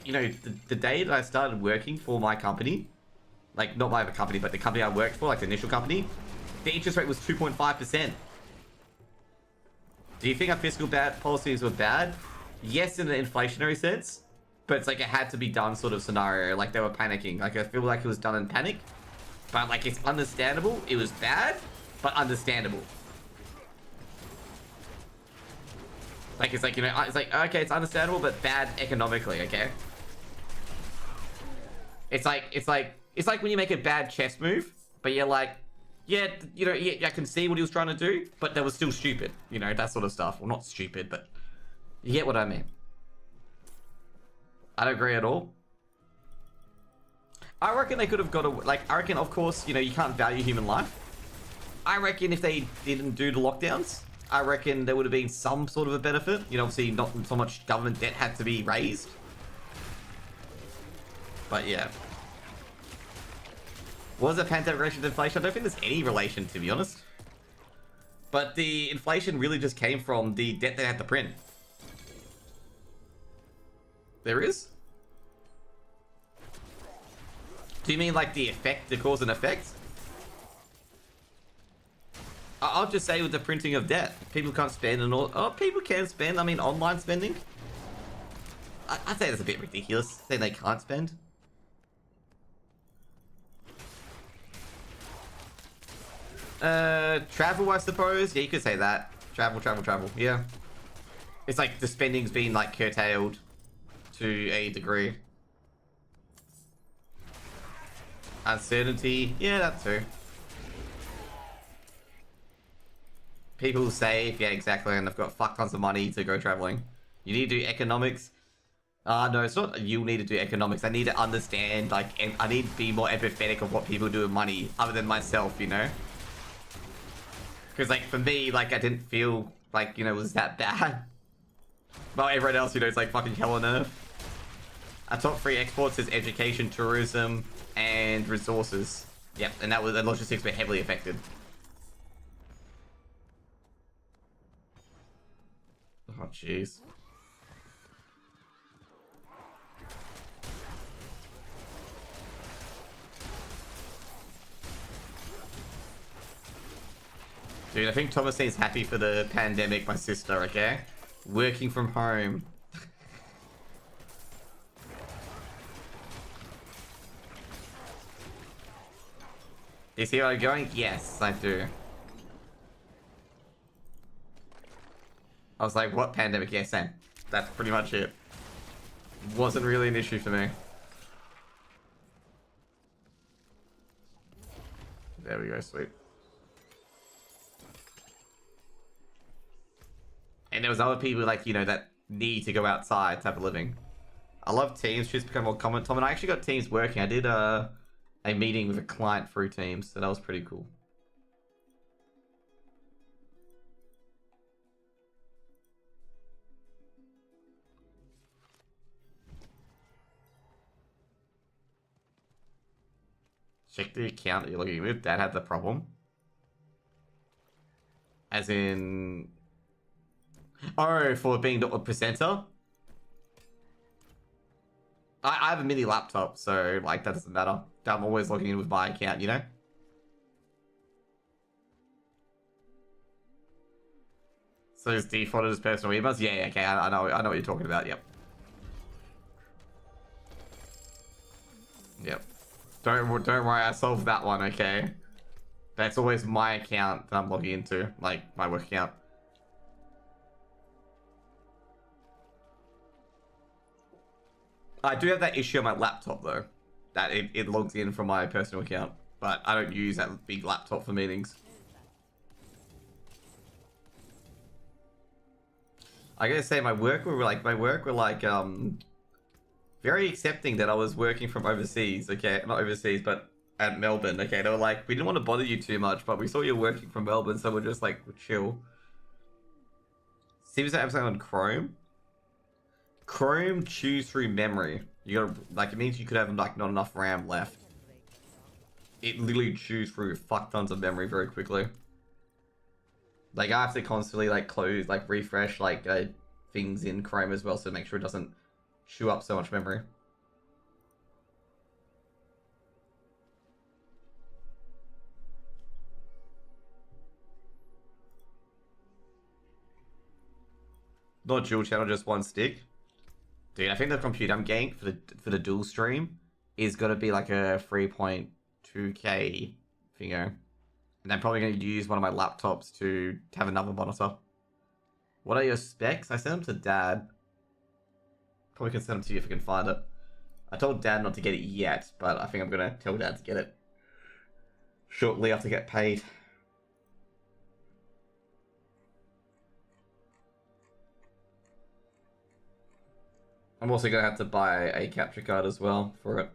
you know, the day that I started working for my company, like, not my company, but the company I worked for, like the initial company, the interest rate was 2.5%. Do you think our fiscal policies were bad? Yes, in an inflationary sense. But it's like it had to be done sort of scenario. Like, they were panicking. Like, I feel like it was done in panic. But, like, it's understandable. It was bad, but understandable. Like, it's like, you know, it's like, okay, it's understandable, but bad economically, okay? It's like when you make a bad chess move, but you're like, yeah, you know, yeah, I can see what he was trying to do, but that was still stupid. You know, that sort of stuff. Well, not stupid, but you get what I mean. I don't agree at all. I reckon they could have got a, like, I reckon, of course, you know, you can't value human life. I reckon if they didn't do the lockdowns, I reckon there would have been some sort of a benefit. You know, obviously not so much government debt had to be raised. But yeah. Was a pandemic relation to inflation? I don't think there's any relation, to be honest. But the inflation really just came from the debt they had to print. There is? Do you mean like the effect, the cause and effect? I'll just say with the printing of debt, people can't spend and all. Oh, people can spend. I mean, online spending. I'd say that's a bit ridiculous. Say they can't spend. Travel, I suppose. Yeah, you could say that. Travel, travel, travel. Yeah. It's like the spending's been like curtailed to a degree. Uncertainty. Yeah, that too. People save. Yeah, exactly. And they've got fuck tons of money to go traveling. You need to do economics. No, it's not you need to do economics. I need to understand, like, I need to be more empathetic of what people do with money, other than myself, you know? Because, like, for me, like, I didn't feel like, you know, it was that bad. But everyone else, you know, it's like fucking hell on earth. Our top 3 exports is education, tourism, and resources. Yep, and that was, and logistics were heavily affected. Oh, jeez. Dude, I think Thomastine's happy for the pandemic, my sister, okay? Working from home. Do you see where I'm going? Yes, I do. I was like, what pandemic? Yeah, same. That's pretty much it. Wasn't really an issue for me. There we go, sweet. And there was other people like, you know, that need to go outside to have a living. I love Teams. She's become more common. Tom, and I actually got Teams working. I did a meeting with a client through Teams, so that was pretty cool. Check the account that you're looking with. That had the problem. As in... Oh, for being the presenter? I have a mini laptop, so, like, that doesn't matter. I'm always logging in with my account, you know? So it's defaulted as personal emails? Yeah, okay, I know what you're talking about, yep. Yep. Don't worry, I solved that one, okay? That's always my account that I'm logging into, like, my work account. I do have that issue on my laptop, though. That it logs in from my personal account. But I don't use that big laptop for meetings. I gotta say, my work were very accepting that I was working from overseas, okay? Not overseas, but at Melbourne, okay? They were like, we didn't want to bother you too much, but we saw you working from Melbourne, so we're just like, chill. Seems to have something on Chrome. Chrome chews through memory. You gotta, like, it means you could have, like, not enough RAM left. It literally chews through fuck tons of memory very quickly. Like, I have to constantly, like, close, like, refresh, like, things in Chrome as well, so make sure it doesn't chew up so much memory. Not dual channel, just one stick. Dude, I think the computer I'm getting for the dual stream is gonna be like a 3.2K thingo. And I'm probably gonna use one of my laptops to have another monitor. What are your specs? I sent them to Dad. Probably can send them to you if I can find it. I told Dad not to get it yet, but I think I'm gonna tell Dad to get it shortly after I get paid. I'm also gonna have to buy a capture card as well for it.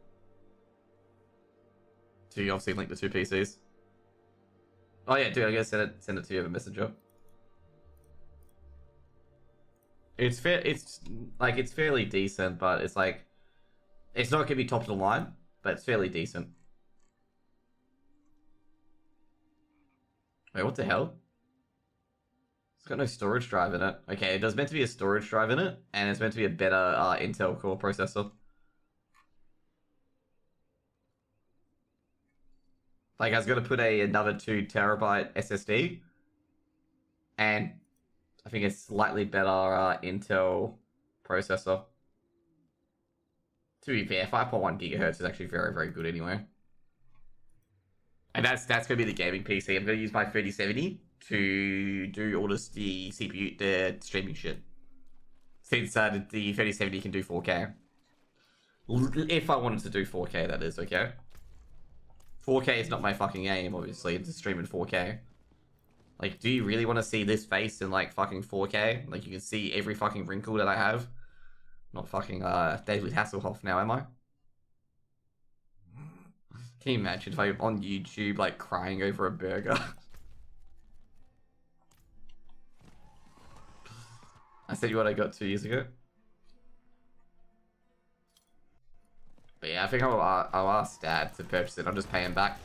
To obviously link the 2 PCs. Oh yeah, dude, I gotta send it to you over Messenger. It's fair. It's like it's fairly decent, but it's like it's not gonna be top of the line, but it's fairly decent. Wait, what the hell? It's got no storage drive in it. Okay, there's meant to be a storage drive in it, and it's meant to be a better Intel core processor. Like, I was gonna put another 2TB SSD, and I think it's slightly better Intel processor. To be fair, 5.1 GHz is actually very, very good anyway. And that's gonna be the gaming PC. I'm gonna use my 3070 to do all this the CPU the streaming shit. Since the 3070 can do 4K. If I wanted to do 4K, that is, okay? 4K is not my fucking aim, obviously, to stream in 4K. Like, do you really want to see this face in, like, fucking 4K? Like, you can see every fucking wrinkle that I have? Not fucking, David Hasselhoff now, am I? Can you imagine if I'm on YouTube, like, crying over a burger? I said you what I got 2 years ago. But yeah, I think I'll ask Dad to purchase it. I'll just pay him back.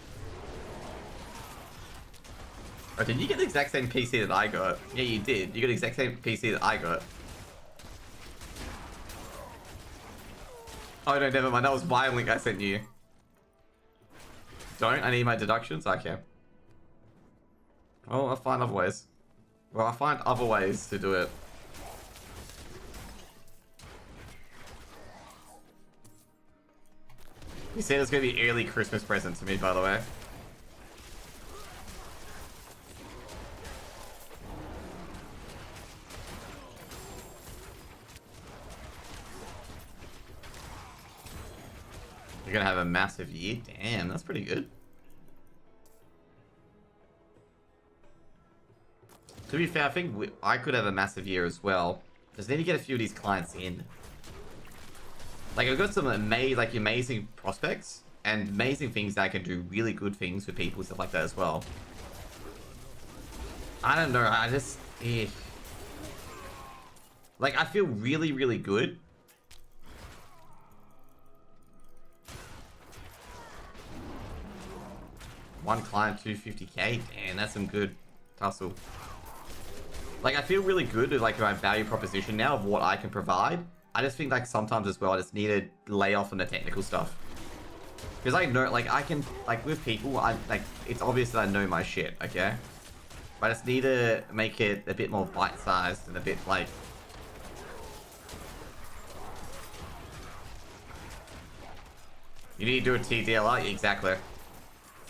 Oh, did you get the exact same PC that I got? Yeah, you did. You got the exact same PC that I got. Oh no, never mind. That was my link I sent you. Don't? I need my deductions? Okay. Well, I'll find other ways. Well, I'll find other ways to do it. You said it's gonna be an early Christmas present to me, by the way. You're gonna have a massive year? Damn, that's pretty good. To be fair, I think I could have a massive year as well. Just need to get a few of these clients in. Like, I've got some amazing prospects and amazing things that I can do really good things for people and stuff like that as well. I don't know, I just... Like, I feel really, really good. One client, 250k? Damn, that's some good tussle. Like, I feel really good with, like, my value proposition now of what I can provide. I just think, like, sometimes as well, I just need to lay off on the technical stuff. Because I know, like, I can, like, with people, it's obvious that I know my shit, okay? But I just need to make it a bit more bite-sized and a bit, like... You need to do a TDLR? Exactly.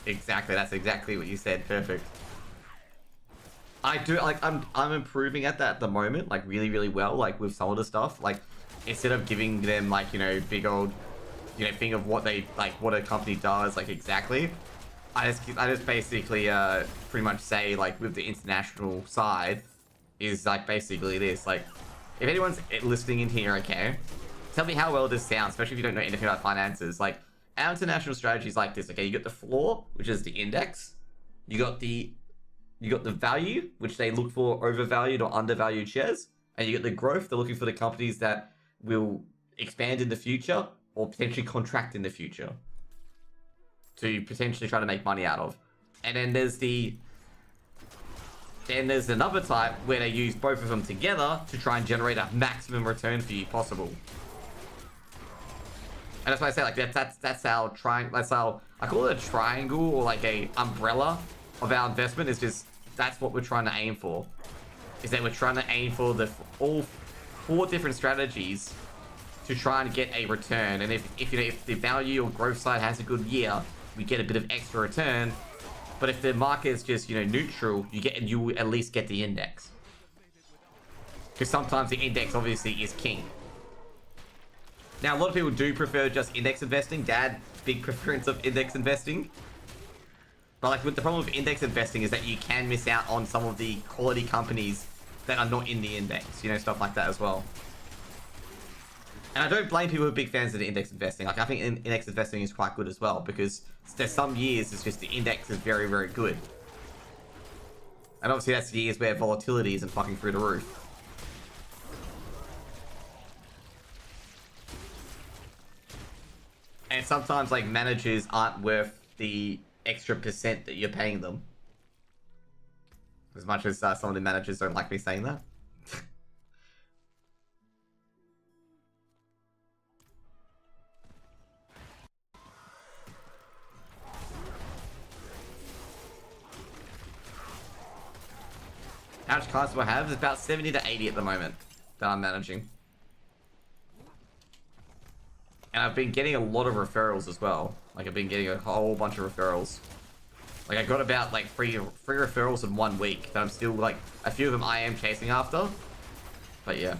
Exactly, that's exactly what you said. Perfect. I do, like, I'm improving at that at the moment, like, really, really well, like, with some of the stuff. Like, instead of giving them, like, you know, big old, you know, thing of what they, like, what a company does, like, exactly. I just basically, pretty much say, like, with the international side, is, like, basically this. Like, if anyone's listening in here, okay, tell me how well this sounds, especially if you don't know anything about finances. Like, our international strategy is like this, okay? You got the floor, which is the index. You got the value, which they look for overvalued or undervalued shares. And you get the growth, they're looking for the companies that will expand in the future or potentially contract in the future to potentially try to make money out of. And then there's another type where they use both of them together to try and generate a maximum return for you possible. And that's why I say, like, that's how I call it a triangle or like a umbrella of our investment. Is just, that's what we're trying to aim for. Is that we're trying to aim for all 4 different strategies to try and get a return. And if the value or growth side has a good year, we get a bit of extra return. But if the market is just, you know, neutral, you at least get the index. Because sometimes the index obviously is king. Now, a lot of people do prefer just index investing. Dad, big preference of index investing. But, like, with the problem with index investing is that you can miss out on some of the quality companies that are not in the index. You know, stuff like that as well. And I don't blame people who are big fans of the index investing. Like, I think index investing is quite good as well. Because there's some years it's just the index is very, very good. And obviously that's years where volatility isn't fucking through the roof. And sometimes, like, managers aren't worth the extra % that you're paying them. As much as some of the managers don't like me saying that. How much clients do I have? It's about 70 to 80 at the moment that I'm managing. And I've been getting a lot of referrals as well. Like, I've been getting a whole bunch of referrals. Like, I got about, like, three referrals in 1 week that I'm still, like, a few of them I am chasing after. But, yeah.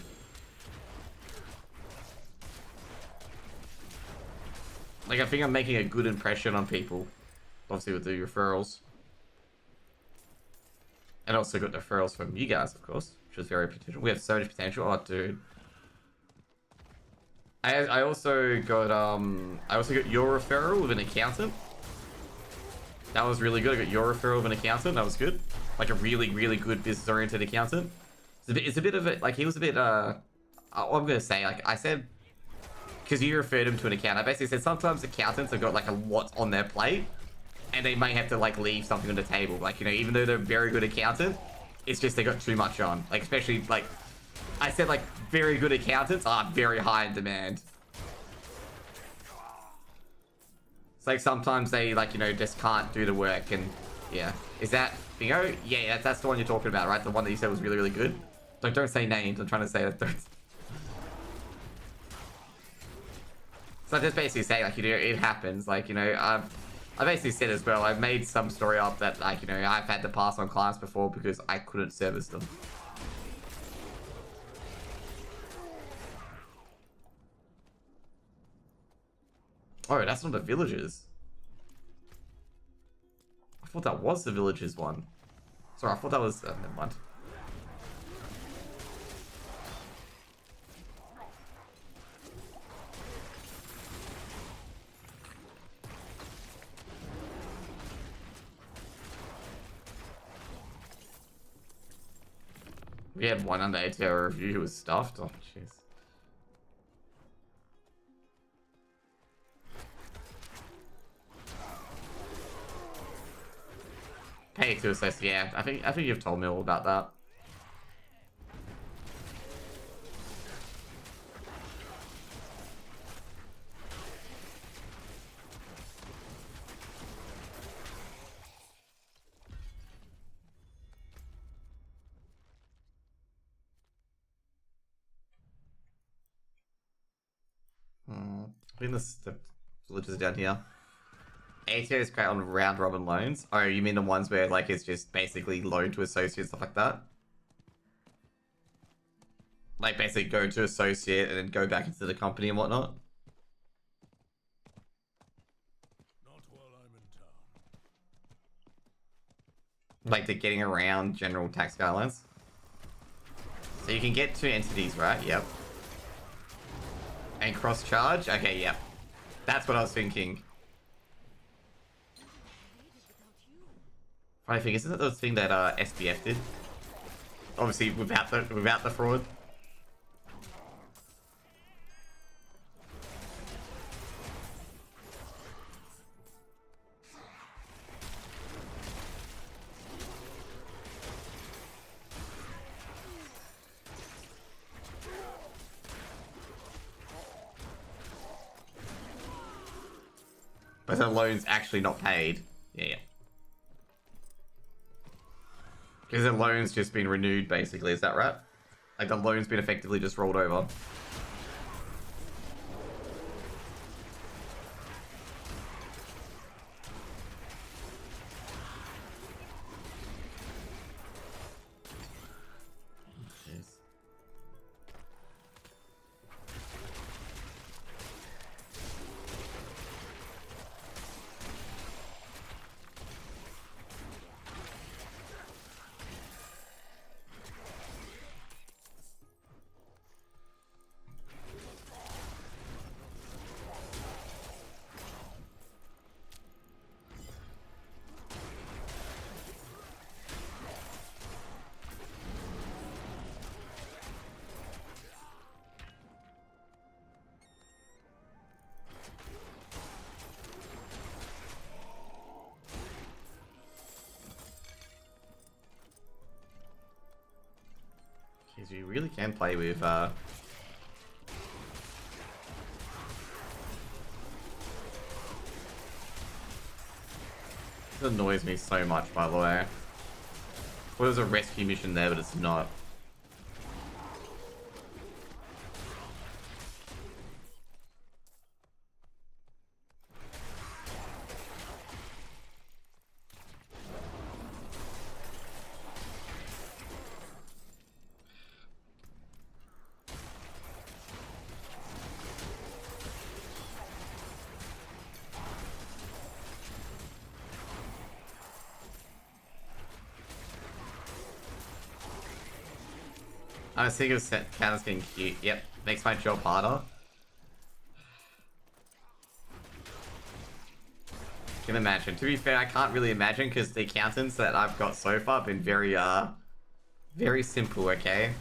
Like, I think I'm making a good impression on people. Obviously, with the referrals. And also got referrals from you guys, of course, which was very potential. We have so much potential. Oh, dude. I also got your referral with an accountant. That was really good. I got your referral with an accountant. That was good. Like a really, really good business-oriented accountant. It's a bit of it. Like he was a bit. What I'm gonna say, like I said, because you referred him to an account. I basically said sometimes accountants have got like a lot on their plate, and they may have to like leave something on the table. Like even though they're a very good accountant, it's just they got too much on. Like especially like I said, like very good accountants are very high in demand. It's like sometimes they like just can't do the work, and yeah. Is that Bingo? Yeah, that's the one you're talking about, right? The one that you said was really, really good. Don't say names. I'm trying to say that. So I just basically say like it happens. Like I basically said as well. I've made some story up that like I've had to pass on clients before because I couldn't service them. Oh, that's not the villagers. I thought that was the villagers one. Sorry, I thought that was... never mind. We had one under ATO review who was stuffed. Oh, jeez. Pay to assess, yeah. I think you've told me all about that. I think the villages down here. ATO is great on round robin loans. Oh, you mean the ones where like it's just basically loan to associate stuff like that? Like basically go to associate and then go back into the company and whatnot? Not while I'm in town. Like they're getting around general tax guidelines. So you can get 2 entities, right? Yep. And cross charge? Okay, yep. That's what I was thinking. Funny thing, isn't that the thing that SBF did? Obviously without the fraud. But the loan's actually not paid. Yeah. Because the loan's just been renewed, basically. Is that right? Like, the loan's been effectively just rolled over. Because you really can play with This annoys me so much, by the way. Well, there's a rescue mission there, but it's not. I was thinking of set counters getting cute. Yep, makes my job harder. Can imagine. To be fair, I can't really imagine because the accountants that I've got so far have been very simple, okay?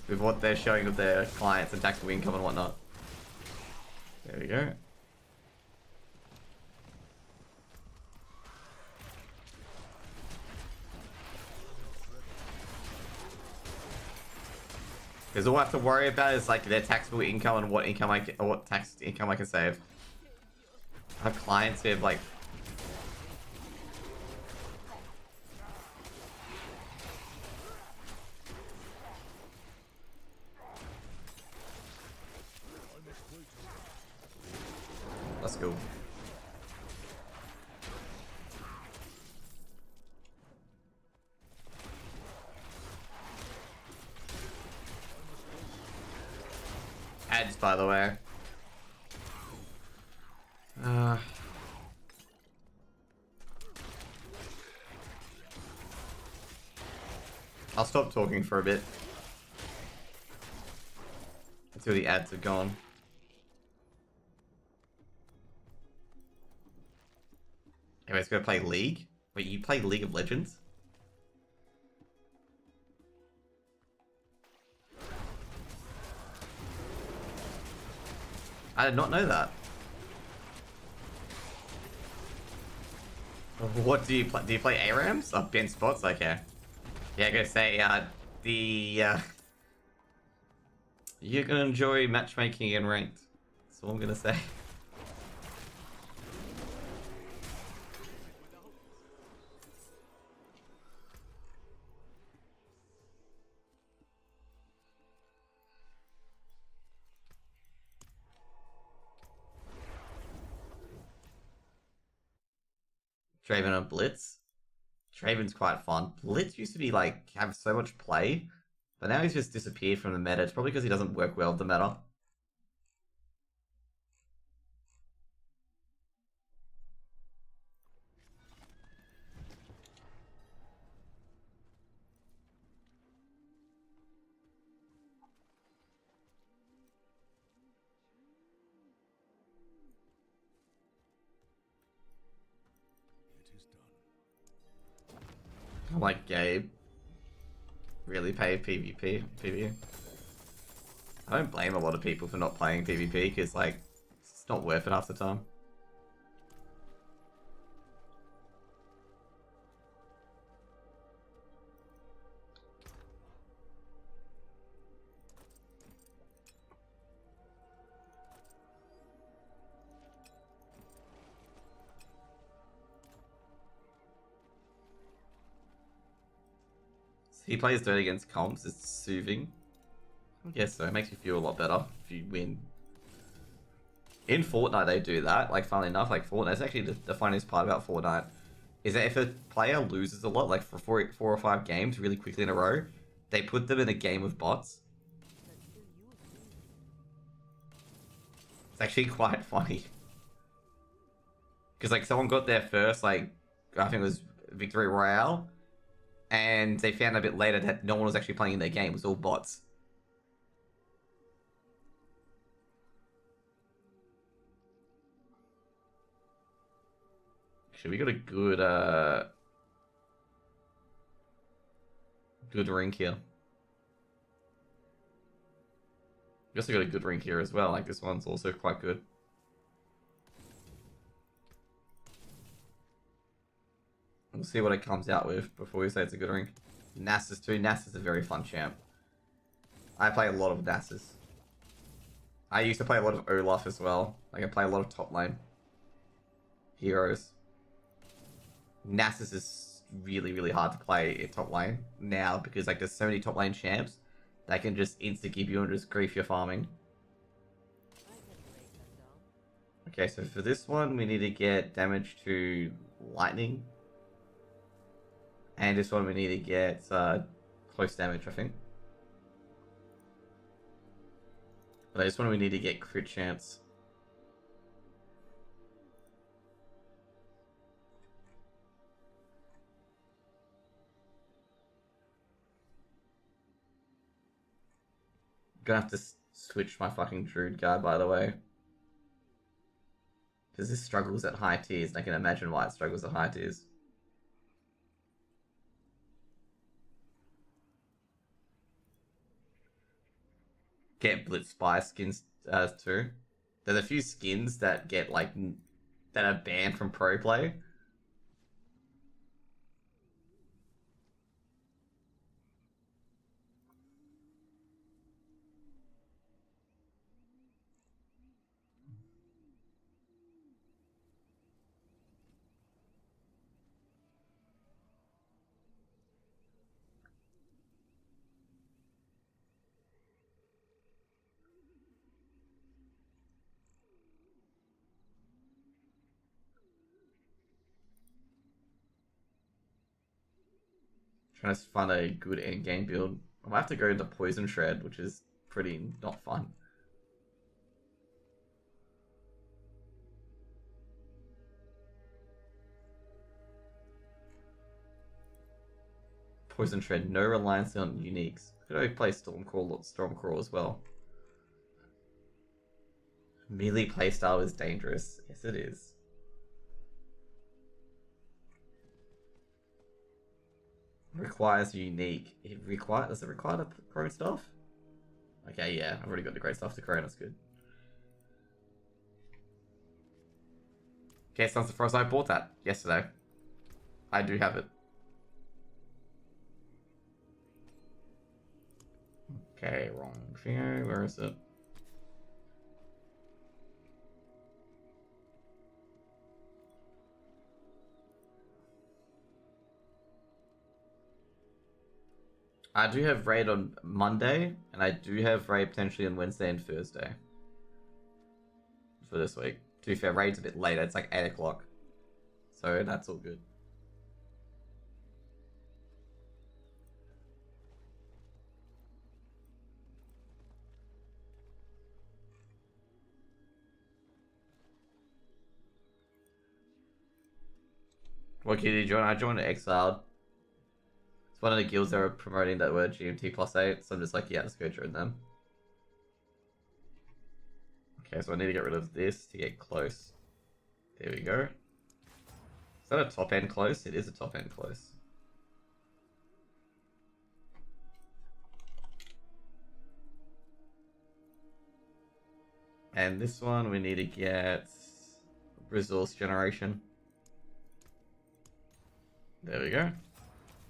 With what they're showing of their clients and taxable income and whatnot. There we go. Because all I have to worry about is like their taxable income and what income or what tax income I can save. I have clients who have like let's go. Ads, by the way. I'll stop talking for a bit. Until the ads are gone. Anyways, go play League? Wait, you play League of Legends? I did not know that. What do you play? Do you play ARAMs? Oh, Ben Spots? Okay. Yeah, I gotta say, you're gonna enjoy matchmaking and ranked. That's all I'm gonna say. Draven and Blitz. Draven's quite fun. Blitz used to be like have so much play, but now he's just disappeared from the meta. It's probably because he doesn't work well with the meta. It is done. I'm like, Gabe. Really pay PvP? I don't blame a lot of people for not playing PvP because like it's not worth it half the time. He plays dirt against comps. It's soothing. I guess so. It makes you feel a lot better if you win. In Fortnite, they do that. Like, funnily enough, like Fortnite's actually the funniest part about Fortnite is that if a player loses a lot, like for four or five games really quickly in a row, they put them in a game of bots. It's actually quite funny. Because like someone got there first, like I think it was Victory Royale, and they found a bit later that no one was actually playing in their game. It was all bots. Actually, we got a good rink here. We also got a good rink here as well. Like this one's also quite good. We'll see what it comes out with before we say it's a good rink. Nasus too. Nasus is a very fun champ. I play a lot of Nasus. I used to play a lot of Olaf as well. Like I play a lot of top lane heroes. Nasus is really hard to play in top lane now because like there's so many top lane champs that can just insta give you and just grief your farming. Okay, so for this one we need to get damage to lightning. And this one we need to get close damage, I think. But this one we need to get crit chance. Gonna have to switch my fucking Druid guard, by the way. Because this struggles at high tiers, and I can imagine why it struggles at high tiers. Get Blitz Spy skins too. There's a few skins that get like that are banned from pro play. Trying to find a good end game build. I might have to go into Poison Shred, which is pretty not fun. Poison Shred, no reliance on uniques. Could I play Stormcrawl as well? Melee playstyle is dangerous. Yes, it is. Requires unique. Does it require the crone stuff? Okay, yeah, I've already got the great stuff to crone, that's good. Okay, Sons of Frost, I bought that yesterday. I do have it. Okay, wrong thing. Where is it? I do have raid on Monday, and I do have raid potentially on Wednesday and Thursday. For this week. To be fair, raid's a bit later. It's like 8 o'clock. So that's all good. What guild did you join? I joined Exiled. It's one of the guilds that were promoting that were GMT +8, so I'm just like, yeah, let's go join them. Okay, so I need to get rid of this to get close. There we go. Is that a top end close? It is a top end close. And this one we need to get resource generation. There we go.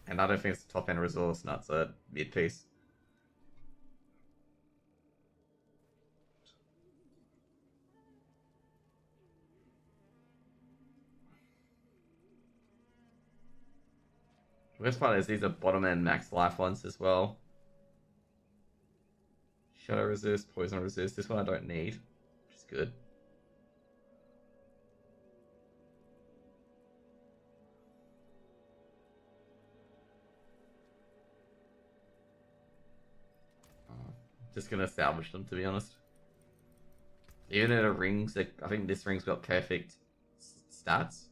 And I don't think it's a top end resource, no, it's a mid piece. The best part is these are bottom end max life ones as well. Shadow resist, poison resist. This one I don't need, which is good. Just gonna salvage them, to be honest. Even in a rings, like, I think this ring's got perfect stats.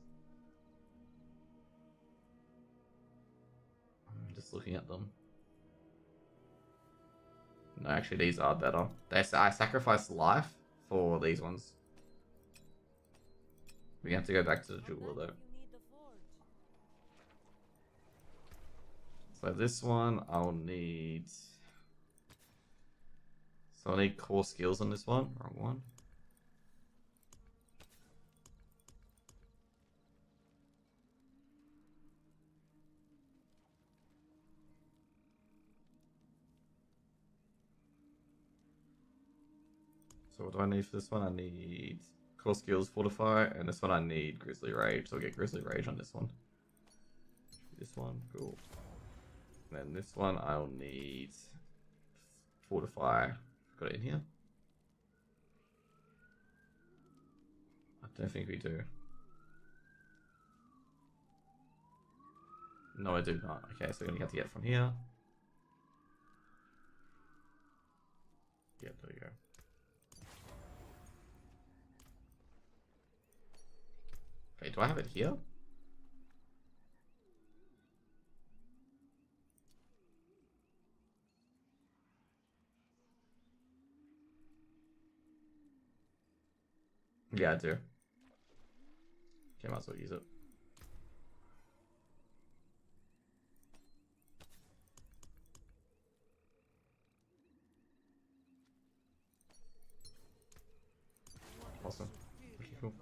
I'm just looking at them. No, actually, these are better. I sacrificed life for these ones. We have to go back to the jeweler though. So this one, I'll need. So I need core skills on this one. Wrong one. So what do I need for this one? I need core skills, fortify, and this one I need grizzly rage. So I'll get grizzly rage on this one. This one, cool. And then this one I'll need fortify. Got it in here? I don't think we do. No, I do not. Okay, so we're gonna have to get from here. Yeah, there we go. Okay, do I have it here? Yeah, I do. Okay, might as well use it. Awesome. Okay, cool.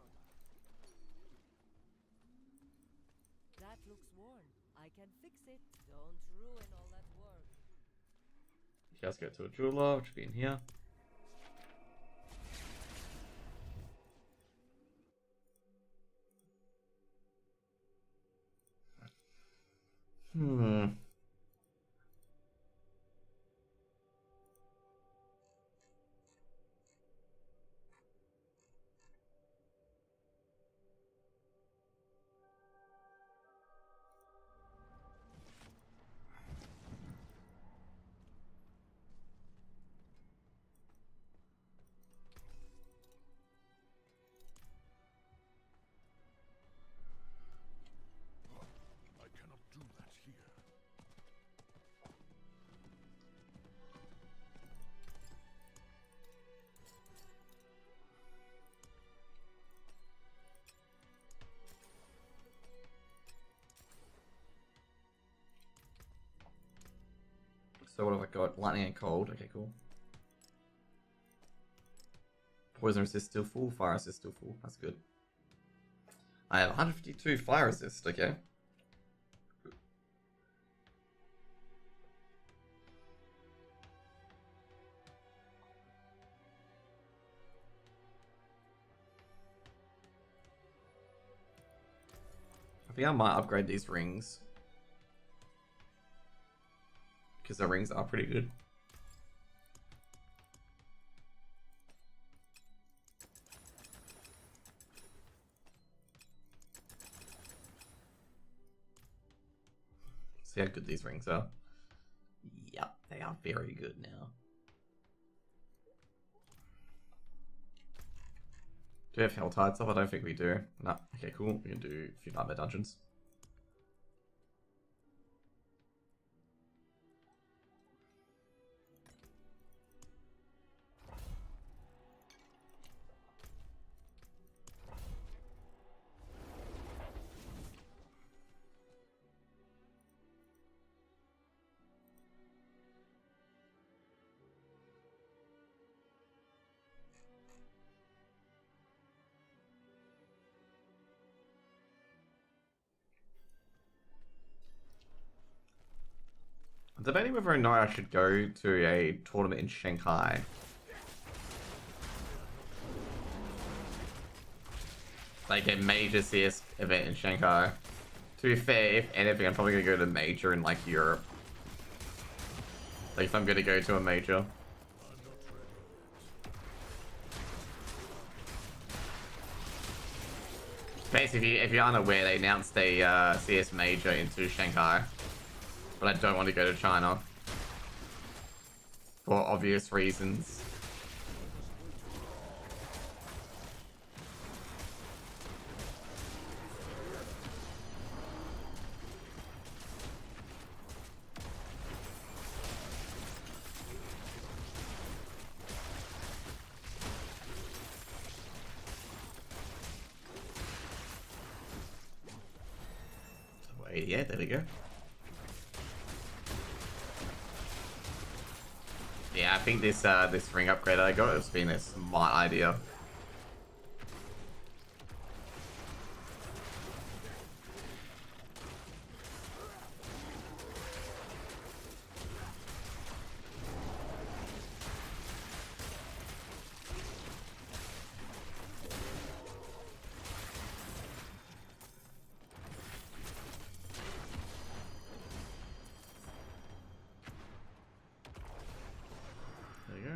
That looks worn. I can fix it. Don't ruin all that work. Okay, let's go to a jeweler, which will be in here. Hmm. I cannot do that here. So what have I got? Lightning and cold. Okay, cool. Poison resist still full. Fire resist still full. That's good. I have 152 fire resist. Okay. I think I might upgrade these rings. Because the rings are pretty good. See how good these rings are. Yep, they are very good now. Do we have Helltide stuff? I don't think we do. No. Okay, cool. We can do a few nightmare dungeons. I'm debating whether or not I should go to a tournament in Shanghai. Like a major CS event in Shanghai. To be fair, if anything, I'm probably gonna go to a major in like Europe. Like if I'm gonna go to a major. Basically, if you're unaware, they announced a CS major into Shanghai. But I don't want to go to China. For obvious reasons. Wait, yeah, there we go. Yeah, I think this this ring upgrade I got has been a smart idea. There you go.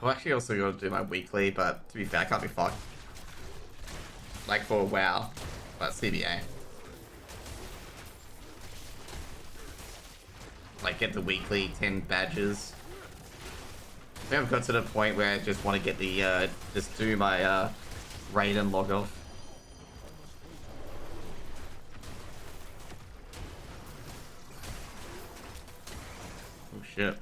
I'm actually also going to do my weekly, but to be fair, I can't be fucked. Like for WoW, but CBA. Like get the weekly 10 badges. I think I've got to the point where I just want to get the, just do my raid and log off. Oh shit.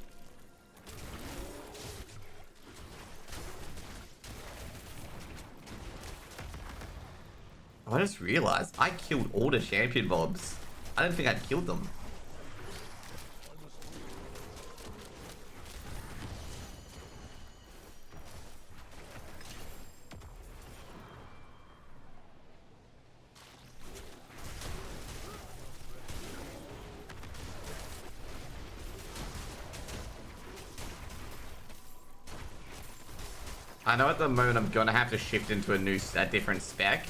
I just realized I killed all the champion mobs. I didn't think I'd killed them. I know at the moment I'm gonna have to shift into a different spec.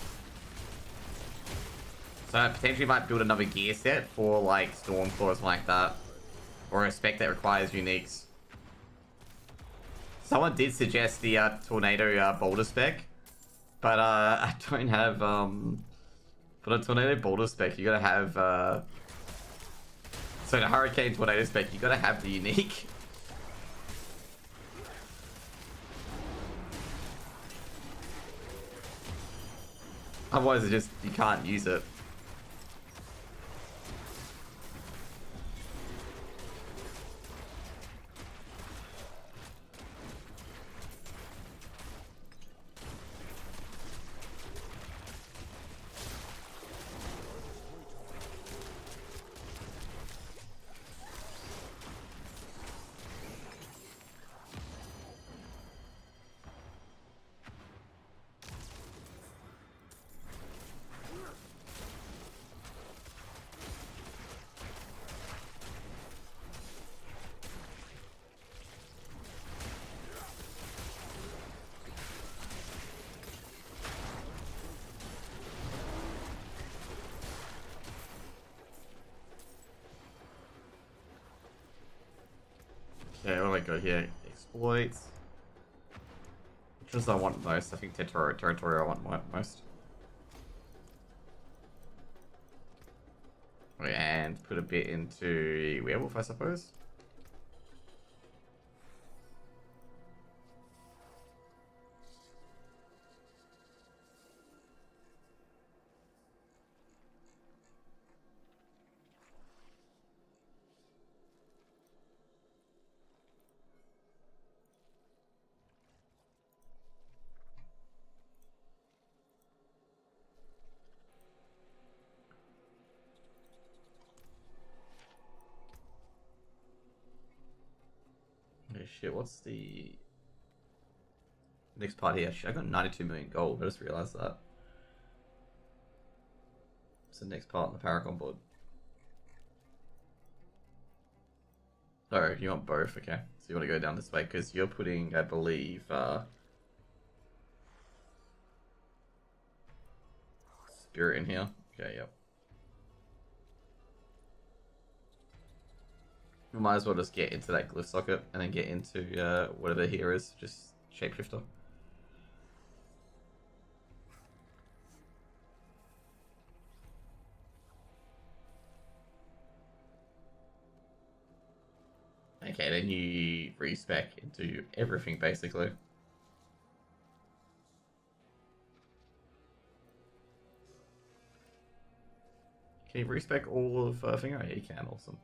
So I potentially might build another gear set for like Stormclaw or something like that. Or a spec that requires uniques. Someone did suggest the Tornado Boulder spec. But I don't have for the Tornado Boulder spec you gotta have so the Hurricane Tornado spec you gotta have the unique. Otherwise, it just you can't use it. Okay, what do I got here? Exploits. Which ones do I want most? I think territory I want most. And put a bit into werewolf, I suppose. Oh shit, what's the next part here? Shit, I got 92 million gold. I just realized that. What's the next part on the Paragon board? Oh, you want both? Okay. So you want to go down this way because you're putting, I believe, Spirit in here. Okay, yep. We might as well just get into that glyph socket and then get into whatever here is, just shapeshifter. Okay, then you respec into everything basically. Can you respec all of thing? Oh, yeah, you can. Awesome.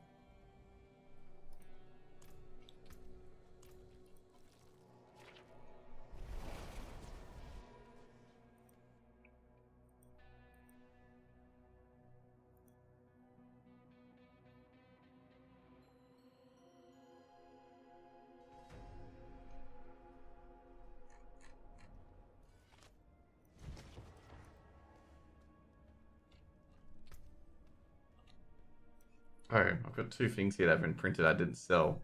Oh, I've got two things here that have been printed I didn't sell.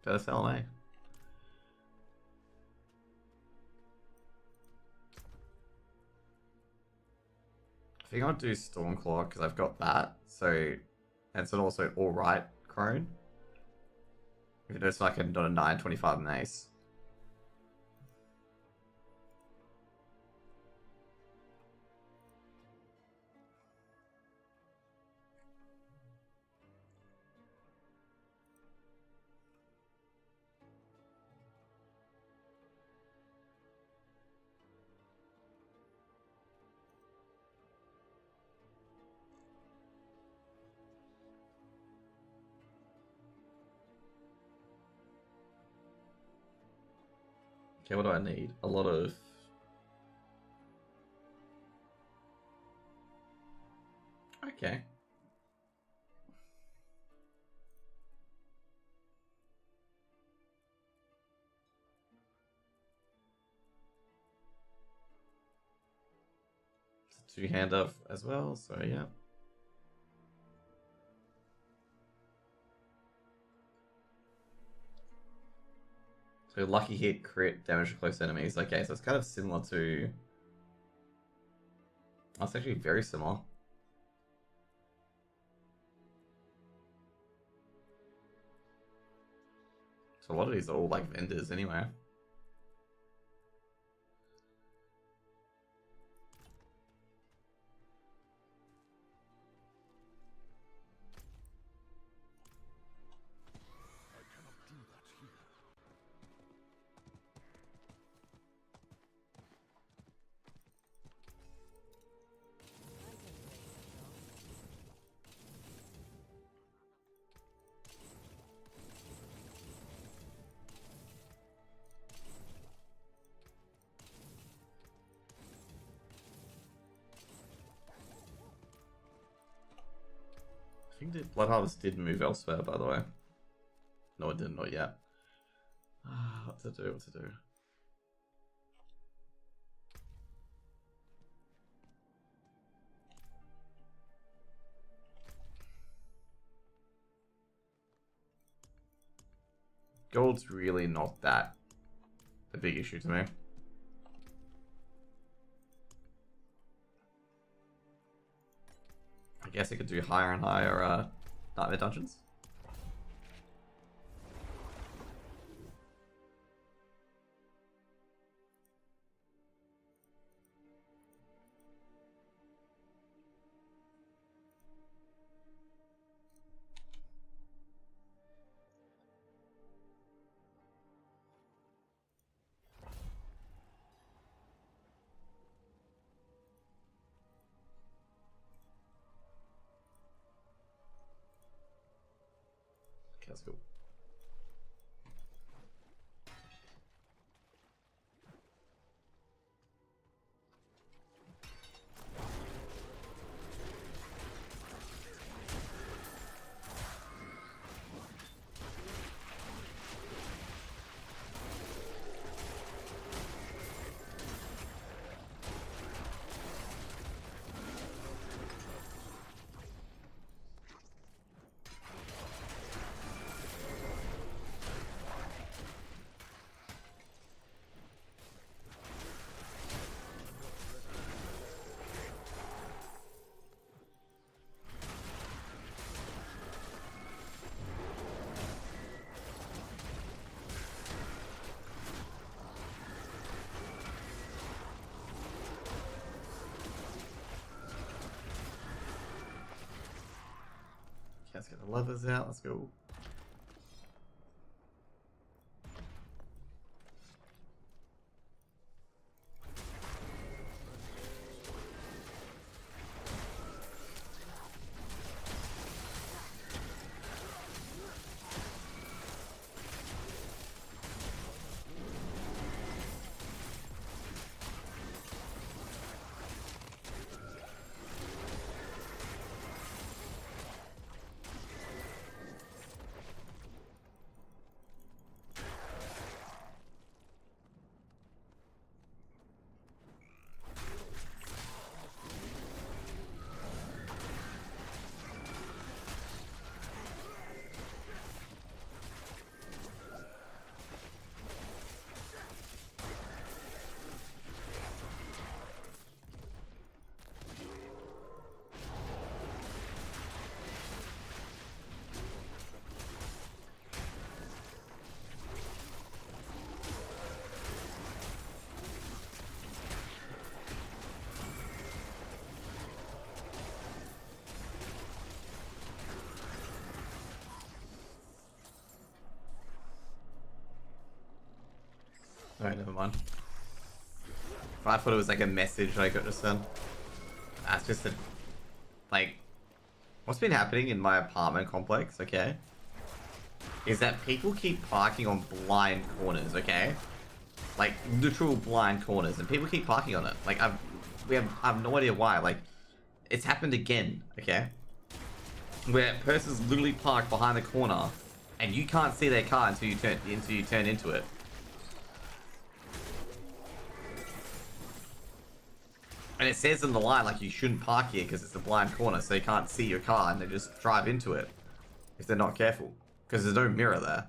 Did I sell them, eh? I think I'll do Stormclaw because I've got that. So, and it's also alright Crone. Even though it's like not a 925 mace. Okay, what do I need? A lot of... Okay. It's a two-hander as well, so yeah. So lucky hit, crit, damage to close enemies. Okay, so it's kind of similar to... That's actually very similar. So a lot of these are all like vendors anyway. I think the Blood Harvest did move elsewhere, by the way. No, it didn't, not yet. What to do, what to do. Gold's really not that a big issue to me. I guess I could do higher and higher Nightmare Dungeons. Okay, that's cool. Let's get the levers out. Let's go. Alright, never mind. I thought it was like a message I got just then. That's just a... Like... What's been happening in my apartment complex, okay? Is that people keep parking on blind corners, okay? Like, literal blind corners, and people keep parking on it. Like, I have no idea why. Like, it's happened again, okay? Where a person's literally parked behind the corner, and you can't see their car until you turn into it. And it says in the line, like, you shouldn't park here because it's a blind corner, so they can't see your car, and they just drive into it if they're not careful, because there's no mirror there.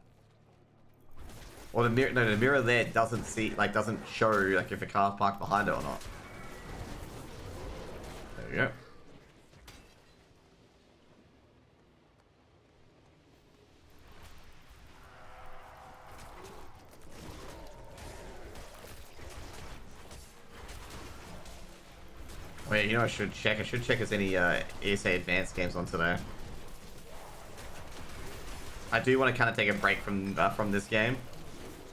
Or the mirror, no, the mirror there doesn't show like if a car's parked behind it or not. There we go. Oh yeah, you know I should check. I should check if there's any ESA Advanced games on today. I do want to kind of take a break from this game,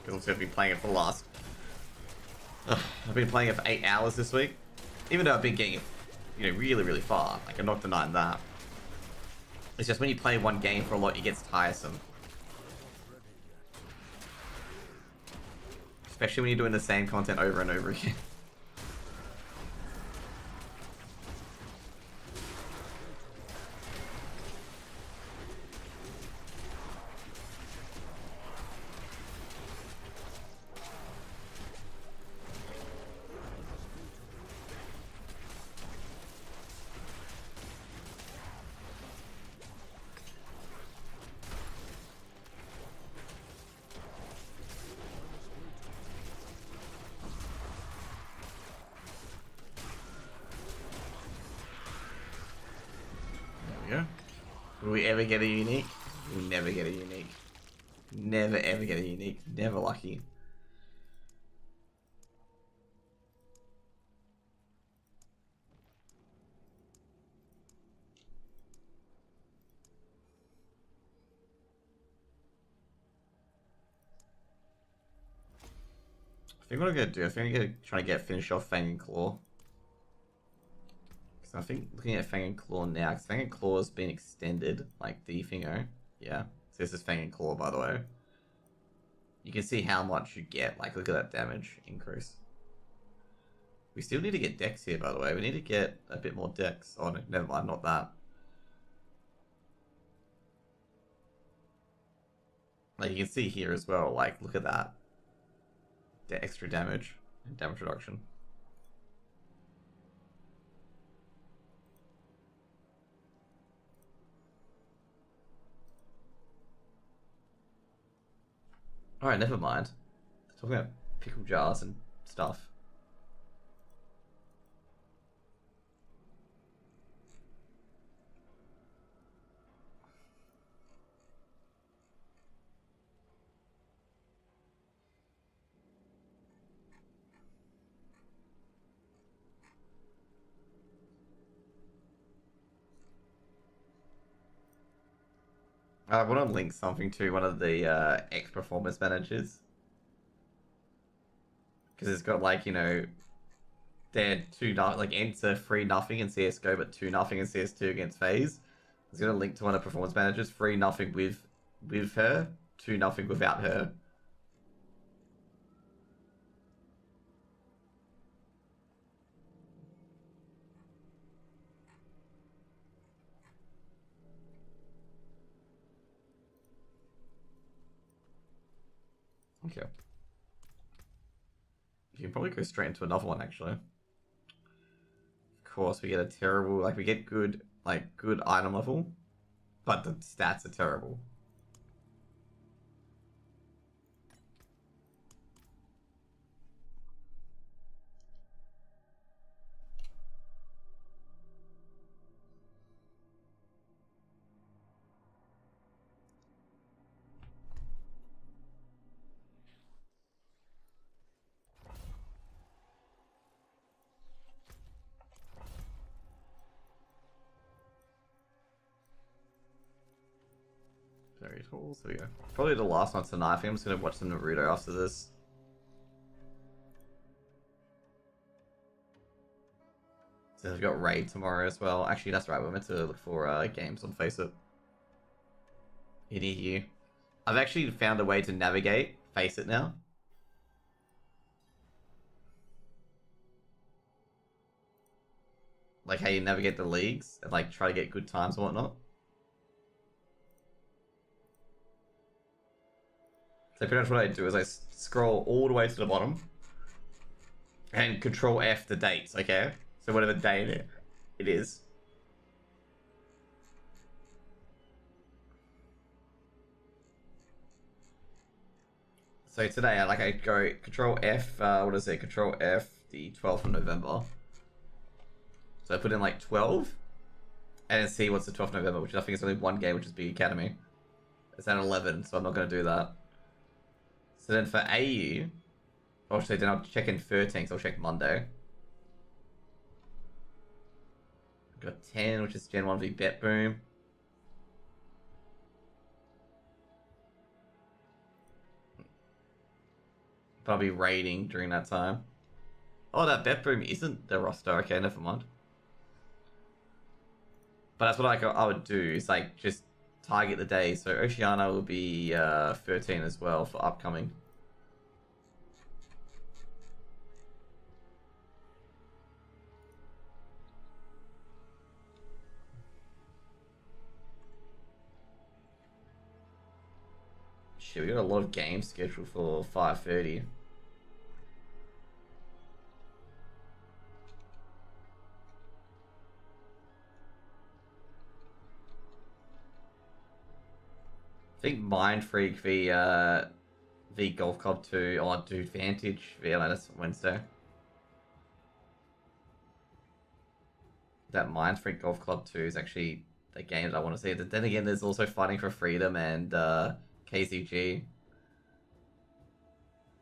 because I'm going to be playing it for the last. I've been playing it for 8 hours this week, even though I've been getting it, you know, really, really far. Like, I'm not denying that. It's just when you play one game for a lot, it gets tiresome. Especially when you're doing the same content over and over again. Will we ever get a unique? We'll never get a unique. Never ever get a unique. Never lucky. I think what I'm gonna do, I think I'm gonna try to finish off Fang and Claw. I think looking at Fang and Claw now, because Fang and Claw has been extended, like the thingo. Yeah. So this is Fang and Claw, by the way. You can see how much you get. Like, look at that damage increase. We still need to get Dex here, by the way. We need to get a bit more Dex. Oh, no, never mind, not that. Like, you can see here as well, like, look at that. The extra damage and damage reduction. Alright, never mind. Talking about pickle jars and stuff. I want to link something to one of the X performance managers. Because it's got, like, you know, they're 2-0, like, enter 3-0 in CSGO, but 2-0 in CS2 against FaZe. It's got a link to one of the performance managers, 3-0 with her, 2-0 without her. Okay. You can probably go straight into another one, actually. Of course, we get a terrible, like, we get good, like, good item level, but the stats are terrible. Very cool. So yeah, probably the last one tonight. I think I'm just gonna watch some Naruto after this. So I've got Raid tomorrow as well. Actually, that's right. We're meant to look for games on Faceit. Near you. I've actually found a way to navigate Faceit now. like how you navigate the leagues and like try to get good times and whatnot. So pretty much what I do is I scroll all the way to the bottom and Control F the dates, okay? So whatever day it is. So today, I go Control F, what is it? Control F, the 12th of November. So I put in like 12, and then see what's the 12th of November, which I think is only one game, which is Big Academy. It's at 11, so I'm not going to do that. So then for AU, obviously then I'll check in 13, so I'll check Monday. I've got 10, which is Gen 1 v Bet Boom. But I'll be raiding during that time. Oh, that Bet Boom isn't the roster. Okay, never mind. But that's what I would do, is like just target the day. So Oceania will be 13 as well for upcoming. Shit, we got a lot of games scheduled for 5:30. I think Mind Freak v Golf Club 2, or Dude Vantage. Yeah, that's Wednesday. That Mind Freak Golf Club 2 is actually the game that I want to see. But then again, there's also Fighting for Freedom and KZG.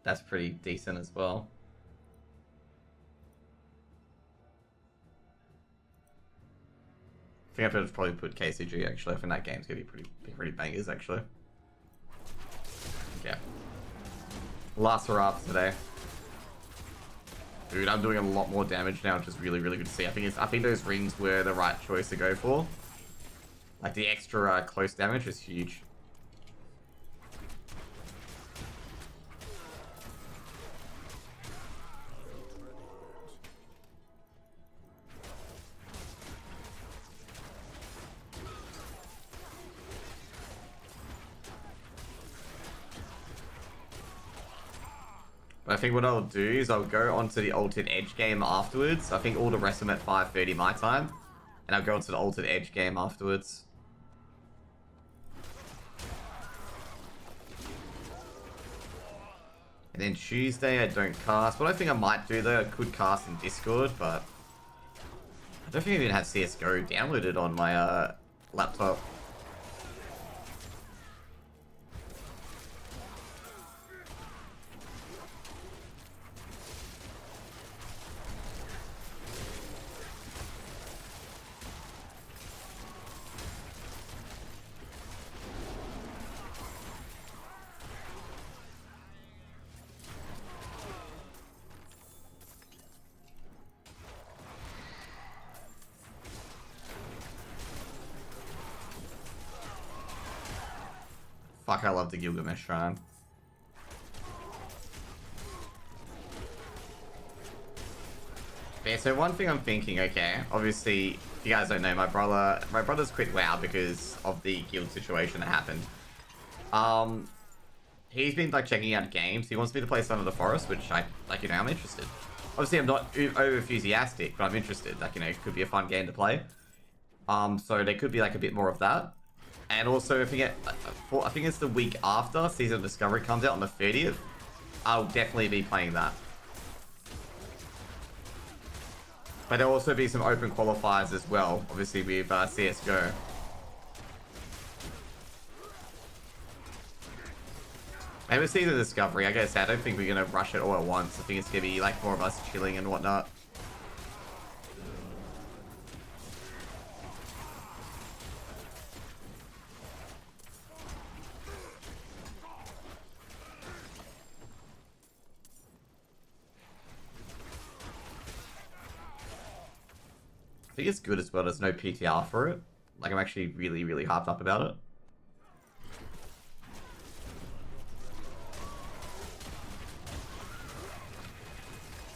That's pretty decent as well. I think I'd probably put KCG actually. I think that game's gonna be pretty bangers actually. Yeah. Last hurrah for today. Dude, I'm doing a lot more damage now, which is really good to see. I think those rings were the right choice to go for. Like the extra close damage is huge. But I think what I'll do is I'll go onto the Altered Edge game afterwards. I think all the rest of them at 5:30 my time. And I'll go onto the Altered Edge game afterwards. And then Tuesday I don't cast. What I think I might do though, I could cast in Discord, but I don't think I even have CSGO downloaded on my laptop. Fuck, I love the Gilgamesh Shrine. Yeah, so one thing I'm thinking, okay, obviously, if you guys don't know, my brother's quit WoW because of the guild situation that happened. He's been like checking out games. He wants me to play Son of the Forest, which I'm interested. Obviously, I'm not over enthusiastic, but I'm interested. Like, it could be a fun game to play. So there could be like a bit more of that. And also, I think it's the week after Season of Discovery comes out on the 30th. I'll definitely be playing that. But there'll also be some open qualifiers as well, obviously with CSGO. And with Season of Discovery, like I said, I don't think we're going to rush it all at once. I think it's going to be like more of us chilling and whatnot. I think it's good as well. There's no PTR for it. Like, I'm actually really hyped up about it.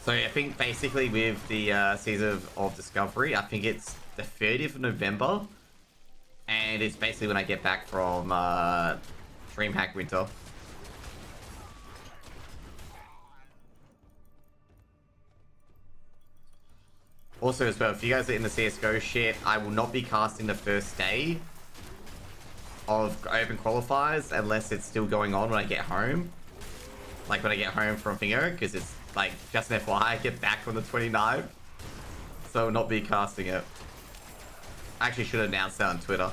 So I think basically with the season of Discovery, I think it's the 30th of November, and it's basically when I get back from DreamHack Winter. Also as well, if you guys are in the CSGO shit, I will not be casting the first day of Open Qualifiers unless it's still going on when I get home. Like when I get home from Fingo, because it's like, just an FYI, I get back on the 29th. So I will not be casting it. I actually should announce that on Twitter.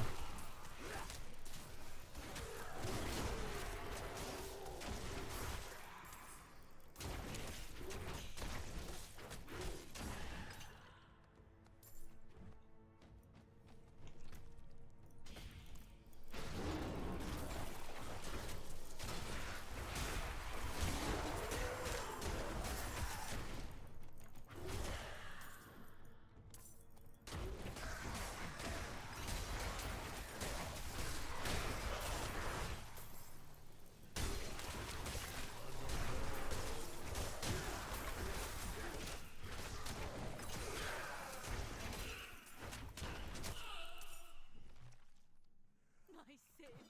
My savior. Bless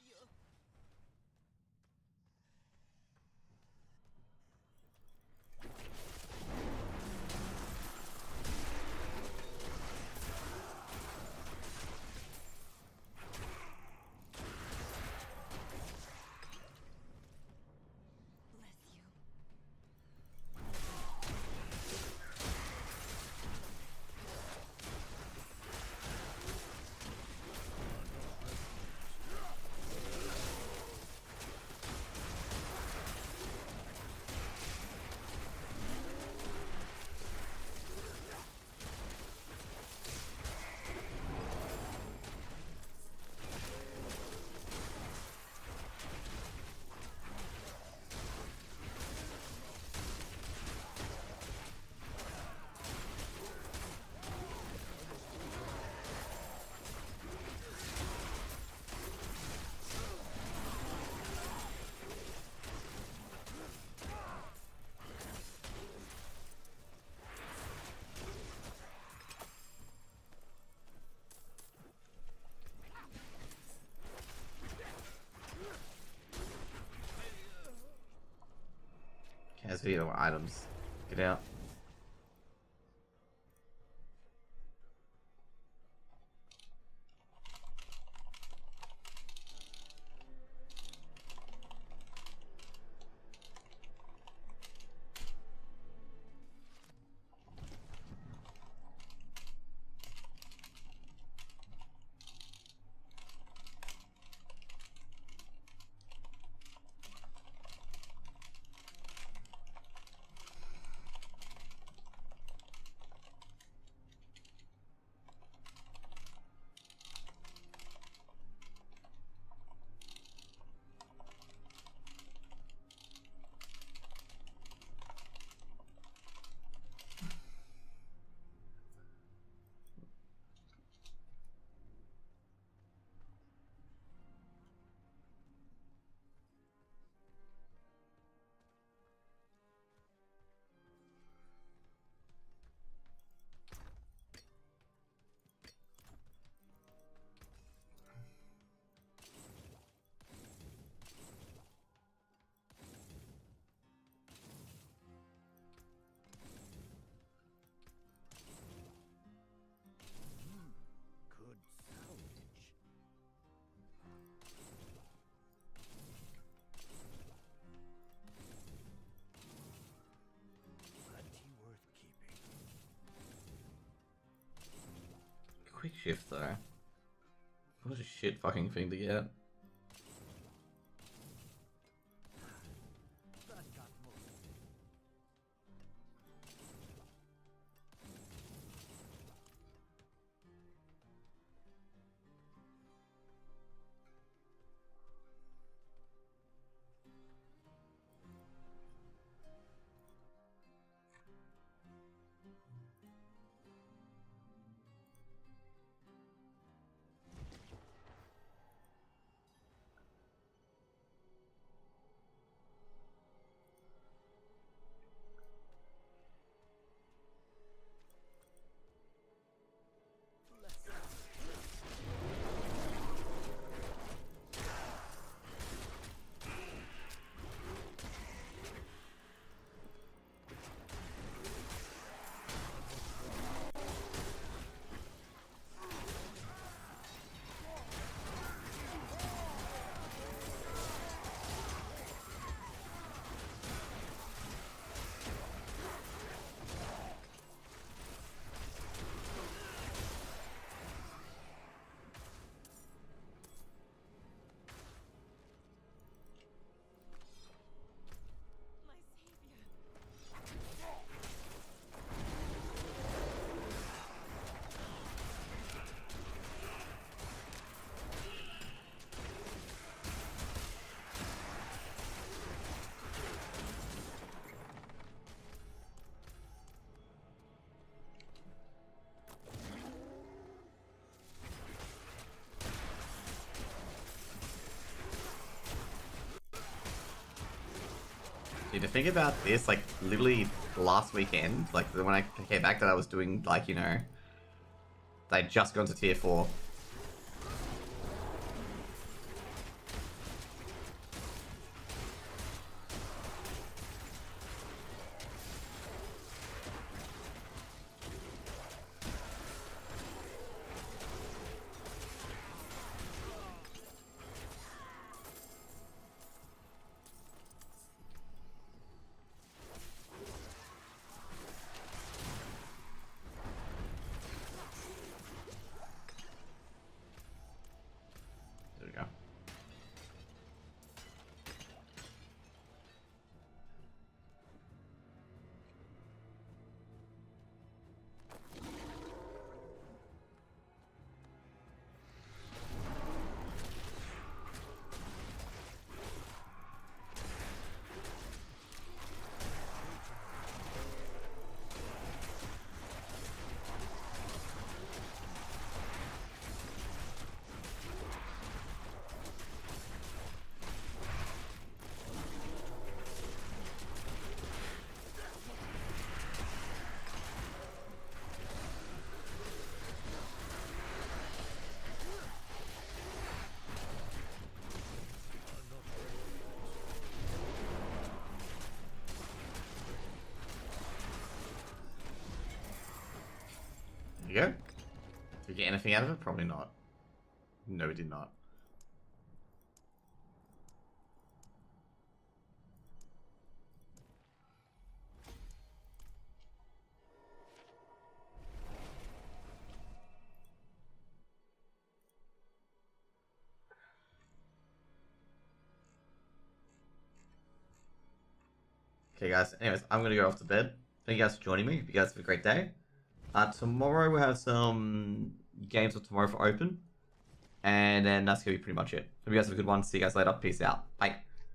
you. Okay, let's video items. Get out. Good salvage. Plenty worth keeping. Quick shift though. What a shit fucking thing to get. That got most. Dude, to think about this, like, literally last weekend, like, when I came back that I was doing, like, you know, they'd just gone to tier 4. There we go. There you go. Did we get anything out of it? Probably not. No, we did not. Okay, guys. Anyways, I'm gonna go off to bed. Thank you guys for joining me. Hope you guys have a great day. Tomorrow we'll have some games for tomorrow for open. And then that's gonna be pretty much it. Hope you guys have a good one. See you guys later. Peace out. Bye.